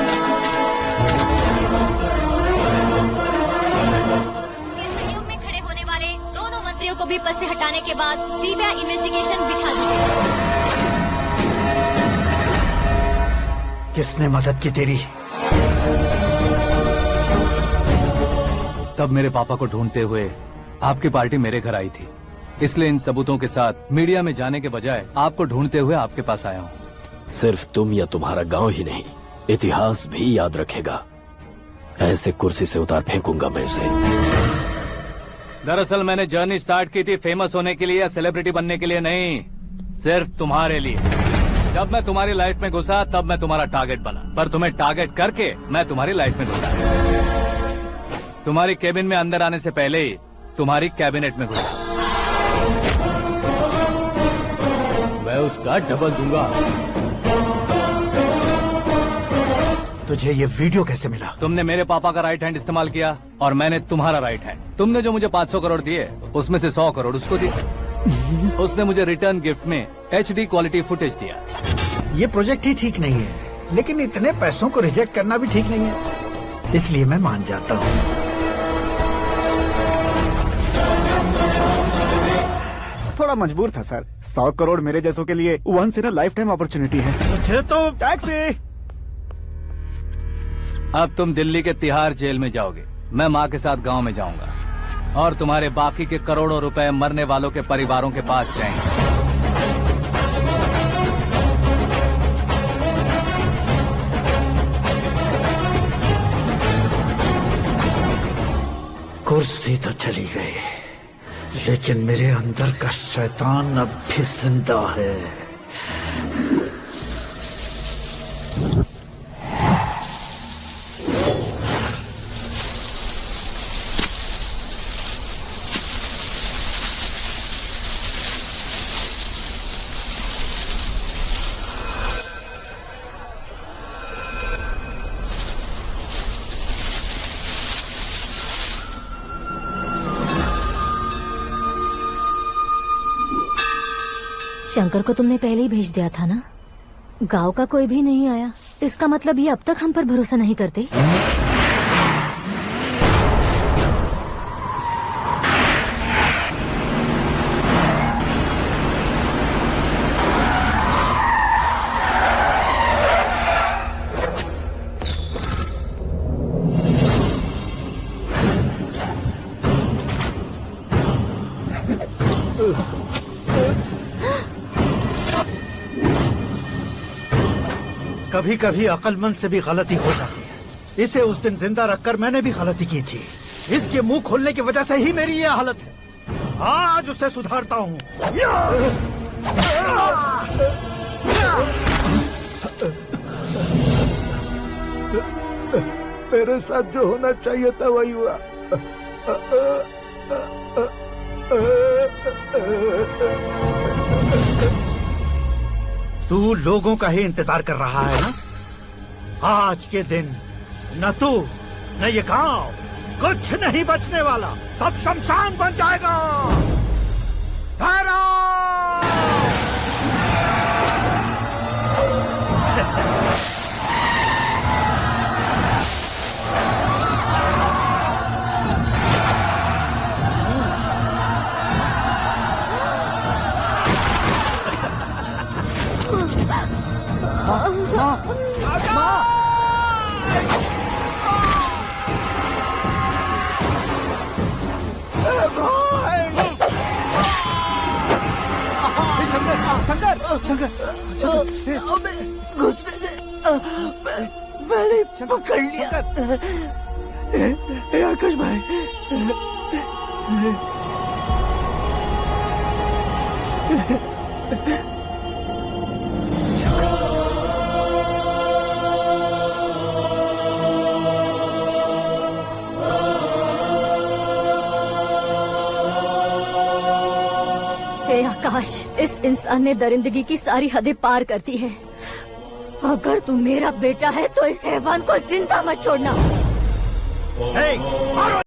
उनके सहयोग में खड़े होने वाले दोनों मंत्रियों को भी पद से हटाने के बाद सीबीआई इन्वेस्टिगेशन बिठा दी गई। किसने मदद की तेरी? तब मेरे पापा को ढूंढते हुए आपकी पार्टी मेरे घर आई थी, इसलिए इन सबूतों के साथ मीडिया में जाने के बजाय आपको ढूंढते हुए आपके पास आया हूँ। सिर्फ तुम या तुम्हारा गांव ही नहीं, इतिहास भी याद रखेगा। ऐसे कुर्सी से उतार फेंकूंगा मैं उसे। दरअसल मैंने जर्नी स्टार्ट की थी फेमस होने के लिए या सेलिब्रिटी बनने के लिए नहीं, सिर्फ तुम्हारे लिए। जब मैं तुम्हारी लाइफ में घुसा तब मैं तुम्हारा टारगेट बना, पर तुम्हें टारगेट करके मैं तुम्हारी लाइफ में घुसा। तुम्हारी केबिन में अंदर आने से पहले ही तुम्हारी कैबिनेट में घुसा। मैं उसका डबल दूंगा। तुझे ये वीडियो कैसे मिला? तुमने मेरे पापा का राइट हैंड इस्तेमाल किया और मैंने तुम्हारा राइट हैंड। तुमने जो मुझे 500 करोड़ दिए, उसमें से 100 करोड़ उसको दिए। उसने मुझे रिटर्न गिफ्ट में HD क्वालिटी फुटेज दिया। ये प्रोजेक्ट ही ठीक नहीं है, लेकिन इतने पैसों को रिजेक्ट करना भी ठीक नहीं है, इसलिए मैं मान जाता हूँ। थोड़ा मजबूर था सर। 100 करोड़ मेरे जैसों के लिए once in a lifetime opportunity है। मुझे तो टैक्सी। अब तुम दिल्ली के तिहाड़ जेल में जाओगे, मैं माँ के साथ गांव में जाऊंगा और तुम्हारे बाकी के करोड़ों रुपए मरने वालों के परिवारों के पास जाएंगे। कुर्सी तो चली गई, लेकिन मेरे अंदर का शैतान अब भी जिंदा है। शंकर को तुमने पहले ही भेज दिया था ना? गांव का कोई भी नहीं आया, इसका मतलब ये अब तक हम पर भरोसा नहीं करते। कभी कभी अक्लमंद से भी गलती हो जाती है। इसे उस दिन जिंदा रखकर मैंने भी गलती की थी। इसके मुंह खोलने की वजह से ही मेरी ये हालत है। आज उसे सुधारता हूँ। मेरे साथ जो होना चाहिए था वही हुआ। तू लोगों का ही इंतजार कर रहा है ना? आज के दिन न तू न ये गांव कुछ नहीं बचने वाला, सब शमशान बन जाएगा। घुसने से मैंने पकड़ लिया। आकाश भाई, हे आकाश, इस इंसान ने दरिंदगी की सारी हदें पार कर दी है। अगर तू मेरा बेटा है तो इस हैवान को जिंदा मत छोड़ना।